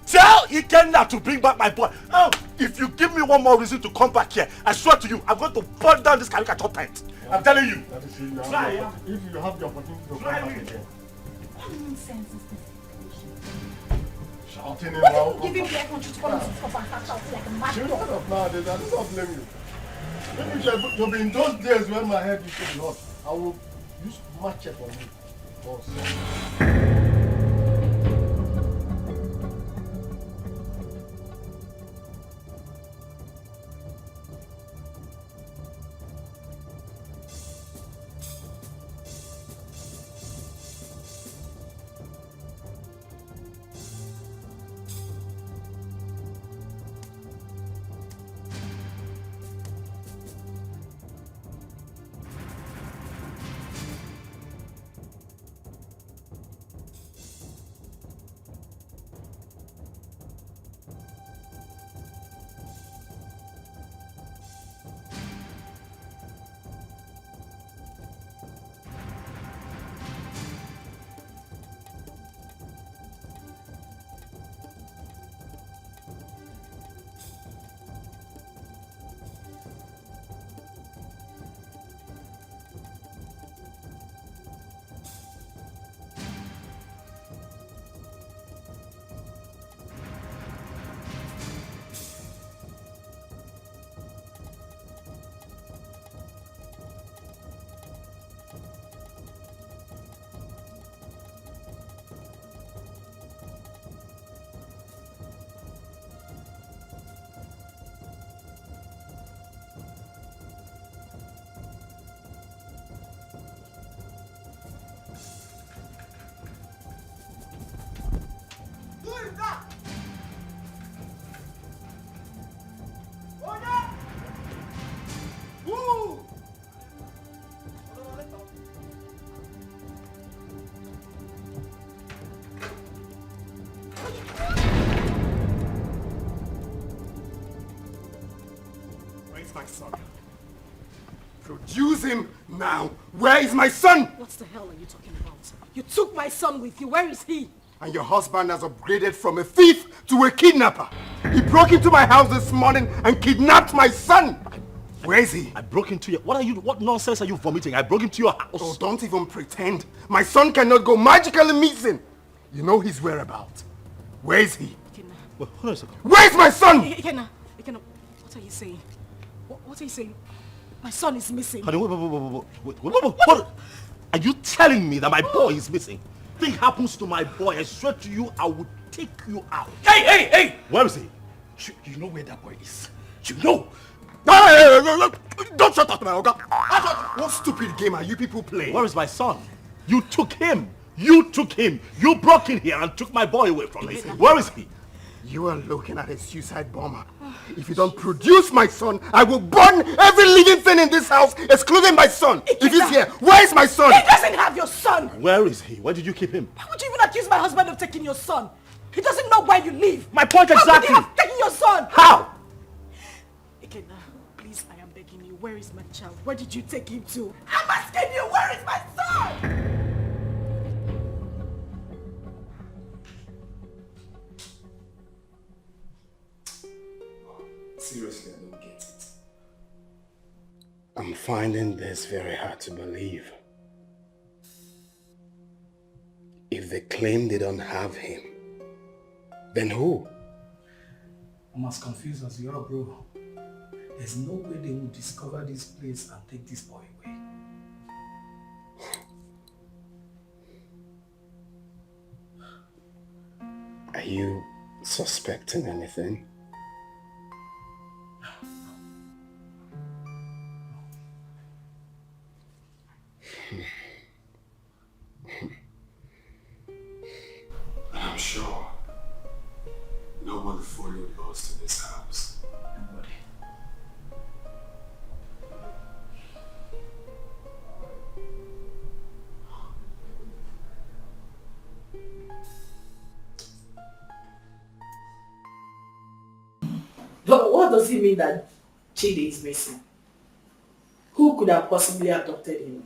Tell Ikenna to bring back my boy. Oh, if you give me one more reason to come back here, I swear to you, I'm going to burn down this caricature tent. I'm telling you. If you have the opportunity to come back again. What nonsense is this? Shouting him What out. did you give him the air control to come into this compound and start shouting like a mad Children dog? of nowadays, I don't blame you. Maybe you'll be in those days when my head used to be hot. I will use matchup on you. Boss. My son. Produce him now. Where is my son? What the hell are you talking about? You took my son with you. Where is he? And your husband has upgraded from a thief to a kidnapper. He broke into my house this morning and kidnapped my son. Where is he? I broke into your... What nonsense are you vomiting? I broke into your house. Oh, don't even pretend. My son cannot go magically missing. You know his whereabouts. Where is he? Well, hold on a second. Where is my son? Ikenna, what are you saying? What are you saying? My son is missing. Honey, wait. Are you telling me that my boy is missing? Thing happens to my boy, I swear to you, I will take you out. Hey! Where is he? You know where that boy is. You know. Hey, don't shut up, my Oga. What stupid game are you people playing? Where is my son? You took him. You broke in here and took my boy away from me. Where is he? You are looking at a suicide bomber. If you don't produce my son, I will burn every living thing in this house, excluding my son. If he's here, where is my son? He doesn't have your son. Where is he? Where did you keep him? Why would you even accuse my husband of taking your son? He doesn't know where you live. My point exactly. How could he have taken your son? How? Ikenna, please, I am begging you. Where is my child? Where did you take him to? I'm asking you, where is my son? Seriously, I don't get it. I'm finding this very hard to believe. If they claim they don't have him, Then who? I'm as confused as you are, bro. There's no way they will discover this place and take this boy away. Are you suspecting anything? I'm sure no one followed us to this house. Nobody. But what does it mean that Chidi is missing? Who could have possibly abducted him?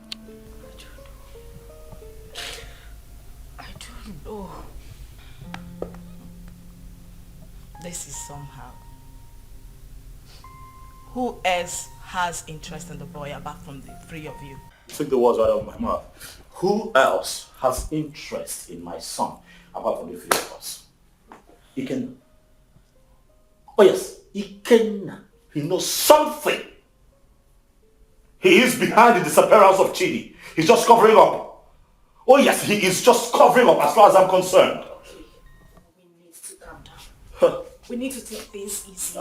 I don't know. This is somehow. Who else has interest in the boy apart from the three of you? Took the words right out of my mouth. Who else has interest in my son apart from the three of us? Ikenna. Oh yes, Ikenna. He knows something. He is behind the disappearance of Chidi. He's just covering up. Oh yes, he is just covering up as far as I'm concerned. We need to calm down. We need to take things easy.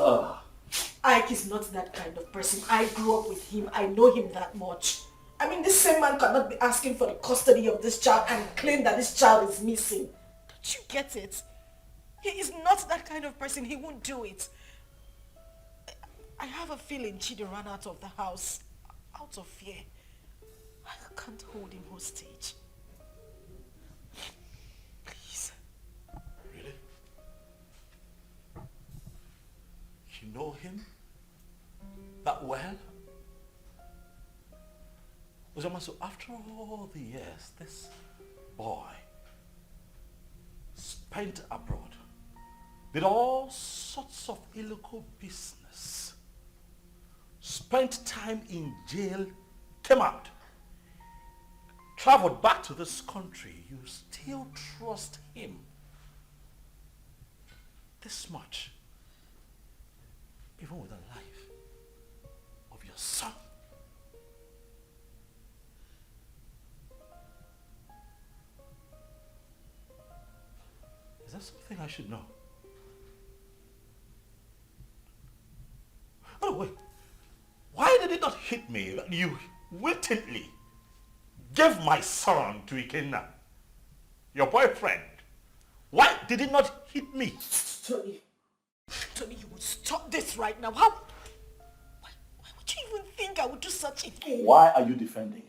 Ike is not that kind of person. I grew up with him. I know him that much. I mean, this same man cannot be asking for the custody of this child and claim that this child is missing. Don't you get it? He is not that kind of person. He won't do it. I have a feeling Chidi ran out of the house out of fear. I can't hold him hostage. Please. Really? You know him that well? Uzoma, so after all the years, this boy spent abroad, did all sorts of illegal business, spent time in jail, came out, traveled back to this country. You still trust him this much, even with the life of your son. Is that something I should know? Oh wait, why did it not hit me that you wittingly gave my son to Ikenna, your boyfriend? Why did it not hit me? Tony, you would stop this right now. Why would you even think I would do such a thing? Why are you defending him?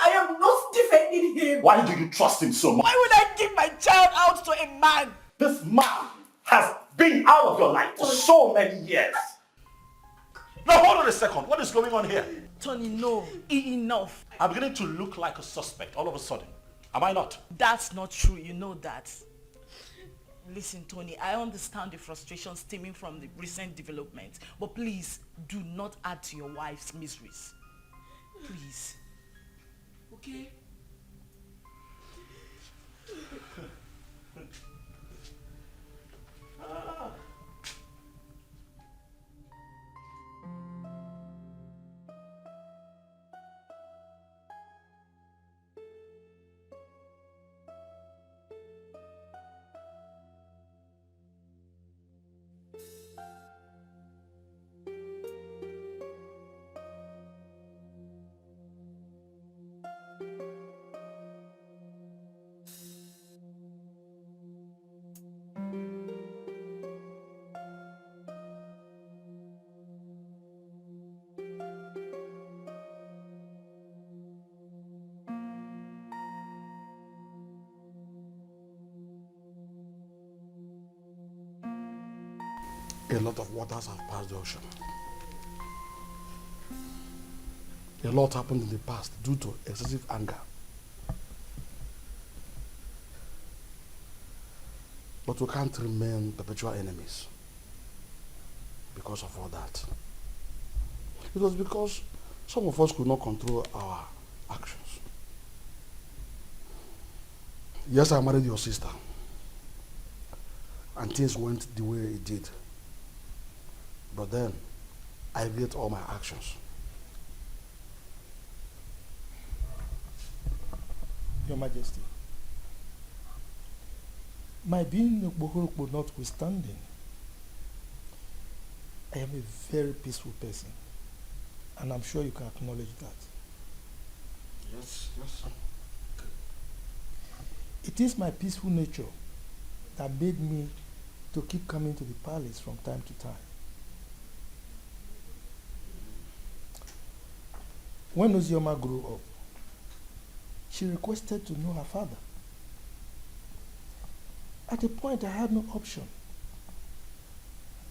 I am not defending him. Why do you trust him so much? Why would I give my child out to a man? This man has been out of your life for so many years. Now hold on a second. What is going on here? Tony, no. Enough. I'm beginning to look like a suspect all of a sudden. Am I not? That's not true. You know that. Listen, Tony, I understand the frustration stemming from the recent developments, but please do not add to your wife's miseries. Please. Okay? A lot of waters have passed the ocean. A lot happened in the past due to excessive anger. But we can't remain perpetual enemies because of all that. It was because some of us could not control our actions. Yes, I married your sister. and things went the way it did. But then, I regret all my actions. Your Majesty, my being Okporoko notwithstanding, I am a very peaceful person, and I'm sure you can acknowledge that. Yes. It is my peaceful nature that made me to keep coming to the palace from time to time. When Ozioma grew up, she requested to know her father. At a point, I had no option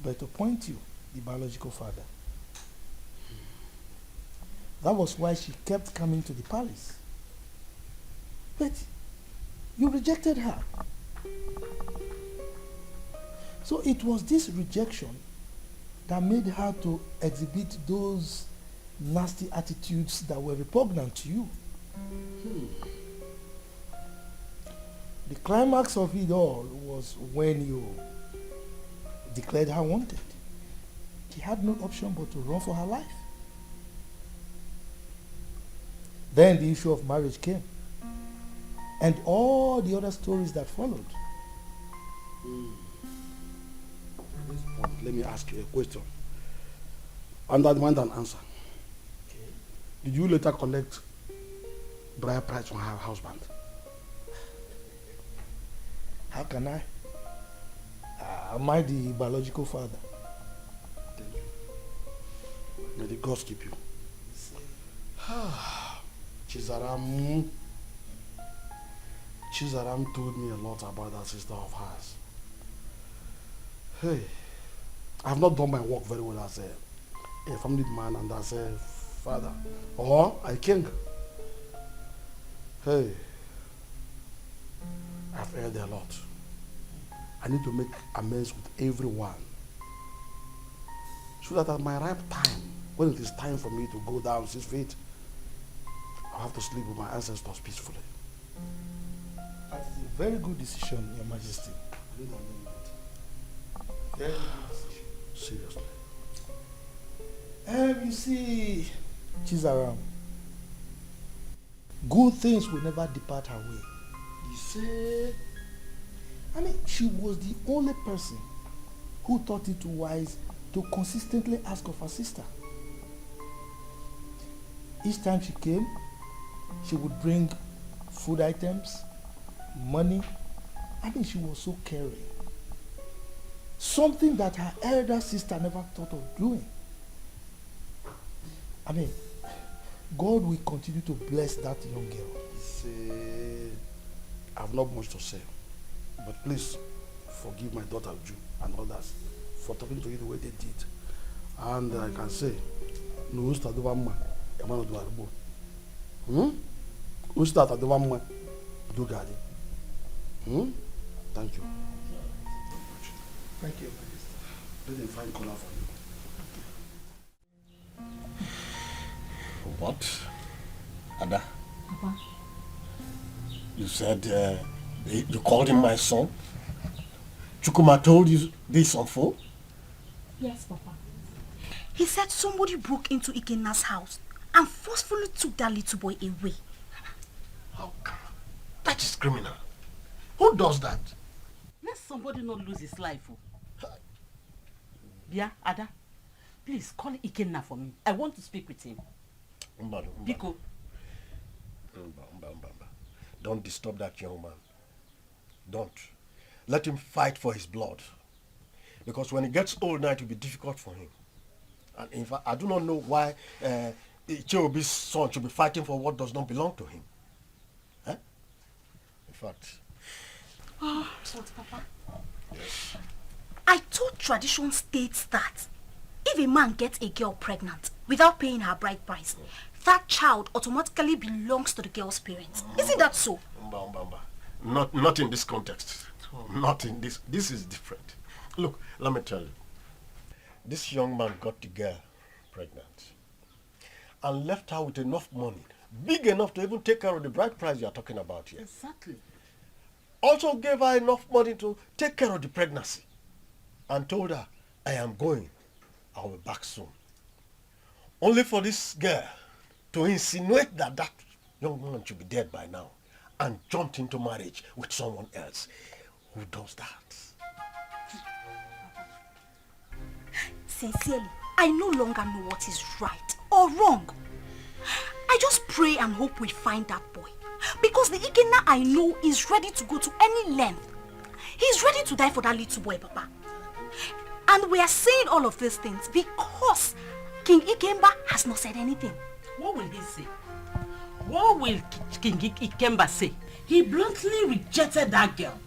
but to point you, the biological father. That was why she kept coming to the palace. But you rejected her. So it was this rejection that made her to exhibit those nasty attitudes that were repugnant to you. The climax of it all was when you declared her wanted. She had no option but to run for her life. Then the issue of marriage came, and all the other stories that followed. At this point, let me ask you a question. Under demand an answer. Did you later collect bride price from her husband? How can I? Am I the biological father? May the gods keep you. Chizaram told me a lot about that sister of hers. Hey, I have not done my work very well as a family man and as a father or a king. Hey, I've heard a lot. I need to make amends with everyone so that at my ripe time, when it is time for me to go down 6 feet, I'll have to sleep with my ancestors peacefully. That is a very good decision, Your Majesty. Very good decision. Seriously. You see, Chizaram, good things will never depart her way. You say? I mean, she was the only person who thought it wise to consistently ask of her sister. Each time she came, she would bring food items, money. I mean, she was so caring. Something that her elder sister never thought of doing. I mean, God will continue to bless that young girl. See, I have not much to say, but please forgive my daughter Ju and others for talking to you the way they did. And I can say, no usta do vamma, emano do arbo. Usta do vamma, do gadi. Thank you. Thank you. Let them find color for you. What? Ada? Papa. You said you called him my son? Chukuma told you this on phone? Yes, Papa. He said somebody broke into Ikena's house and forcefully took that little boy away. How come? That is criminal. Who does that? Let somebody not lose his life. Yeah, Ada, please call Ikenna for me. I want to speak with him. Biko. Don't disturb that young man. Don't. Let him fight for his blood. Because when he gets old now, it will be difficult for him. And in fact, I do not know why Icheobi's son should be fighting for what does not belong to him. Eh? In fact. Oh, Papa. Yes. I thought tradition states that if a man gets a girl pregnant without paying her bride price, that child automatically belongs to the girl's parents. Isn't that so? Not in this context. Not in this. This is different. Look, let me tell you. This young man got the girl pregnant and left her with enough money, big enough to even take care of the bride price you are talking about here. Exactly. also gave her enough money to take care of the pregnancy and told her, I am going. I will be back soon. Only for this girl to insinuate that that young man should be dead by now and jumped into marriage with someone else. Who does that? Sincerely, I no longer know what is right or wrong. I just pray and hope we find that boy. Because the Ikenna I know is ready to go to any length. He's ready to die for that little boy, Papa. And we are saying all of these things because King Ikemba has not said anything. What will he say? What will King Ikemba say? He bluntly rejected that girl.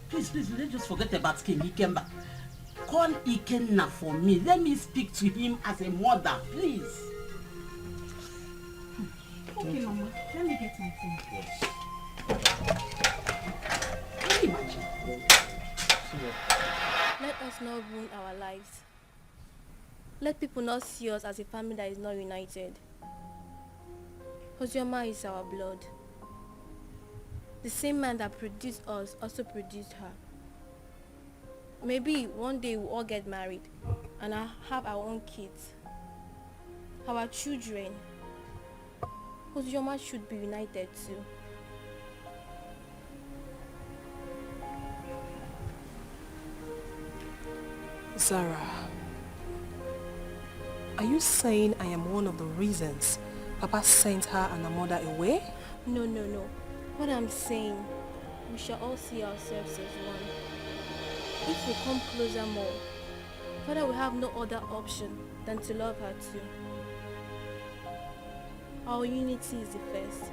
Please, let's just forget about King Ikemba. Call Ikenna for me. Let me speak to him as a mother, please. Okay, Mama. Let me get my phone. Yes. Can you imagine? Let us not ruin our lives. Let people not see us as a family that is not united. Ozioma is our blood. The same man that produced us also produced her. Maybe one day we'll all get married and I'll have our own kids. Our children. Ozioma should be united too. Zara, are you saying I am one of the reasons Papa sent her and Anoda away? No. What I'm saying, we shall all see ourselves as one. If we come closer more, Father will have no other option than to love her too. Our unity is the first.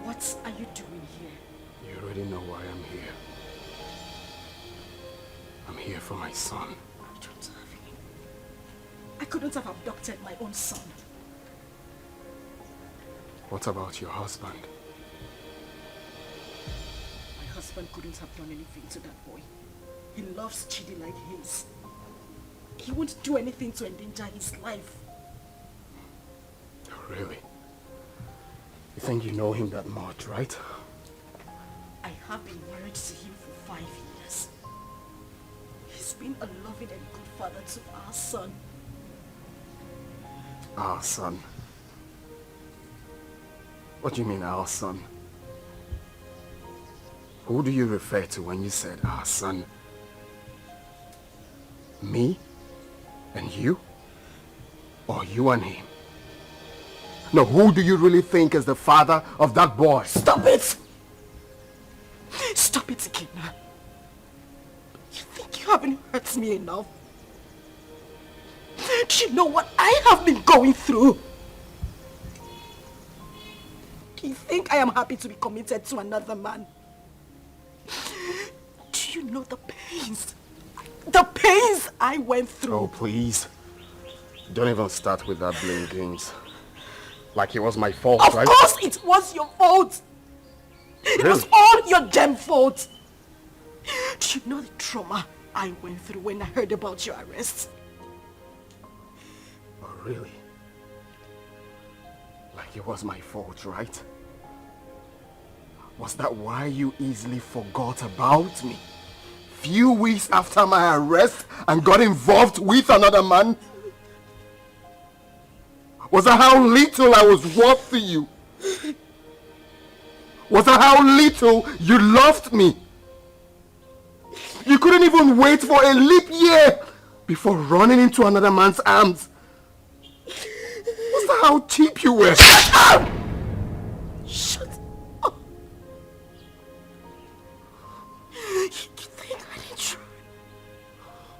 What are you doing here? You already know why I'm here. I'm here for my son. I don't have him. I couldn't have abducted my own son. What about your husband? My husband couldn't have done anything to that boy. He loves Chidi like his. He won't do anything to endanger his life. Oh, really? You think you know him that much, right? I have been married to him for 5 years. He's been a loving and good father to our son. Our son? What do you mean, our son? Who do you refer to when you said our son? Me? And you? Or you and him? No, who do you really think is the father of that boy? Stop it! Stop it, Ikenna. You think you haven't hurt me enough? Do you know what I have been going through? Do you think I am happy to be committed to another man? Do you know the pains? The pains I went through. Oh, please. Don't even start with that blame games. Like it was my fault, right? Of course it was your fault. It was all your damn fault. Do you know the trauma I went through when I heard about your arrest? Oh, really? Like it was my fault, right? Was that why you easily forgot about me? Few weeks after my arrest and got involved with another man? Was that how little I was worth to you? Was that how little you loved me? You couldn't even wait for a leap year before running into another man's arms. Was that how cheap you were? Shut up! Shut up! You think I didn't try?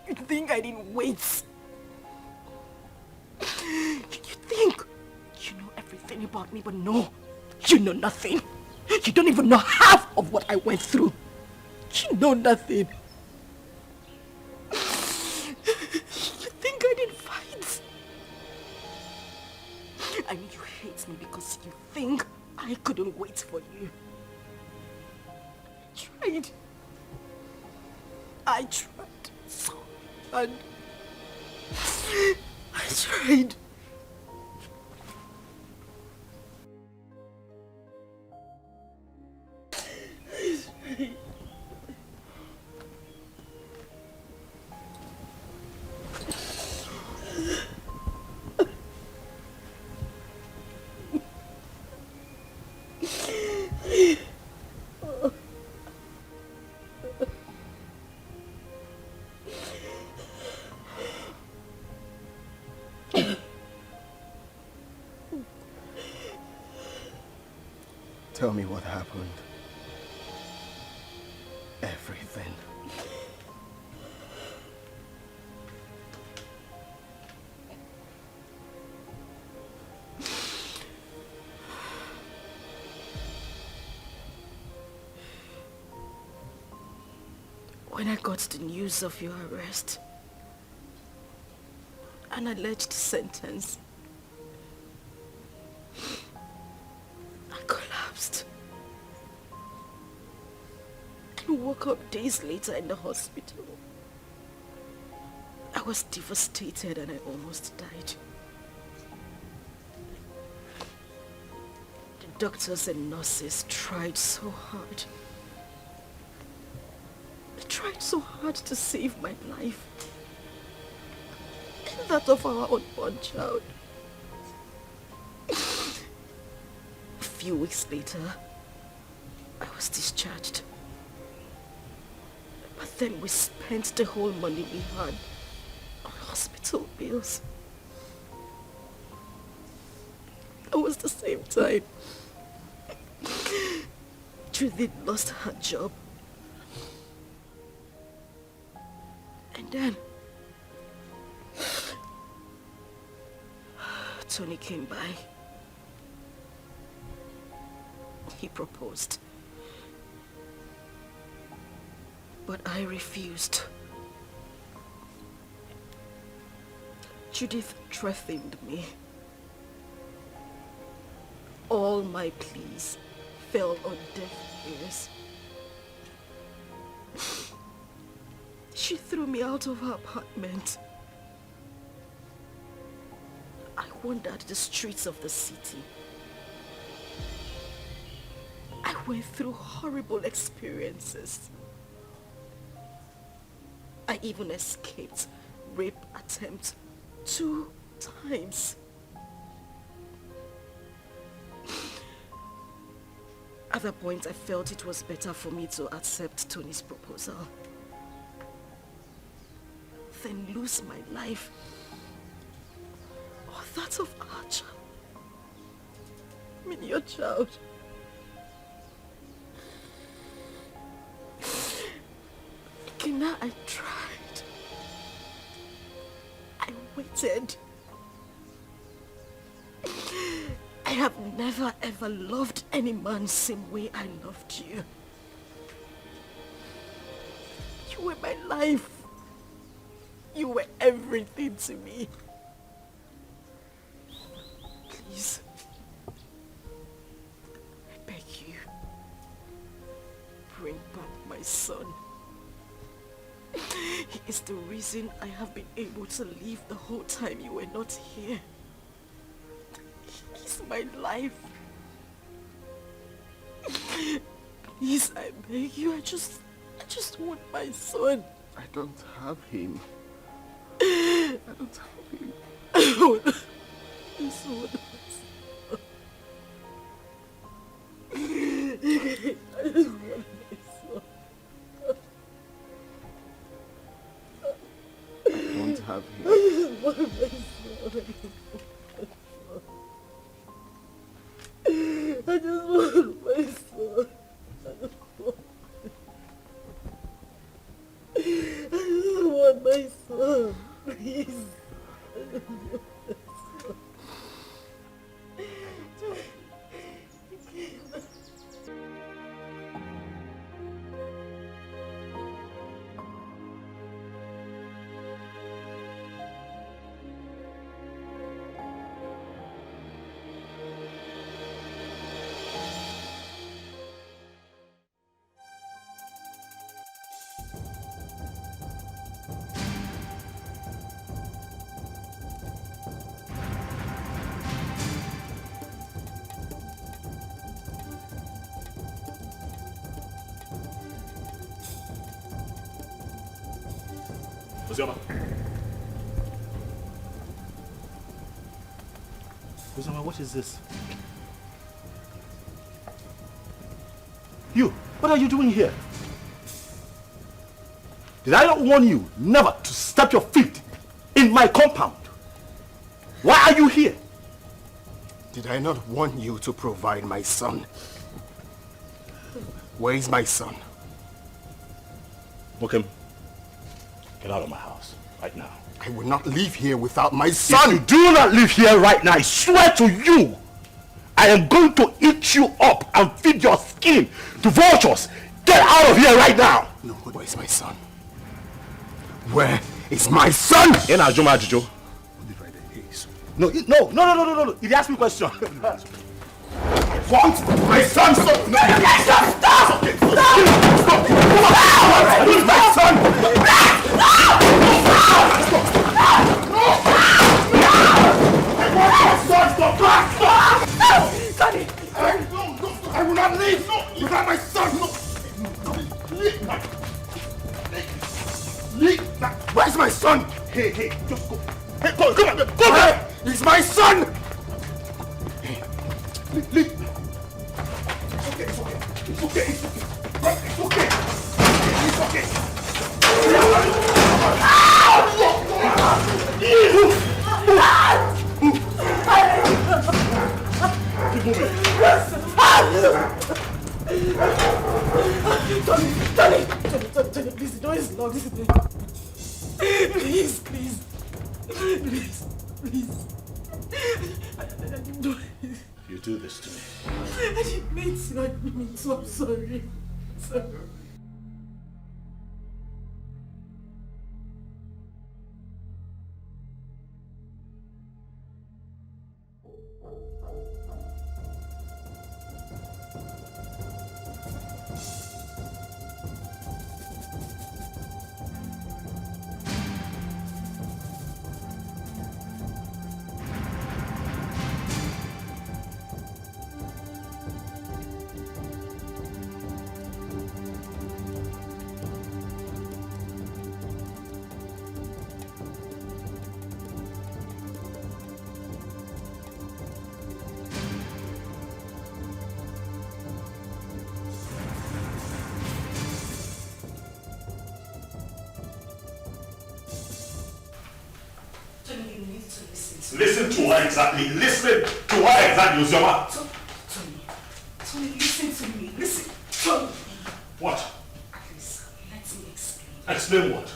You think I didn't wait? about me, but no, you know nothing. You don't even know half of what I went through. You know nothing. You think I didn't fight? I mean, you hate me because you think I couldn't wait for you. I tried so hard. I tried. Tell me what happened. Everything. When I got the news of your arrest, an alleged sentence, I collapsed and woke up days later in the hospital. I was devastated and I almost died. The doctors and nurses tried so hard. They tried so hard to save my life and that of our unborn child. A few weeks later, I was discharged. But then we spent the whole money we had on hospital bills. It was the same time Judith lost her job. And then Tony came by. He proposed. But I refused. Judith threatened me. All my pleas fell on deaf ears. She threw me out of her apartment. I wandered the streets of the city. I went through horrible experiences. I even escaped rape attempt 2 times. At that point, I felt it was better for me to accept Tony's proposal than lose my life or that of our child. I mean, your child. Kina, I tried. I waited. I have never ever loved any man same way I loved you. You were my life. You were everything to me. Please, I beg you, bring back my son. He is the reason I have been able to live the whole time you were not here. He's my life. Please, I beg you, I just want my son. I don't have him. I don't have him. I want my son. I just want my son. I don't have him. I just want my son. I just want my son. I just want my son. Please. I just want my son. Uzioma. Uzioma, what is this? You, what are you doing here? Did I not warn you never to step your feet in my compound? Why are you here? Did I not warn you to provide my son? Where is my son? Book him. Get out of my house right now. I will not leave here without my son. If you do not leave here right now, I swear to you, I am going to eat you up and feed your skin to vultures. Get out of here right now. No, where is my son? Where is my son? In Ajuma Ajujo. No, no. He asked me a question. Want my son? Stop! No, stop! Stop! Stop! My son! Daddy! I will not leave without my son! Where's my son? Hey, just go. Hey, go back! He's my son! Leave. It's okay. It's okay. Tony, please, the door is locked. Please. You do this to me. I didn't mean to. I'm sorry. Listen to her exactly. Uzioma. Tony, listen to me. Listen. Tony. What? Please, let me explain. Explain what?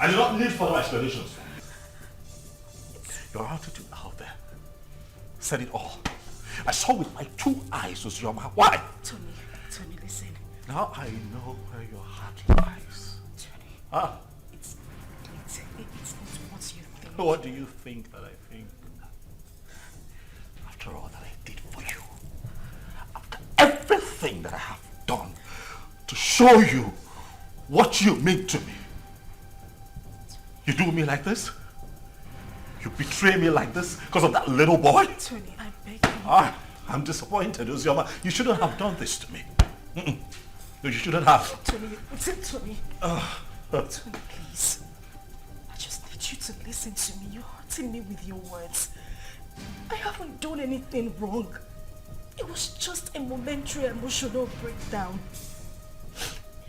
I do not need further explanations from you. Your attitude out there said it all. I saw with my 2 eyes, Uzioma. Why? Tony, listen. Now I know where your heart lies. Tony. Ah. It's not what you think. What do you think that I think? After all that I did for you, after everything that I have done to show you what you mean to me, you do me like this? You betray me like this because of that little boy? Tony, I beg you. I'm disappointed, Uzioma. You shouldn't have done this to me. No, you shouldn't have. Tony. Tony, please. I just need you to listen to me. You're hurting me with your words. I haven't done anything wrong. It was just a momentary emotional breakdown.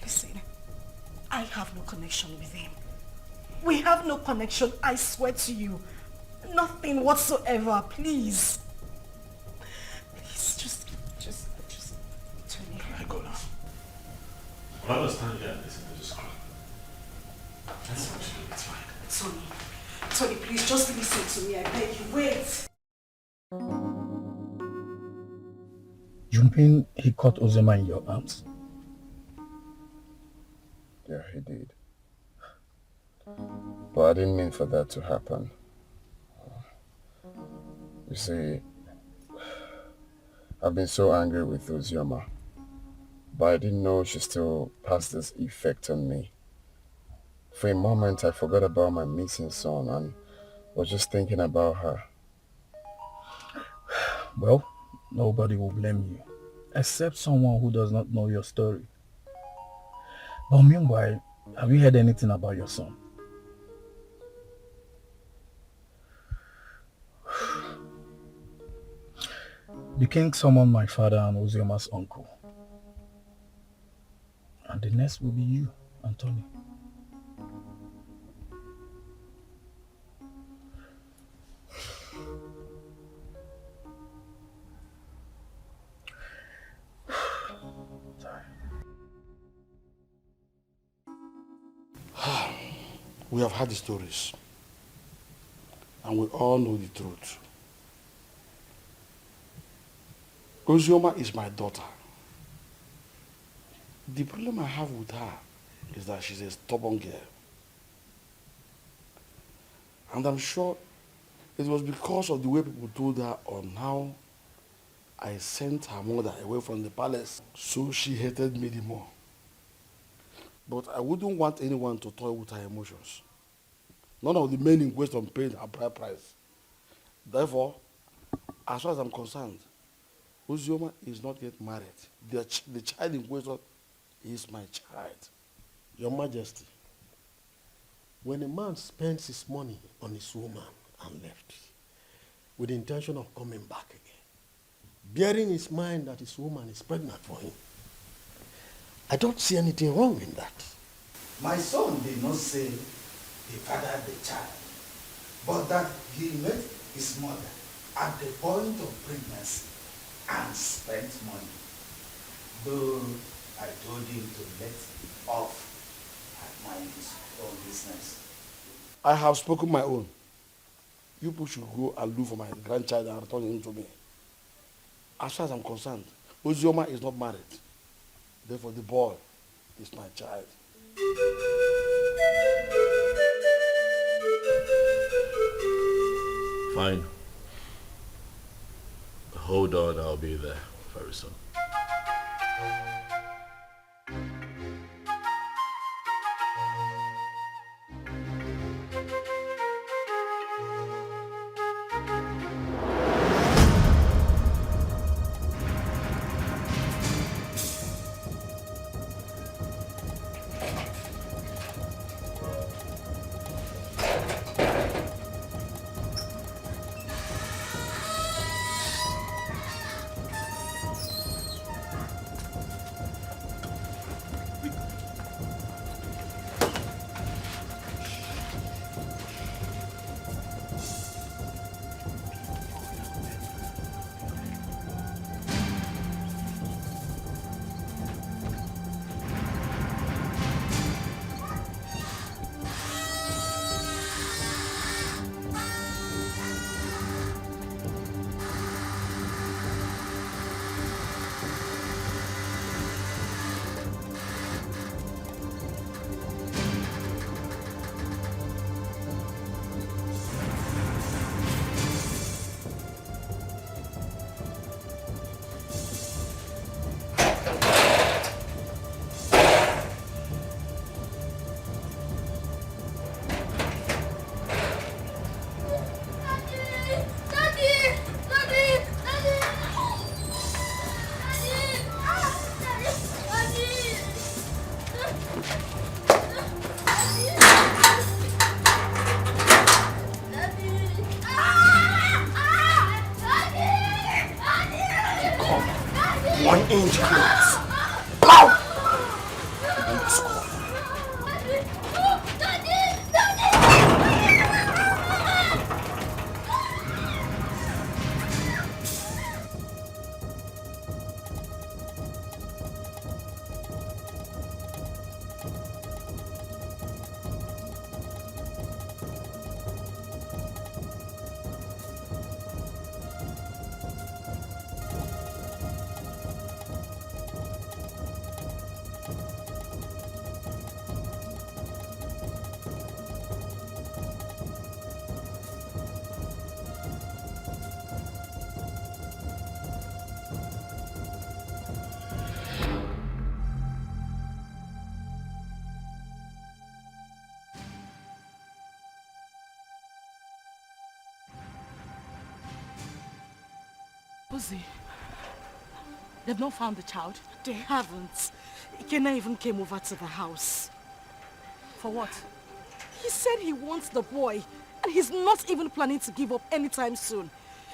Listen, I have no connection with him. We have no connection, I swear to you. Nothing whatsoever, please. Please, just Tony. I go now. I understand here and listen to this crap. That's what you do, it's fine. Tony, please, just listen to me, I beg you. Wait. Junping, he caught Ozema in your arms? Yeah, he did. But I didn't mean for that to happen. You see, I've been so angry with Uzioma, but I didn't know she still has this effect on me. For a moment, I forgot about my missing son and was just thinking about her. Well, nobody will blame you, except someone who does not know your story. But meanwhile, have you heard anything about your son? The king summoned my father and Ozioma's uncle. And the next will be you, Anthony. We have heard the stories, and we all know the truth. Ozioma is my daughter. The problem I have with her is that she's a stubborn girl. And I'm sure it was because of the way people told her on how I sent her mother away from the palace, so she hated me the more. But I wouldn't want anyone to toy with her emotions. None of the men in question paid her bride price. Therefore, as far as I'm concerned, Ozioma is not yet married. The child in question is my child. Your Majesty, when a man spends his money on his woman and left, with the intention of coming back again, bearing in his mind that his woman is pregnant for him, I don't see anything wrong in that. My son did not say he fathered the child, but that he met his mother at the point of pregnancy and spent money. Though I told him to let off and mind his own business. I have spoken my own. You people should go and look for my grandchild and return him to me. As far as I'm concerned, Ozioma is not married. Therefore, the boy is my child. Fine. Hold on, I'll be there very soon. Uzi, they've not found the child. They haven't. Ikena even came over to the house. For what? He said he wants the boy, and he's not even planning to give up anytime soon.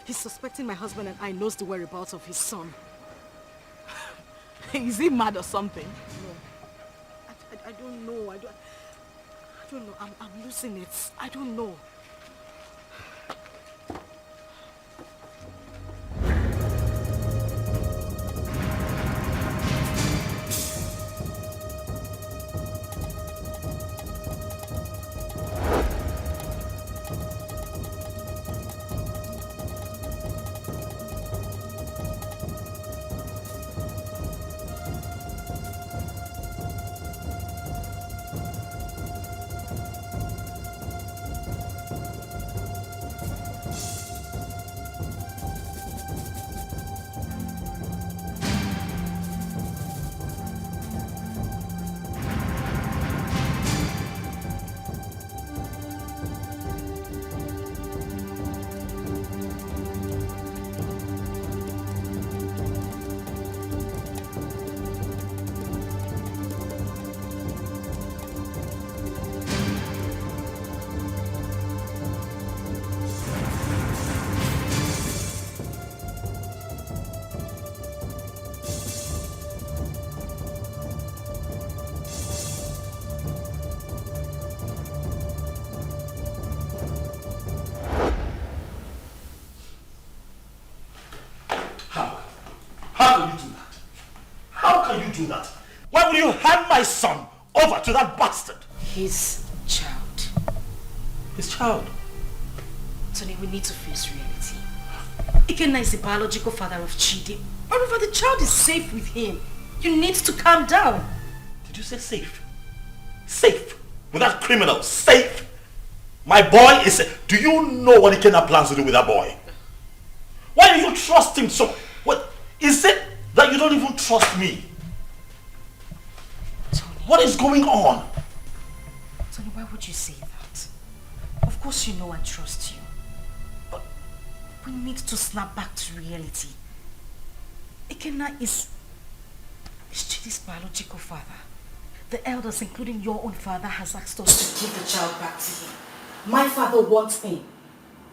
He's suspecting my husband and I knows the whereabouts of his son. Is he mad or something? No. I don't know. I don't know. I'm losing it. I don't know. Do that? Why would you hand my son over to that bastard? His child. His child? Tony, we need to face reality. Ikenna is the biological father of Chidi. However, the child is safe with him. You need to calm down. Did you say safe? Safe? With that criminal? Safe? My boy is safe. Do you know what Ikenna plans to do with that boy? Why do you trust him so? What is it that you don't even trust me? What is going on? Tony, why would you say that? Of course you know I trust you. But we need to snap back to reality. Ikenna is Chidi's biological father. The elders, including your own father, has asked us to give the child back to him. My father wants him.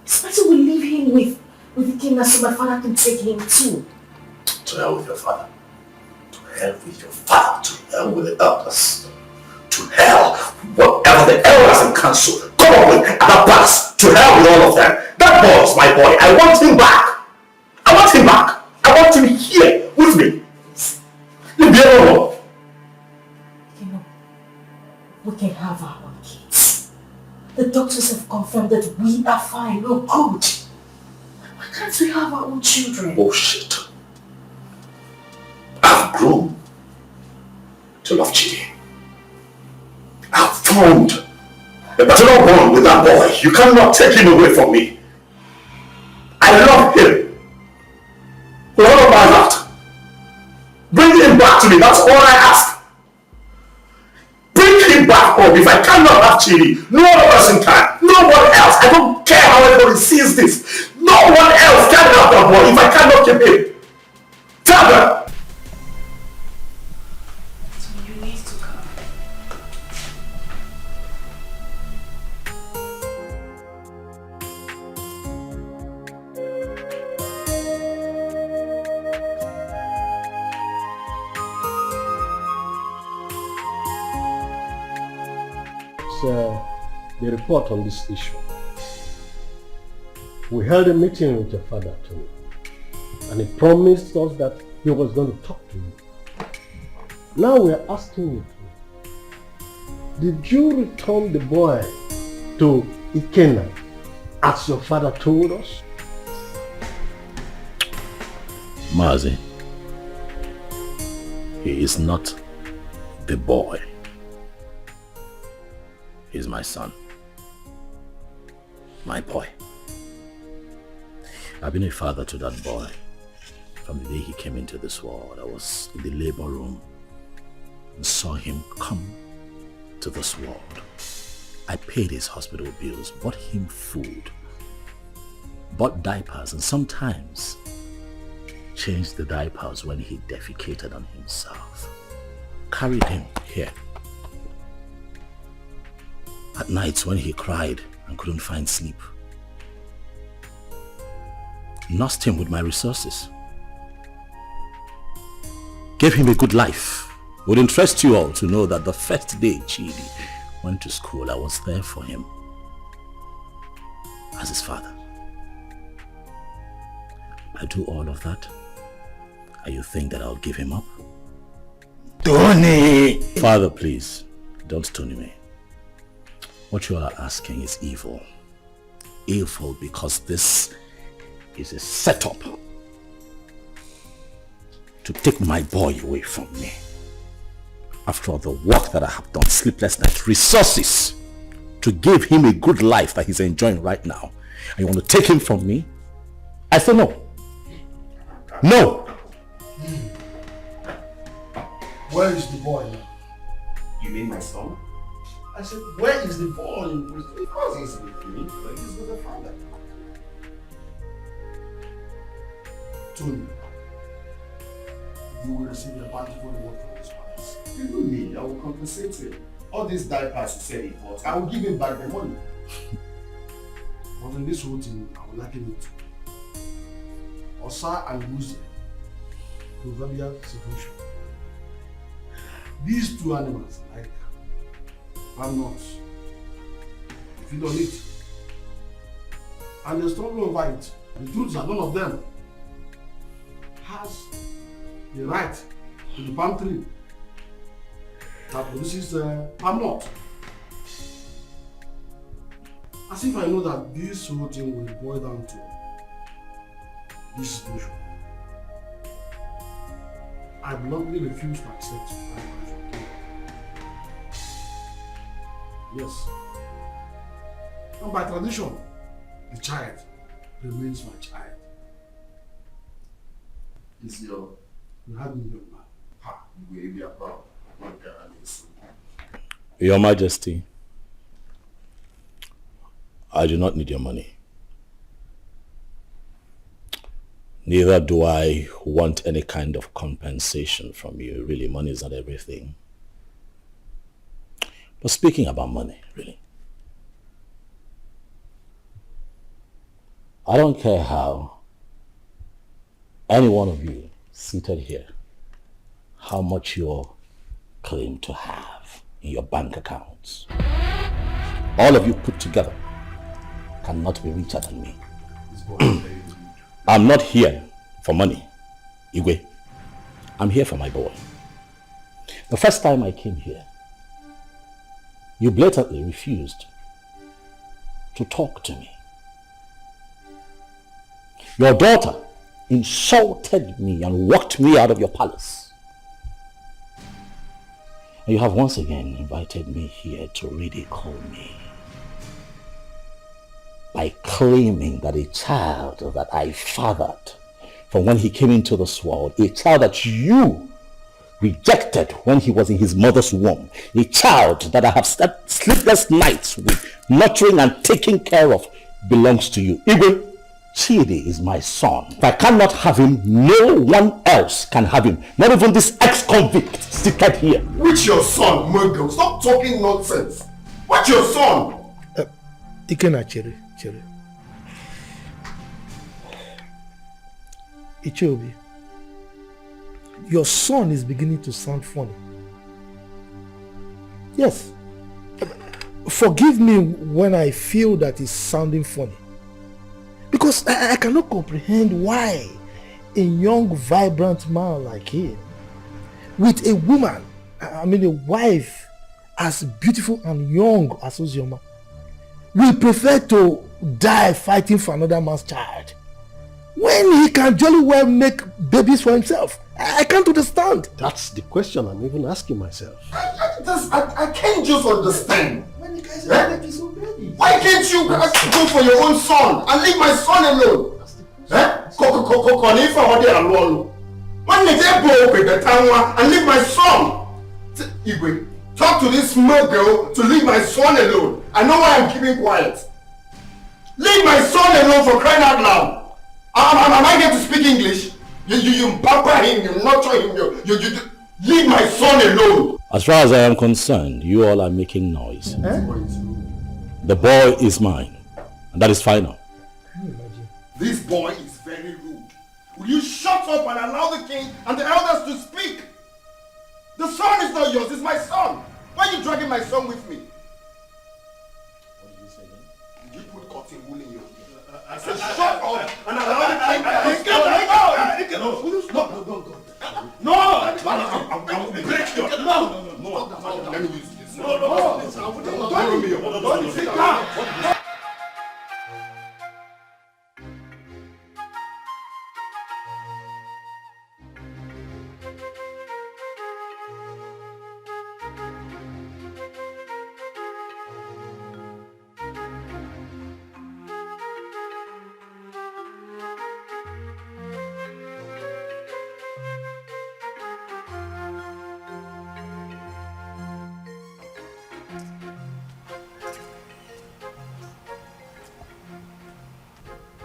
It's better we leave him with Ikenna so my father can take him too. To hell with your father. To hell with your father. To hell with the elders. To hell, whatever the elders and council come up with at the past. To hell with all of them. That boy is my boy. I want him back. I want him back. I want him here with me. Leave me alone. You know, we can have our own kids. The doctors have confirmed that we are fine, we're good. Why can't we have our own children? Bullshit. I've grown to love Chidi. I've found a better bond with that boy. You cannot take him away from me. I love him. With all of my heart. Bring him back to me. That's all I ask. Bring him back home. If I cannot have Chidi, no other person can. No one else. I don't care how everybody sees this. No one else can have that boy if I cannot keep him. Tell them. The report on this issue. We held a meeting with your father, Tony, and he promised us that he was going to talk to you. Now we are asking you, did you return the boy to Ikenna as your father told us? Mazi, he is not the boy. He's my son. My boy. I've been a father to that boy from the day he came into this world. I was in the labor room and saw him come to this world. I paid his hospital bills, bought him food, bought diapers, and sometimes changed the diapers when he defecated on himself. Carried him here. At nights when he cried and couldn't find sleep, nursed him with my resources. Gave him a good life. It would interest you all to know that the first day Chidi went to school, I was there for him as his father. I do all of that, and you think that I'll give him up? Tony! Father, please, don't stone me. What you all are asking is evil. Evil because this is a setup to take my boy away from me. After all the work that I have done, sleepless nights, resources to give him a good life that he's enjoying right now, and you want to take him from me? I say no. No! Where is the boy now? You mean my son? I said, where is the boy in prison? Because he's with me, but he's with the father. Tony, you will receive a bountiful reward from this palace. Even me, I will compensate him. All these diapers he said he bought, I will give him back the money. But in this whole thing, I will liken it to Osa and Muzi, proverbial situation. These two animals, like palm nuts, they feed on it. And they struggle over it. The truth is that none of them has the right to the palm tree that produces palm nut. As if I know that this whole thing will boil down to this situation. I bluntly refuse to accept my wife. Yes. And by tradition, the child remains my child. Is your... You have me young man. Ha, you will be proud. Your Majesty, I do not need your money. Neither do I want any kind of compensation from you. Really, money is not everything. But speaking about money, really, I don't care how any one of you seated here, how much you claim to have in your bank accounts. All of you put together cannot be richer than me. I'm not here for money, Igwe. I'm here for my boy. The first time I came here, you blatantly refused to talk to me. Your daughter insulted me and walked me out of your palace. And you have once again invited me here to ridicule me by claiming that a child that I fathered from when he came into this world, a child that you rejected when he was in his mother's womb, a child that I have slept sleepless nights with, nurturing and taking care of, belongs to you. Igwe, Chidi is my son. If I cannot have him, no one else can have him. Not even this ex-convict seated here. Which your son, Murgo? Stop talking nonsense. What's your son? Ikena Chere. Ichiobi, your son is beginning to sound funny. Yes. Forgive me when I feel that it's sounding funny. Because I cannot comprehend why a young, vibrant man like him, with a woman, a wife as beautiful and young as Ozioma, will prefer to die fighting for another man's child when he can jolly well make babies for himself. I can't understand. That's the question I'm even asking myself. I can't just understand. When you guys are making so babies. Why can't you go for your own son and leave my son alone? When they go with the town and leave my son. Igwe, talk to this small girl to leave my son alone. I know why I'm keeping quiet. Leave my son alone, for crying out loud. Am I going to speak English? You pamper him, you nurture him, you leave my son alone. As far as I am concerned, you all are making noise. The boy is mine, and that is final. This boy is very very rude. Will you shut up and allow the king and the elders to speak? The son is not yours, it's my son. Why are you dragging my son with me? What did you say again? Did you put cotton wool in your ear? I said shut up and allow the king and the elders to speak. No, I'm break your... No. Let me use this. No. Sit down.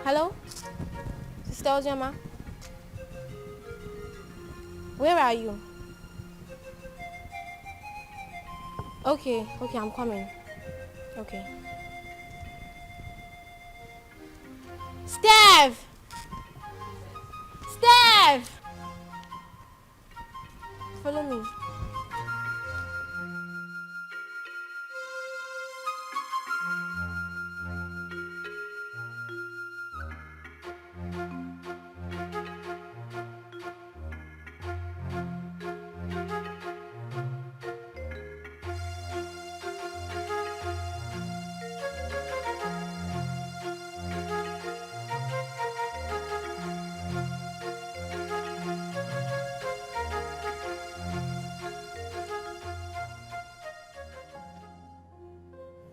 Hello? Sister Ojama? Where are you? Okay, I'm coming. Okay. Steph! Steph! Follow me.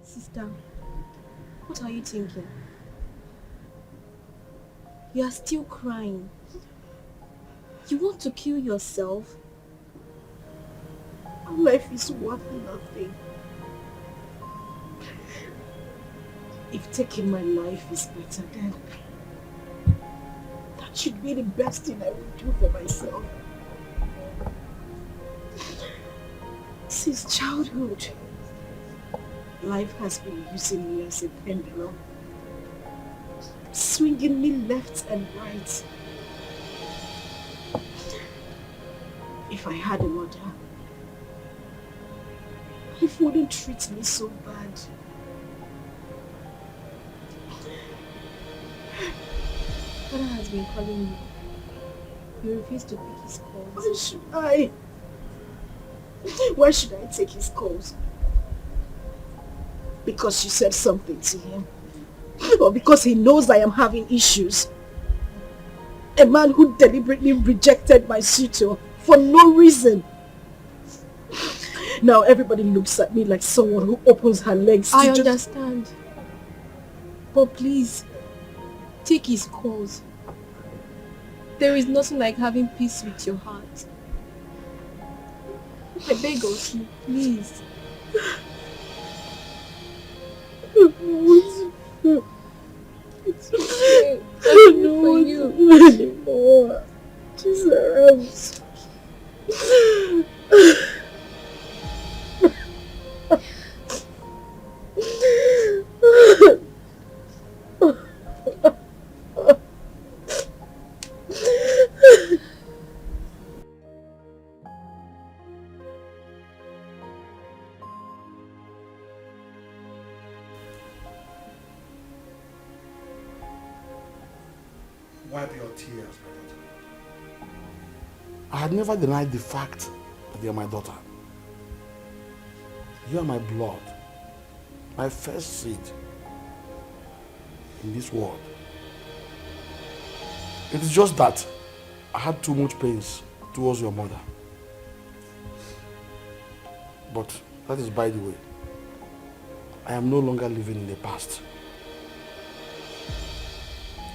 Sister, what are you thinking? You are still crying. You want to kill yourself? Our life is worth nothing. If taking my life is better, then that should be the best thing I would do for myself. Since childhood, life has been using me as a pendulum, swinging me left and right. If I had a mother, life wouldn't treat me so bad. Father has been calling me. You refuse to pick his calls. Why should I? Why should I take his calls? Because you said something to him? Or because he knows I am having issues? A man who deliberately rejected my suitor for no reason. Now everybody looks at me like someone who opens her legs to I understand. But please, take his calls. There is nothing like having peace with your heart. I beg of you, please. It's okay. I don't want you anymore. Jesus. Wipe your tears, my daughter. I had never denied the fact that you are my daughter. You are my blood, my first seed in this world. It is just that I had too much pains towards your mother. But that is by the way. I am no longer living in the past.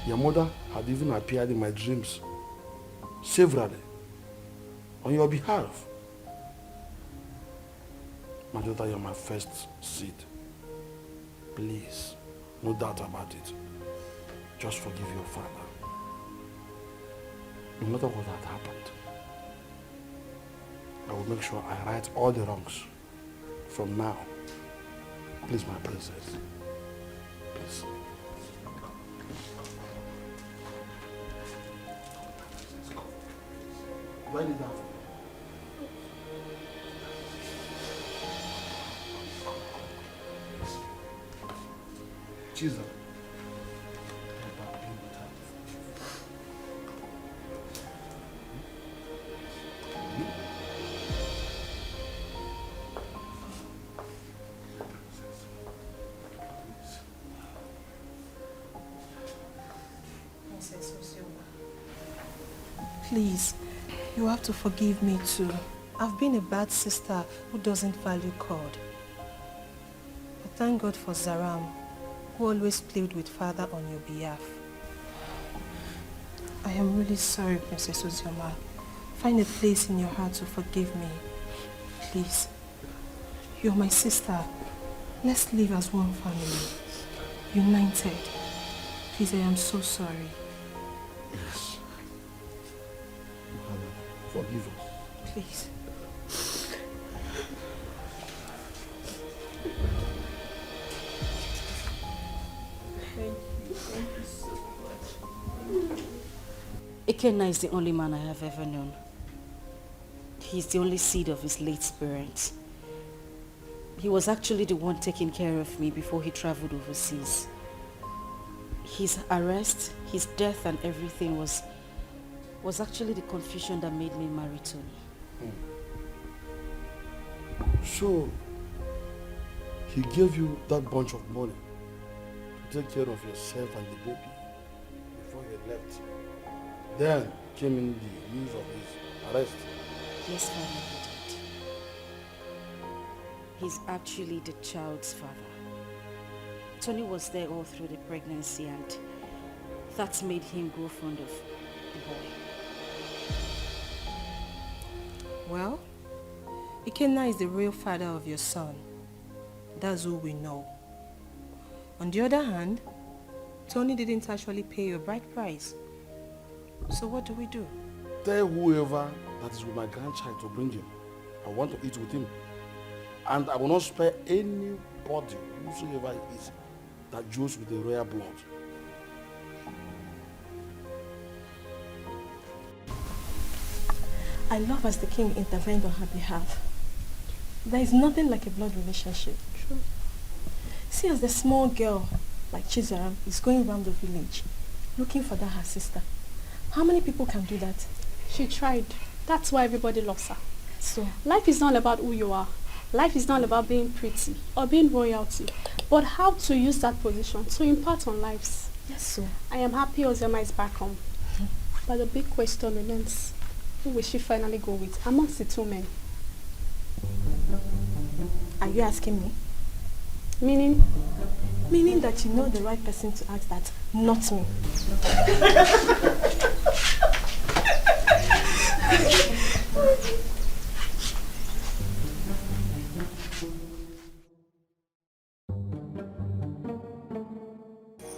Your mother had even appeared in my dreams severally on your behalf. My daughter, you are my first seed. Please, no doubt about it. Just forgive your father. No matter what had happened, I will make sure I right all the wrongs from now. Please, my princess. Please. Do I need that? Jesus. Please, you have to forgive me too. I've been a bad sister who doesn't value God. But thank God for Zaram, who always played with Father on your behalf. I am really sorry, Princess Ozioma. Find a place in your heart to forgive me. Please. You're my sister. Let's live as one family. United. Please, I am so sorry. Yes. Forgive us. Please. Thank you so much. Ikenna is the only man I have ever known. He's the only seed of his late parents. He was actually the one taking care of me before he traveled overseas. His arrest, his death and everything was actually the confusion that made me marry Tony. So, he gave you that bunch of money to take care of yourself and the baby before you left. Then came in the news of his arrest. Yes, Father, he did. He's actually the child's father. Tony was there all through the pregnancy and that made him grow fond of the boy. Well, Ikenna is the real father of your son. That's who we know. On the other hand, Tony didn't actually pay your bride price. So what do we do? Tell whoever that is with my grandchild to bring him. I want to eat with him. And I will not spare anybody, whosoever it is, that joins with the royal blood. I love as the king intervened on her behalf. There is nothing like a blood relationship. True. See, as the small girl, like Chizaram, is going around the village, looking for that her sister. How many people can do that? She tried. That's why everybody loves her. So, life is not about who you are. Life is not about being pretty or being royalty, but how to use that position to impart on lives. Yes, so. I am happy Ozioma is back home. But the big question remains, who will she finally go with amongst the two men? Are you asking me? Meaning? Meaning that you know the right person to ask that, not me.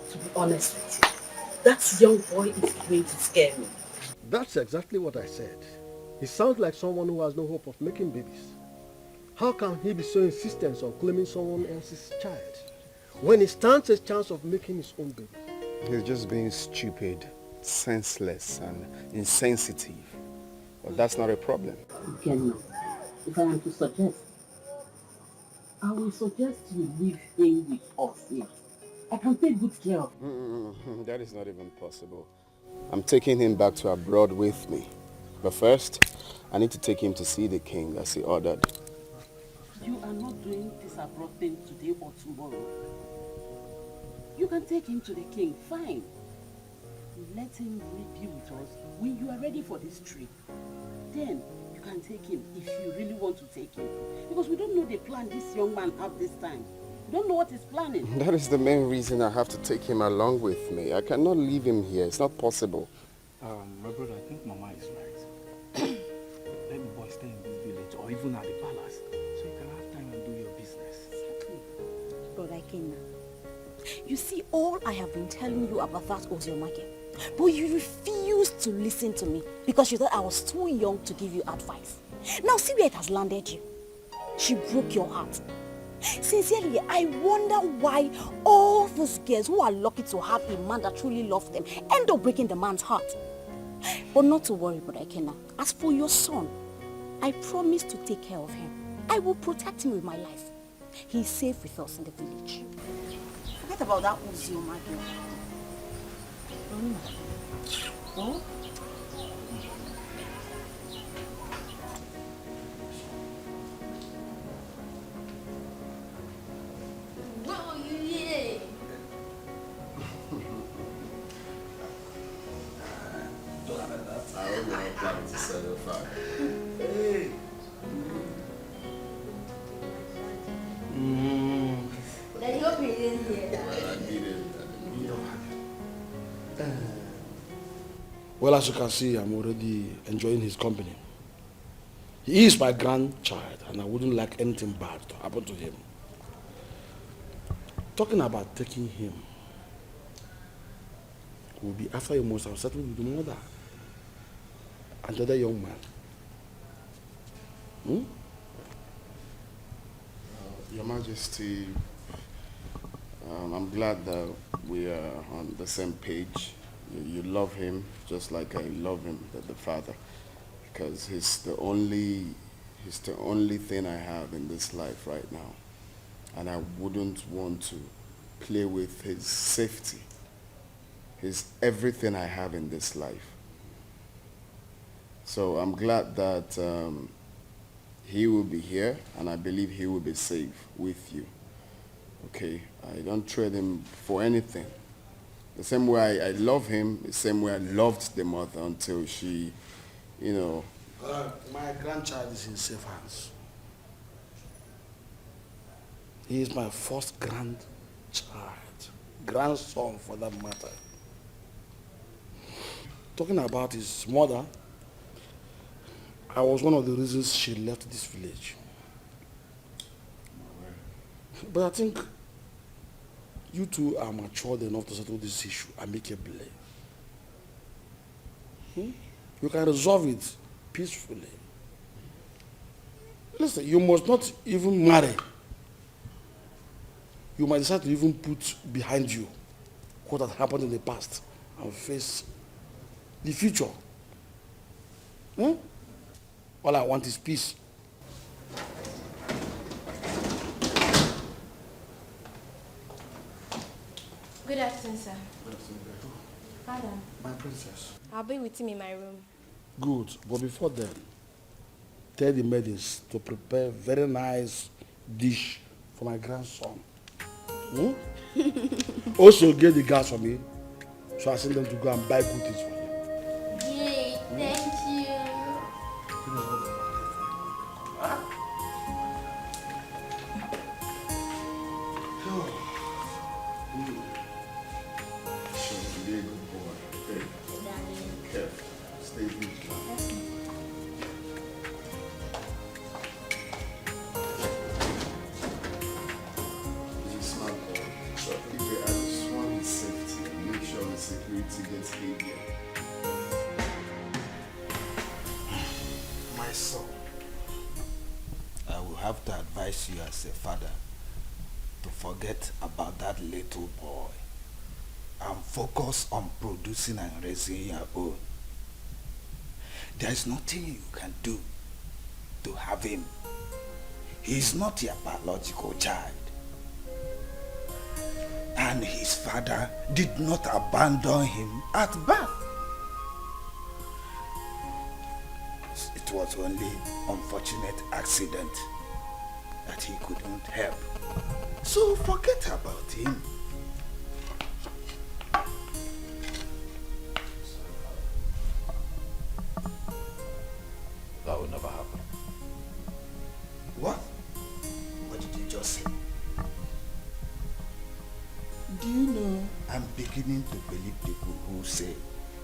To be honest with you, that young boy is going to scare me. That's exactly what I said. He sounds like someone who has no hope of making babies. How can he be so insistent on claiming someone else's child when he stands a chance of making his own baby? He's just being stupid, senseless and insensitive. But that's not a problem. Again, if I am to suggest, I will suggest you leave him with us here. I can take good care of him. That is not even possible. I'm taking him back to abroad with me. But first, I need to take him to see the king as he ordered. You are not doing this abroad thing today or tomorrow. You can take him to the king, fine. Let him be with us when you are ready for this trip. Then you can take him if you really want to take him. Because we don't know the plan this young man has this time. We don't know what he's planning. That is the main reason I have to take him along with me. I cannot leave him here. It's not possible. My brother, I think Mama is right. Let the boy stay in this village or even at the palace so you can have time and do your business. Exactly. Brother Ikenna, you see, all I have been telling you about that Oziomake, but you refused to listen to me because you thought I was too young to give you advice. Now see where it has landed you. She broke your heart. Sincerely, I wonder why all those girls who are lucky to have a man that truly loves them end up breaking the man's heart. But not to worry, Brother Ekena. As for your son, I promise to take care of him. I will protect him with my life. He is safe with us in the village. Forget about that Uzioma girl. Oh? Wow, you here? I hope you're not planning to set a fire. Hey. Daddy, hope you didn't hear that. Well, I need it. Well, as you can see, I'm already enjoying his company. He is my grandchild, and I wouldn't like anything bad to happen to him. Talking about taking him will be after you must have settled with the mother and the other young man. Your Majesty, I'm glad that we are on the same page. You love him just like I love him, the father, because he's the only thing I have in this life right now, and I wouldn't want to play with his safety. He's everything I have in this life. So I'm glad that he will be here, and I believe he will be safe with you. Okay, I don't trade him for anything. The same way I love him, the same way I loved the mother until she, you know. My grandchild is in safe hands. He is my first grandchild, grandson for that matter. Talking about his mother, I was one of the reasons she left this village. But I think you two are matured enough to settle this issue amicably. You can resolve it peacefully. Listen, you must not even marry. You might decide to even put behind you what had happened in the past and face the future. All I want is peace. Good afternoon, sir. Good afternoon. Father. My princess. I'll be with him in my room. Good, but before then, tell the maidens to prepare very nice dish for my grandson. Also get the gas for me, so I send them to go and buy good things for him. Yay, thank you. Be a good boy. Okay. Careful. Stay vigilant. He's a smart boy. So if you just want his safety, make sure the security gets heavier. My son, I will have to advise you as a father to forget about that little boy and focus on producing and raising your own. There is nothing you can do to have him. He is not your biological child. And his father did not abandon him at birth. It was only unfortunate accident that he couldn't help. So forget about him. That will never happen. What? What did you just say? Do you know I'm beginning to believe people who say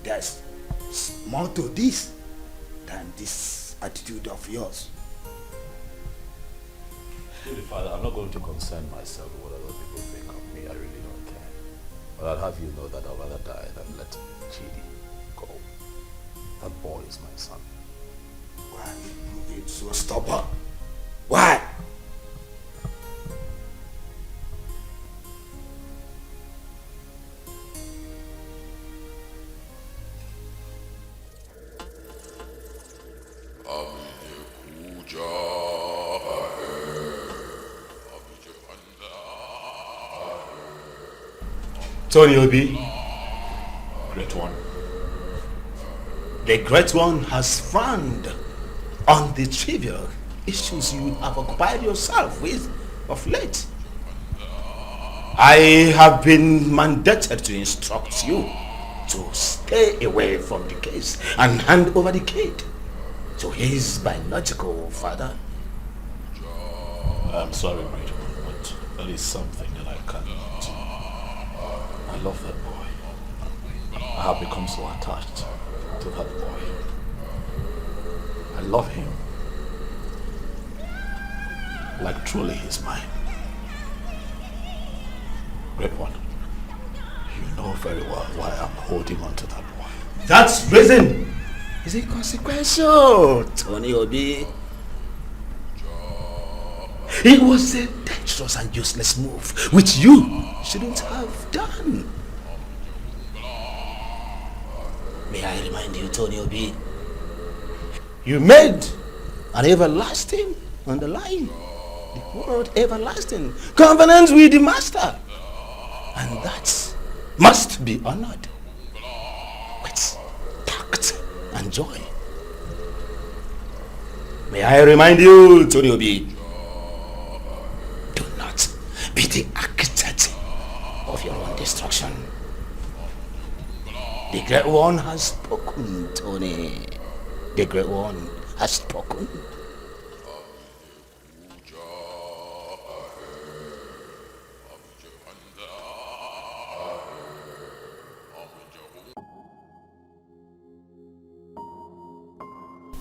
there's more to this than this attitude of yours? Really, Father, I'm not going to concern myself with what other people think of me. I really don't care. But I'll have you know that I'd rather die than let Chidi go. That boy is my son. Why are you moving so stubborn? Why? Tony Obi, Great One. The Great One has frowned on the trivial issues you have occupied yourself with of late. I have been mandated to instruct you to stay away from the case and hand over the kid to his biological father. I'm sorry, Great One, but there is something that I cannot do. I love that boy. I have become so attached to that boy. I love him. Like truly he's mine. Great One, you know very well why I'm holding on to that boy. That reason is inconsequential, Tony Obi. It was a dangerous and useless move, which you shouldn't have done. May I remind you, Tony Obi, you made an everlasting underlying, the word everlasting, covenant with the Master. And that must be honored with tact and joy. May I remind you, Tony Obi, do not be the architect of your own destruction. The Great One has spoken, Tony. The Great One has spoken.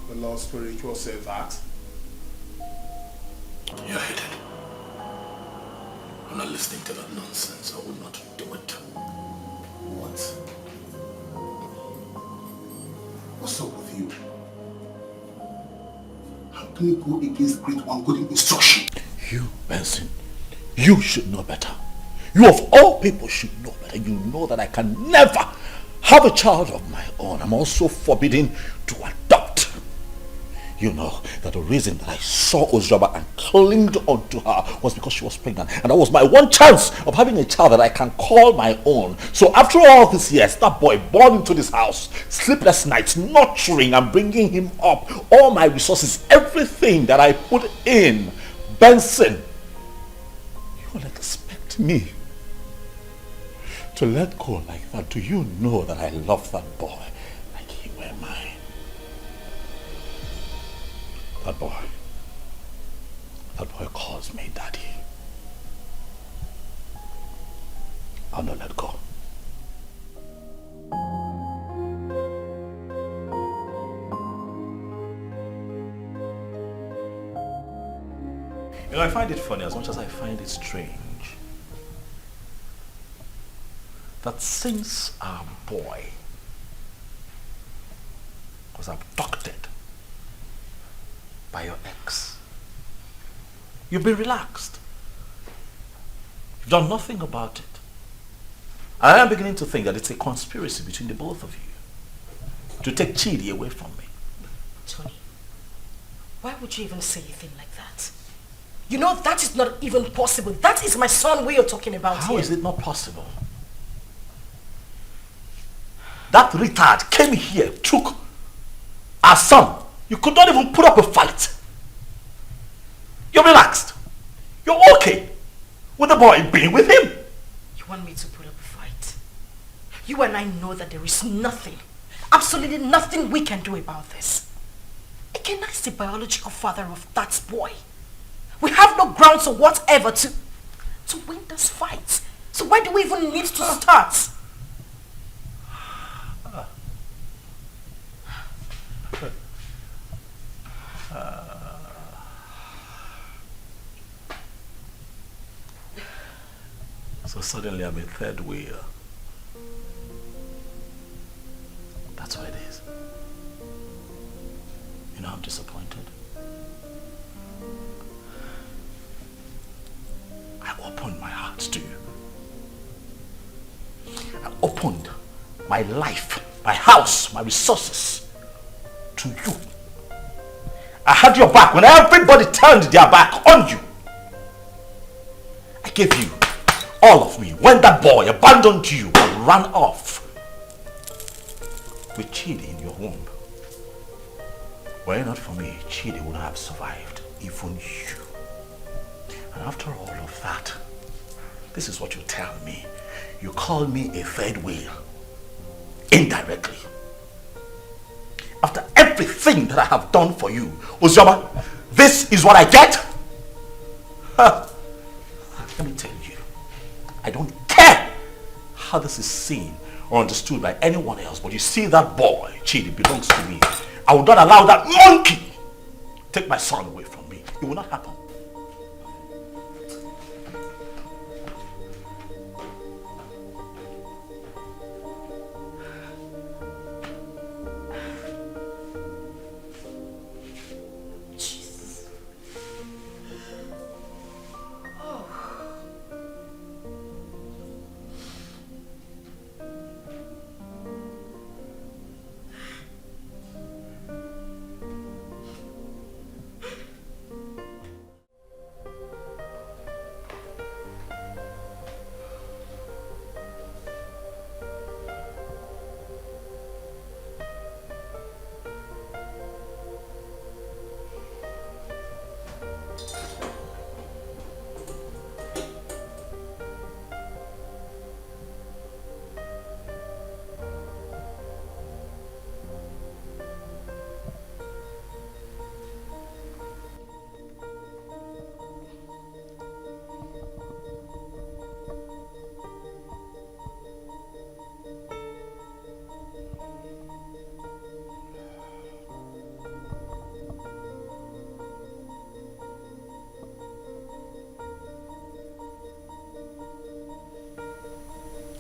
The Lord Spiritual says that. You're hated. I'm not listening to that nonsense. I will not do it. What? What's up with you? How can you go against Great One good instruction? You, Benson, you should know better. You of all people should know better. You know that I can never have a child of my own. I'm also forbidden to adopt. You know that the reason that I saw Ozraba and clinged onto her was because she was pregnant. And that was my one chance of having a child that I can call my own. So after all these years, that boy born into this house, sleepless nights, nurturing and bringing him up, all my resources, everything that I put in, Benson, you will expect me to let go like that? Do you know that I love that boy like he were mine? That boy calls me daddy. I'll not let go. You know, I find it funny as much as I find it strange that since our boy was abducted by your ex, you've been relaxed. You've done nothing about it. I am beginning to think that it's a conspiracy between the both of you to take Chidi away from me. Tony, why would you even say a thing like that? You know that is not even possible. That is my son we are talking about here. How is it not possible? That retard came here, took our son. You could not even put up a fight. You're relaxed. You're okay with the boy being with him. You want me to put up a fight? You and I know that there is nothing, absolutely nothing we can do about this. Again, that's the biological father of that boy. We have no grounds or whatever to win this fight. So why do we even need to start? So suddenly I'm a third wheel. That's what it is. You know, I'm disappointed. I opened my heart to you. I opened my life, my house, my resources to you. I had your back when everybody turned their back on you. I gave you all of me when that boy abandoned you and ran off with Chidi in your womb. Were it not for me, Chidi would have survived, even you. And after all of that, this is what you tell me. You call me a third wheel. Indirectly. After everything that I have done for you, Uzoma, this is what I get? Let me tell you, I don't care how this is seen or understood by anyone else, but you see that boy, Chidi, belongs to me. I will not allow that monkey take my son away from me. It will not happen.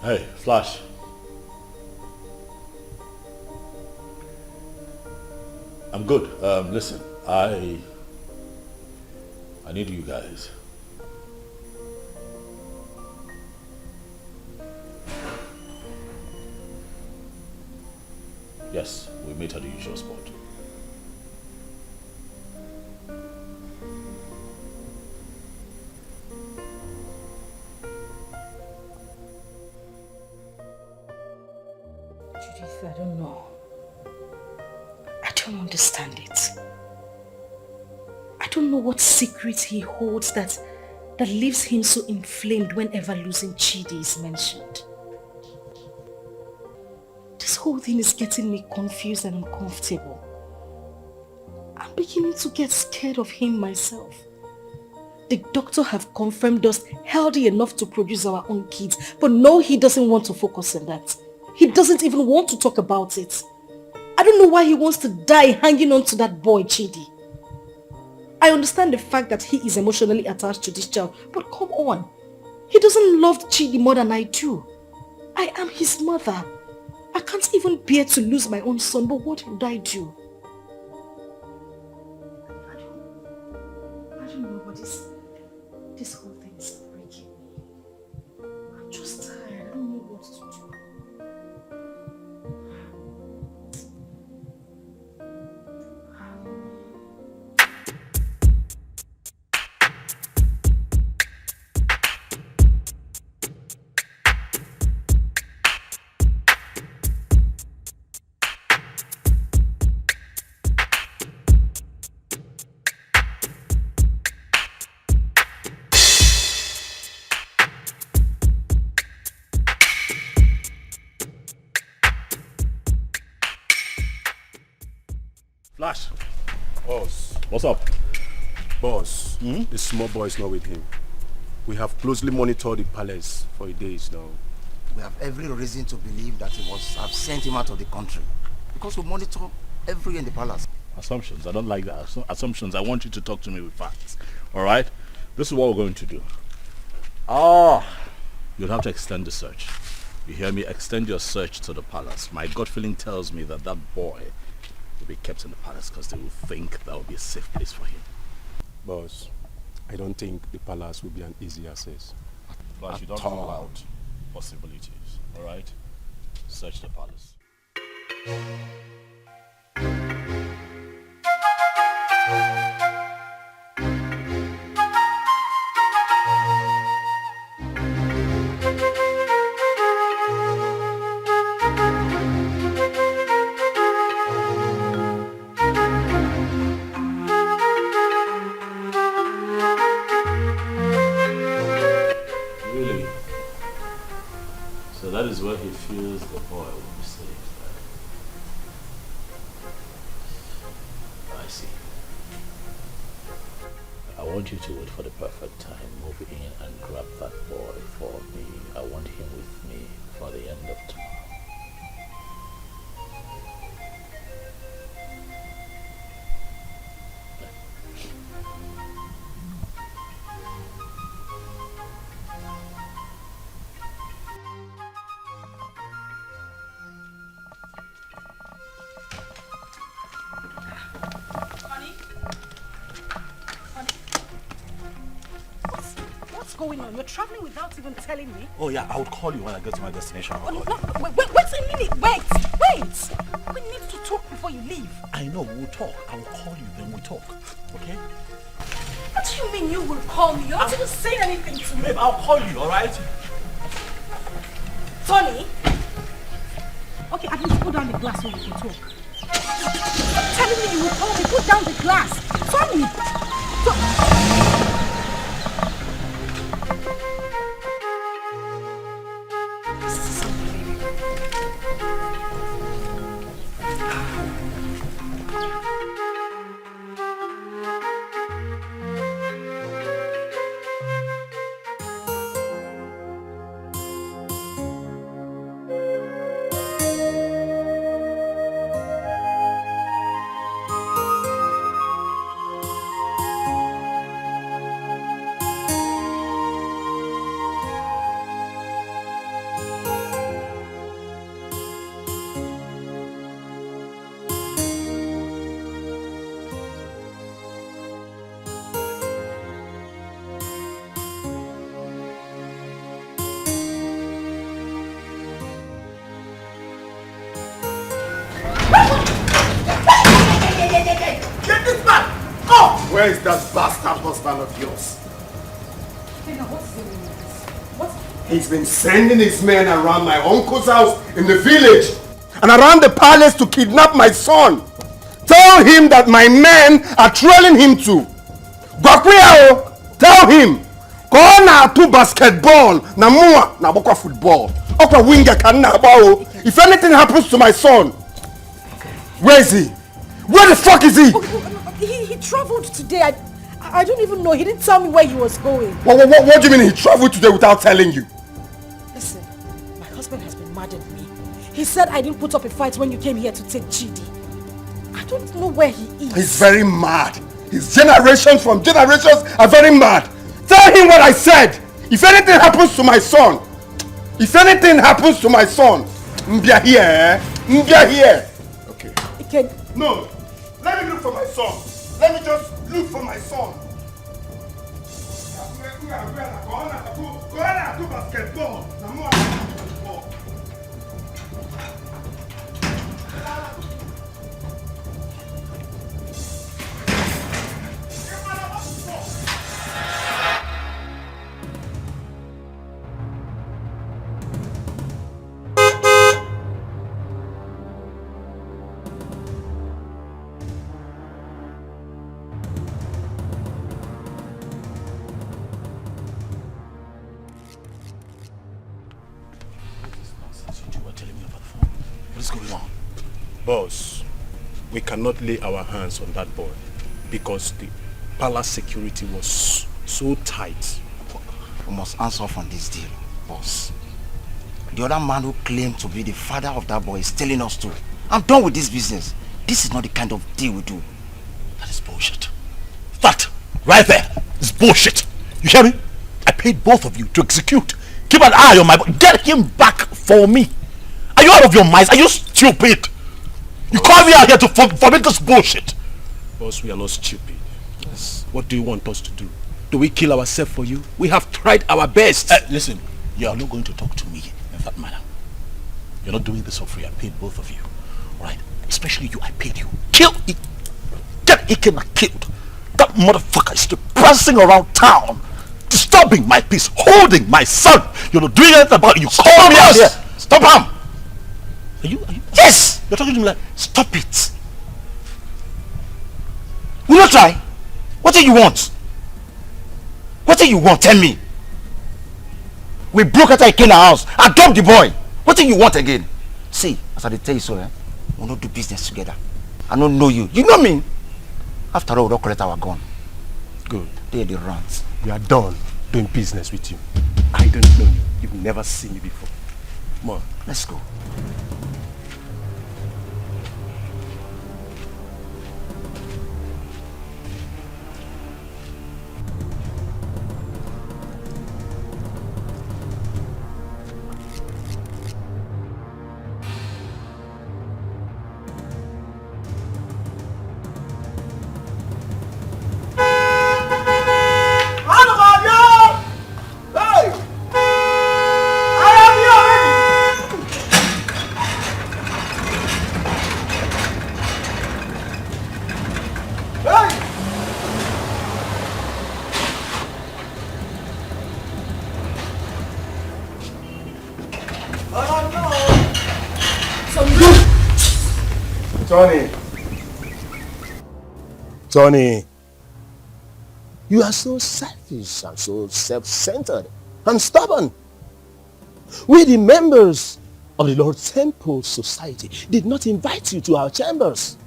Hey, Flash. I'm good. Listen, I need you guys. Yes, we meet at the usual spot. I don't know. I don't understand it. I don't know what secret he holds that leaves him so inflamed whenever losing Chidi is mentioned. This whole thing is getting me confused and uncomfortable. I'm beginning to get scared of him myself. The doctor have confirmed us healthy enough to produce our own kids, but no, he doesn't want to focus on that. He doesn't even want to talk about it. I don't know why he wants to die hanging on to that boy, Chidi. I understand the fact that he is emotionally attached to this child, but come on. He doesn't love Chidi more than I do. I am his mother. I can't even bear to lose my own son, but what would I do? I don't know, but this whole thing is breaking me. I'm just tired. I don't know what to do. Flash. Boss. What's up? Boss, the small boy is not with him. We have closely monitored the palace for days now. We have every reason to believe that he must have sent him out of the country. Because we monitor everywhere in the palace. Assumptions. I don't like that. Assumptions. I want you to talk to me with facts. Alright? This is what we're going to do. You'll have to extend the search. You hear me? Extend your search to the palace. My gut feeling tells me that that boy will be kept in the palace because they will think that will be a safe place for him. Boss, I don't think the palace will be an easy access. But you don't rule out possibilities. Alright? Search the palace. want you to wait for the perfect time. Move in and grab that boy for me. I want him with me for the end of tomorrow. Going on? You're traveling without even telling me? Oh yeah, I would call you when I get to my destination. Oh, no, wait a minute. Wait. We need to talk before you leave. I know, we'll talk. I will call you, then we'll talk. Okay? What do you mean you will call me? You haven't even said anything to me. Babe, I'll call you, alright? Tony? Okay, at least put down the glass so we can talk. Stop telling me you will call me. Put down the glass. Tony! Where is that bastard husband of yours? He's been sending his men around my uncle's house in the village and around the palace to kidnap my son. Tell him that my men are trailing him to. Bakwiyao, tell him. Go na to basketball, na mua na bokwa football. Okwa winger kan na bao. If anything happens to my son, where is he? Where the fuck is he? He traveled today. I don't even know. He didn't tell me where he was going. What do you mean he traveled today without telling you? Listen, my husband has been mad at me. He said I didn't put up a fight when you came here to take Chidi. I don't know where he is. He's very mad. His generations from generations are very mad. Tell him what I said. If anything happens to my son, Mbia here, eh? Mbia here. Okay. No, let me look for my son. Let me just look for my son. Go on to basketball. Boss, we cannot lay our hands on that boy because the palace security was so tight. We must answer off on this deal, boss. The other man who claimed to be the father of that boy is telling us to. I'm done with this business. This is not the kind of deal we do. That is bullshit. That, right there, is bullshit. You hear me? I paid both of you to execute. Keep an eye on my boy. Get him back for me. Are you out of your minds? Are you stupid? You call me out here to forbid this bullshit. Boss, we are not stupid. Yes. What do you want us to do? Do we kill ourselves for you? We have tried our best. Listen, you are not going to talk to me in that manner. You're not doing this for free. I paid both of you. Right? Especially you, I paid you. Kill it. Get Ikena killed. That motherfucker is still prancing around town, disturbing my peace, holding my son. You're not doing anything about it. You call me out here. Stop him. Are you? Yes! You're talking to me like, stop it. Will you try? What do you want? What do you want? Tell me. We broke out of Ikena house. I dumped the boy. What do you want again? See, as I tell you so, we'll not do business together. I don't know you. You know me. After all, we don't collect our gun. Good. They're the runs. We are done doing business with you. I don't know you. You've never seen me before. Come on. Let's go. Tony, you are so selfish and so self-centered and stubborn. We, the members of the Lord Temple Society, did not invite you to our chambers.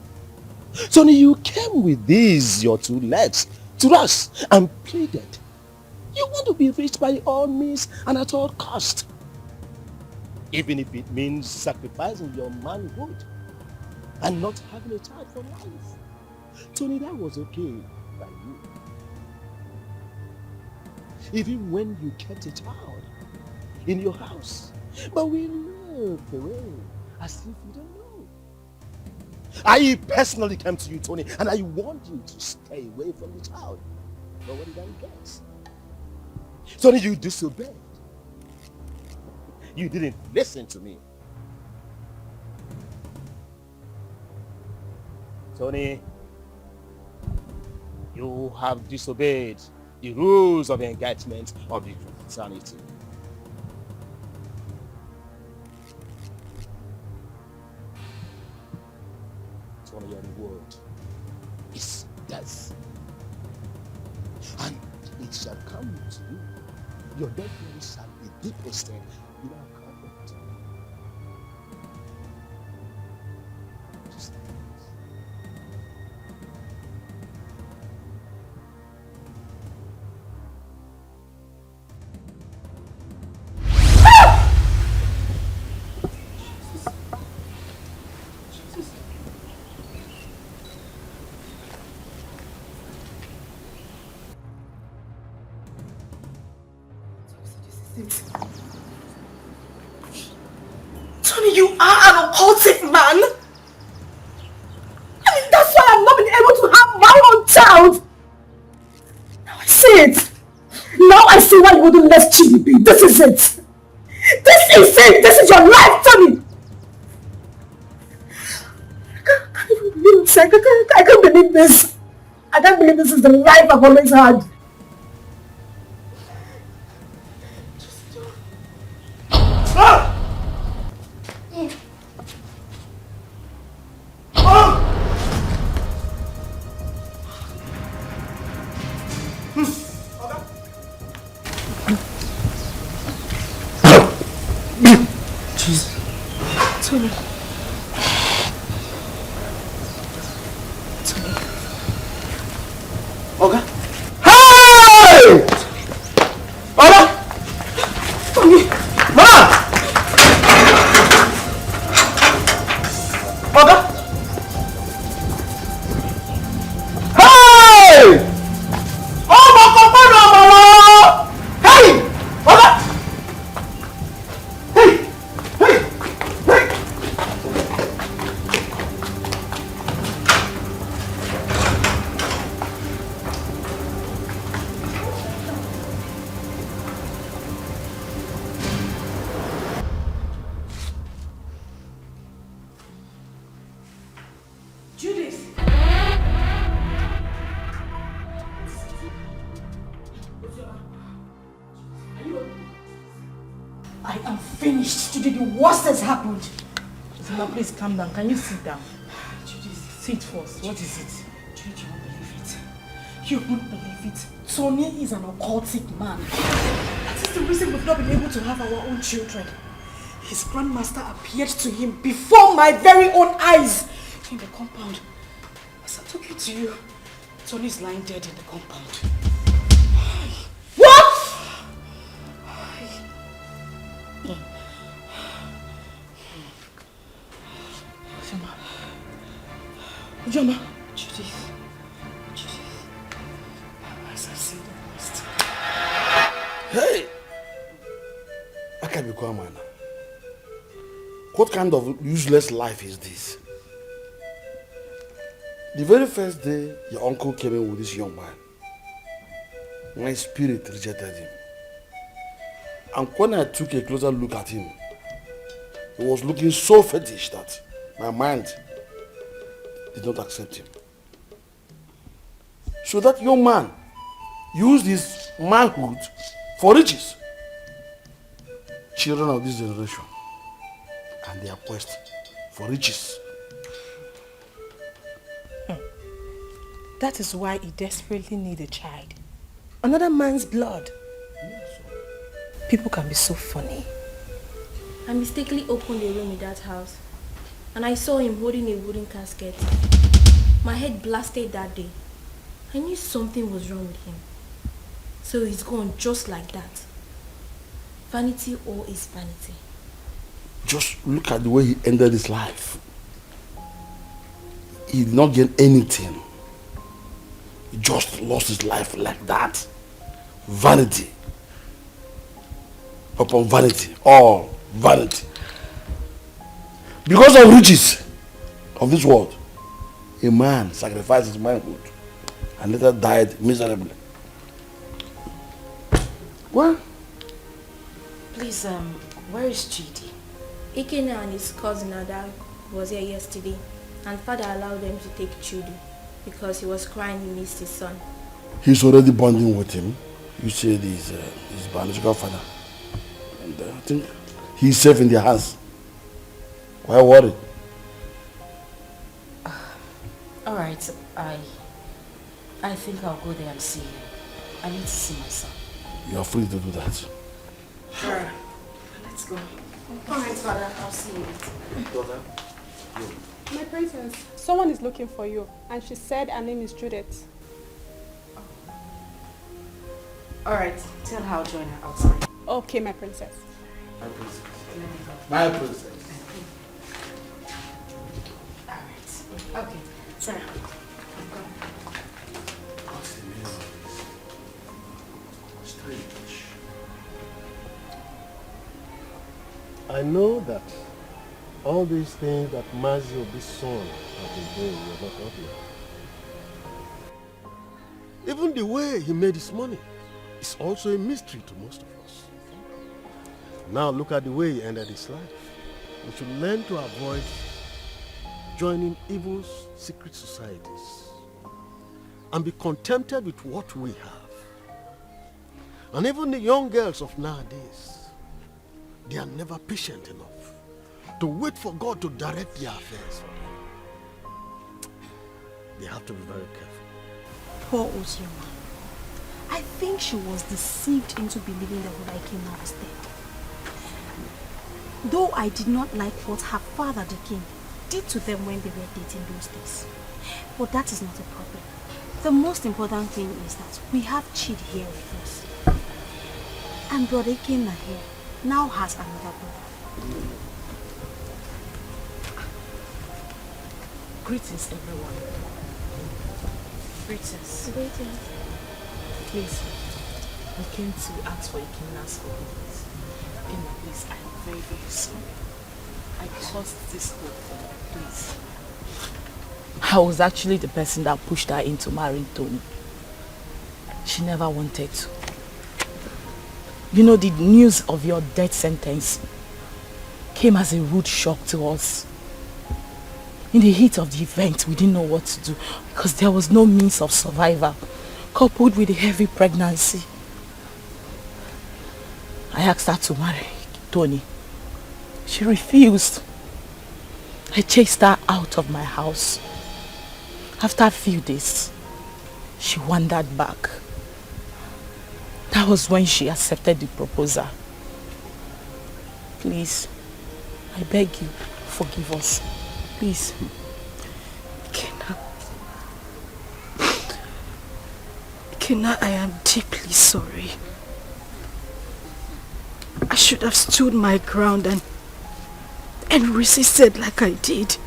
Tony, you came with these, your two legs, to us and pleaded. You want to be rich by all means and at all cost. Even if it means sacrificing your manhood and not having a child for life. Tony, that was okay by you. Even when you kept a child in your house. But we looked away as if you don't know. I personally came to you, Tony, and I warned you to stay away from the child. But what did I guess? Tony, you disobeyed. You didn't listen to me. Tony, you have disobeyed the rules of engagement of the fraternity. Tony, your reward is death. And it shall come to you. Your death shall be deposited in our covenant. Tony, you are an occultic man. I mean, that's why I've not been able to have my own child. Now I see it. Now I see why you wouldn't let Chidi be. This is it. This is it. This is your life, Tony. I can't even believe this. I can't believe this. I can't believe this is the life I've always had. Tony. Oga? Hey! Oga? Tony! Mama! Oga? Hey! Oh, Mama! Hey! Oga? Has happened. Zuma, please calm down. Can you sit down? Sit first. What is it? You won't believe it. You won't believe it. Tony is an occultic man. That is the reason we've not been able to have our own children. His grandmaster appeared to him before my very own eyes in the compound. As I'm talking to you, Tony's lying dead in the compound. What? Ujoma. Judith. As I see the worst. Hey! I can't be quiet, man. What kind of useless life is this? The very first day your uncle came in with this young man, my spirit rejected him. And when I took a closer look at him, he was looking so fetish that my mind did not accept him. So that young man used his manhood for riches. Children of this generation and their quest for riches. That is why he desperately needs a child. Another man's blood. People can be so funny. I mistakenly opened a room in that house and I saw him holding a wooden casket. My head blasted that day. I knew something was wrong with him. So he's gone just like that. Vanity all is vanity. Just look at the way he ended his life. He did not gain anything. He just lost his life like that. Vanity upon vanity, all vanity. Because of riches of this world, a man sacrificed his manhood and later died miserably. What? Please, where is Chidi? Ikena and his cousin Anoda was here yesterday and father allowed them to take Chidi because he was crying he missed his son. He's already bonding with him. You said he's his biological father. And I think he's safe in their hands. Why worry? Alright, I think I'll go there and see him. I need to see my son. You are free to do that. Sure. Let's go. Alright, father, I'll see you later. Daughter, My princess, someone is looking for you, and she said her name is Judith. Alright, tell her I'll join her outside. Okay, my princess. My princess. My princess. Alright. Okay, Sarah. I know that all these things that Mazio, this son, have been doing, you're not happy. Even the way he made his money is also a mystery to most of us. Now look at the way he ended his life. We should learn to avoid joining evil secret societies and be contented with what we have. And even the young girls of nowadays, they are never patient enough to wait for God to direct their affairs for them. They have to be very careful. Poor Ozioma. I think she was deceived into believing that what I came out was dead. Though I did not like what her father, the king, did to them when they were dating those days. But that is not a problem. The most important thing is that we have Chid here with us. And Brother Ikenna here now has another brother. Greetings, everyone. Greetings. Greetings. Please, I came to ask for Ikenna's forgiveness. Ikenna, please, I am very, very sorry. I caused this whole thing, please. I was actually the person that pushed her into marrying Tony. She never wanted to. You know, the news of your death sentence came as a rude shock to us. In the heat of the event, we didn't know what to do because there was no means of survival, coupled with a heavy pregnancy. I asked her to marry Tony. She refused. I chased her out of my house. After a few days, she wandered back. That was when she accepted the proposal. Please, I beg you, forgive us. Please. Kina, I am deeply sorry. I should have stood my ground and resisted like I did.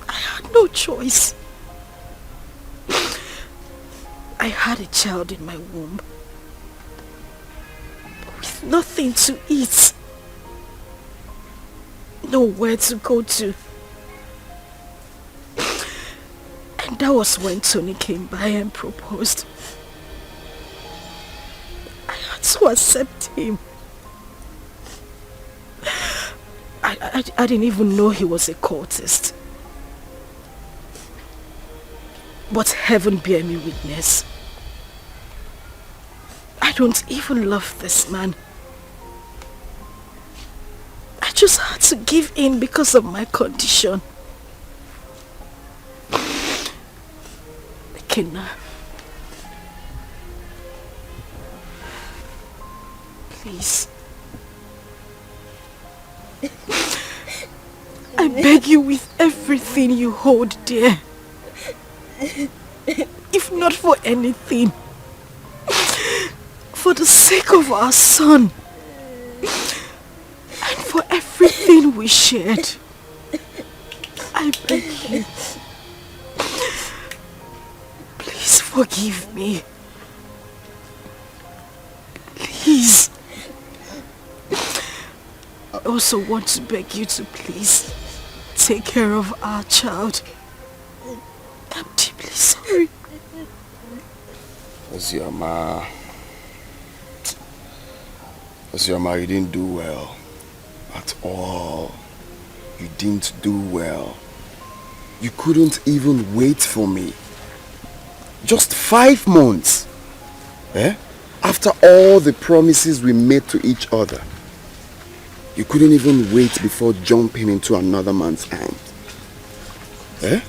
I had no choice. I had a child in my womb with nothing to eat, nowhere to go to. And that was when Tony came by and proposed. I had to accept him. I didn't even know he was a cultist. But heaven bear me witness. I don't even love this man. I just had to give in because of my condition. Kina, please. I beg you with everything you hold dear. If not for anything, for the sake of our son and for everything we shared, I beg you, please forgive me. Please. I also want to beg you to please take care of our child. I'm deeply sorry. Ozioma, you didn't do well. At all. You didn't do well. You couldn't even wait for me. Just 5 months. Eh? After all the promises we made to each other. You couldn't even wait before jumping into another man's arms. Eh?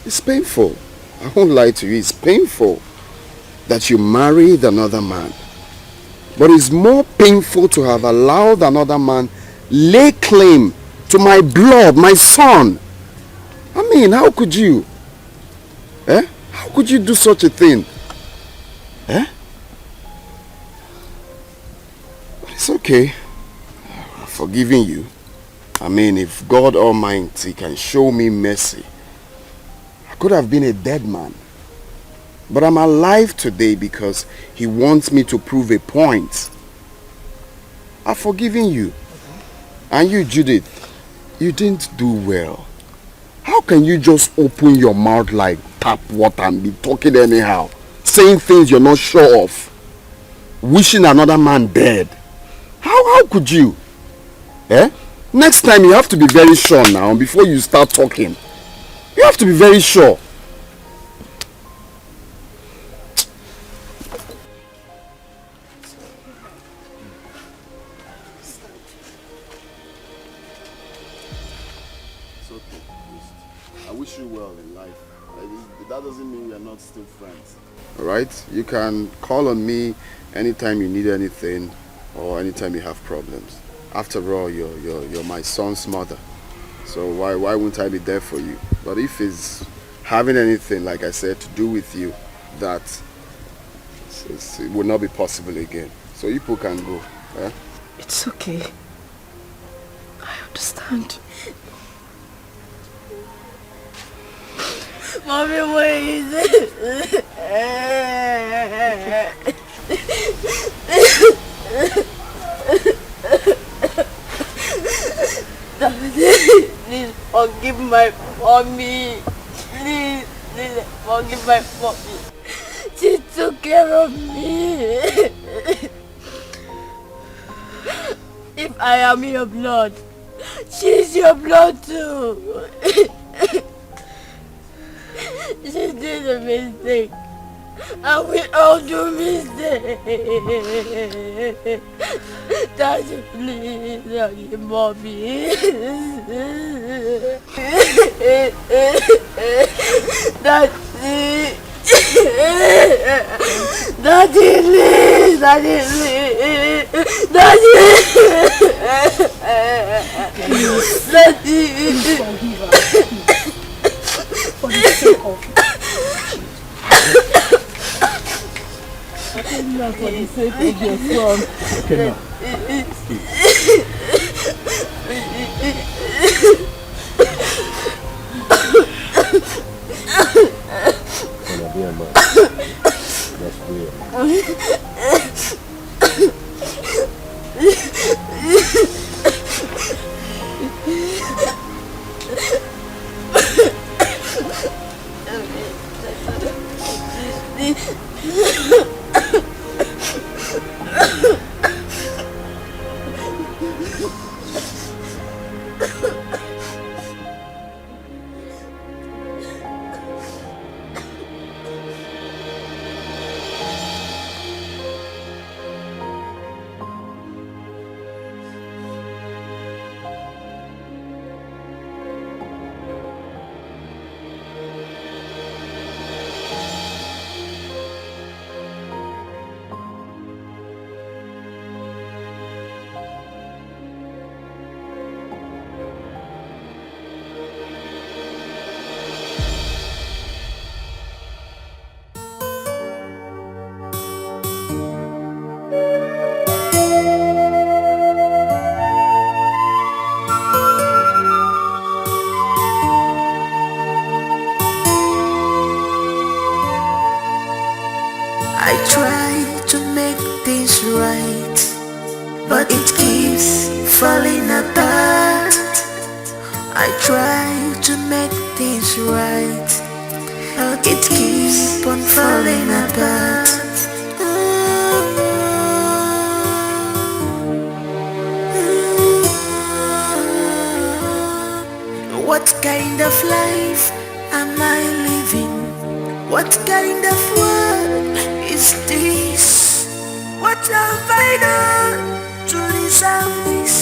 It's painful. I won't lie to you, it's painful that you married another man. But it's more painful to have allowed another man lay claim to my blood, my son. I mean, how could you? Eh? How could you do such a thing? Eh? But it's okay. I'm forgiving you. I mean, if God Almighty can show me mercy, I could have been a dead man. But I'm alive today because he wants me to prove a point. I've forgiven you. And you, Judith, you didn't do well. How can you just open your mouth like tap water and be talking anyhow? Saying things you're not sure of. Wishing another man dead. How could you? Eh? Next time you have to be very sure now before you start talking. You have to be very sure. It's okay. I wish you well in life. That doesn't mean we are not still friends. Alright? You can call on me anytime you need anything or anytime you have problems. After all, you're my son's mother. So why wouldn't I be there for you? But if it's having anything, like I said, to do with you, that it will not be possible again. So you people can go. Eh? It's okay. I understand. Mommy, where is it? Please forgive my mommy. Please forgive my mommy. She took care of me. If I am your blood, she's your blood too. She did a mistake. And we all do mistakes. Daddy, please forgive mommy. Daddy. Daddy, please. Daddy, please. Daddy. Daddy. For the sake of Not for the sake of your son. Okay, now. Gonna be a man. That's weird. I try to make things right, but it keeps falling apart. I try to make things right, but it keeps on falling apart. What kind of life am I living? What kind of world is this? What have I done to deserve this?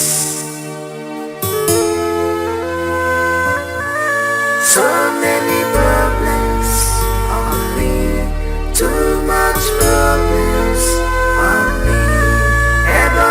So many problems on me, too much problems on me. Eba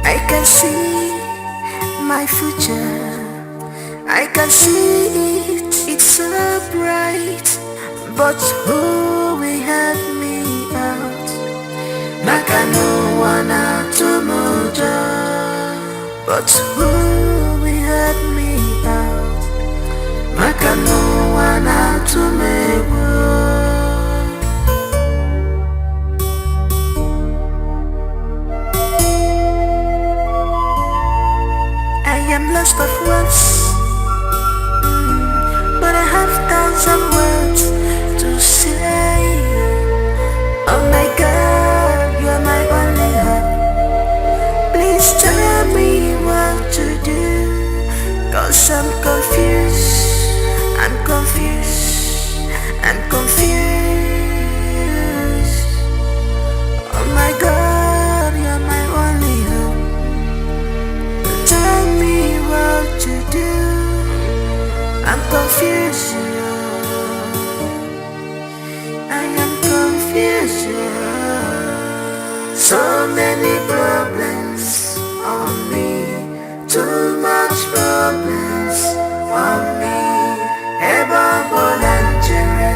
I can see my future, I can see it, it's so bright. But who will help me out? Maka no one to mojo. But who will help me out? Maka no one to me. I am lost of words, but I have thousands of words to say. Oh my God, you are my only hope. Please tell me what to do, 'cause I'm confused, I'm confused, I'm confused. Oh my God, you are my only hope. Tell me what to do, I'm confused. I am confused. So many problems on me, too much problems on me. Eba bolangere,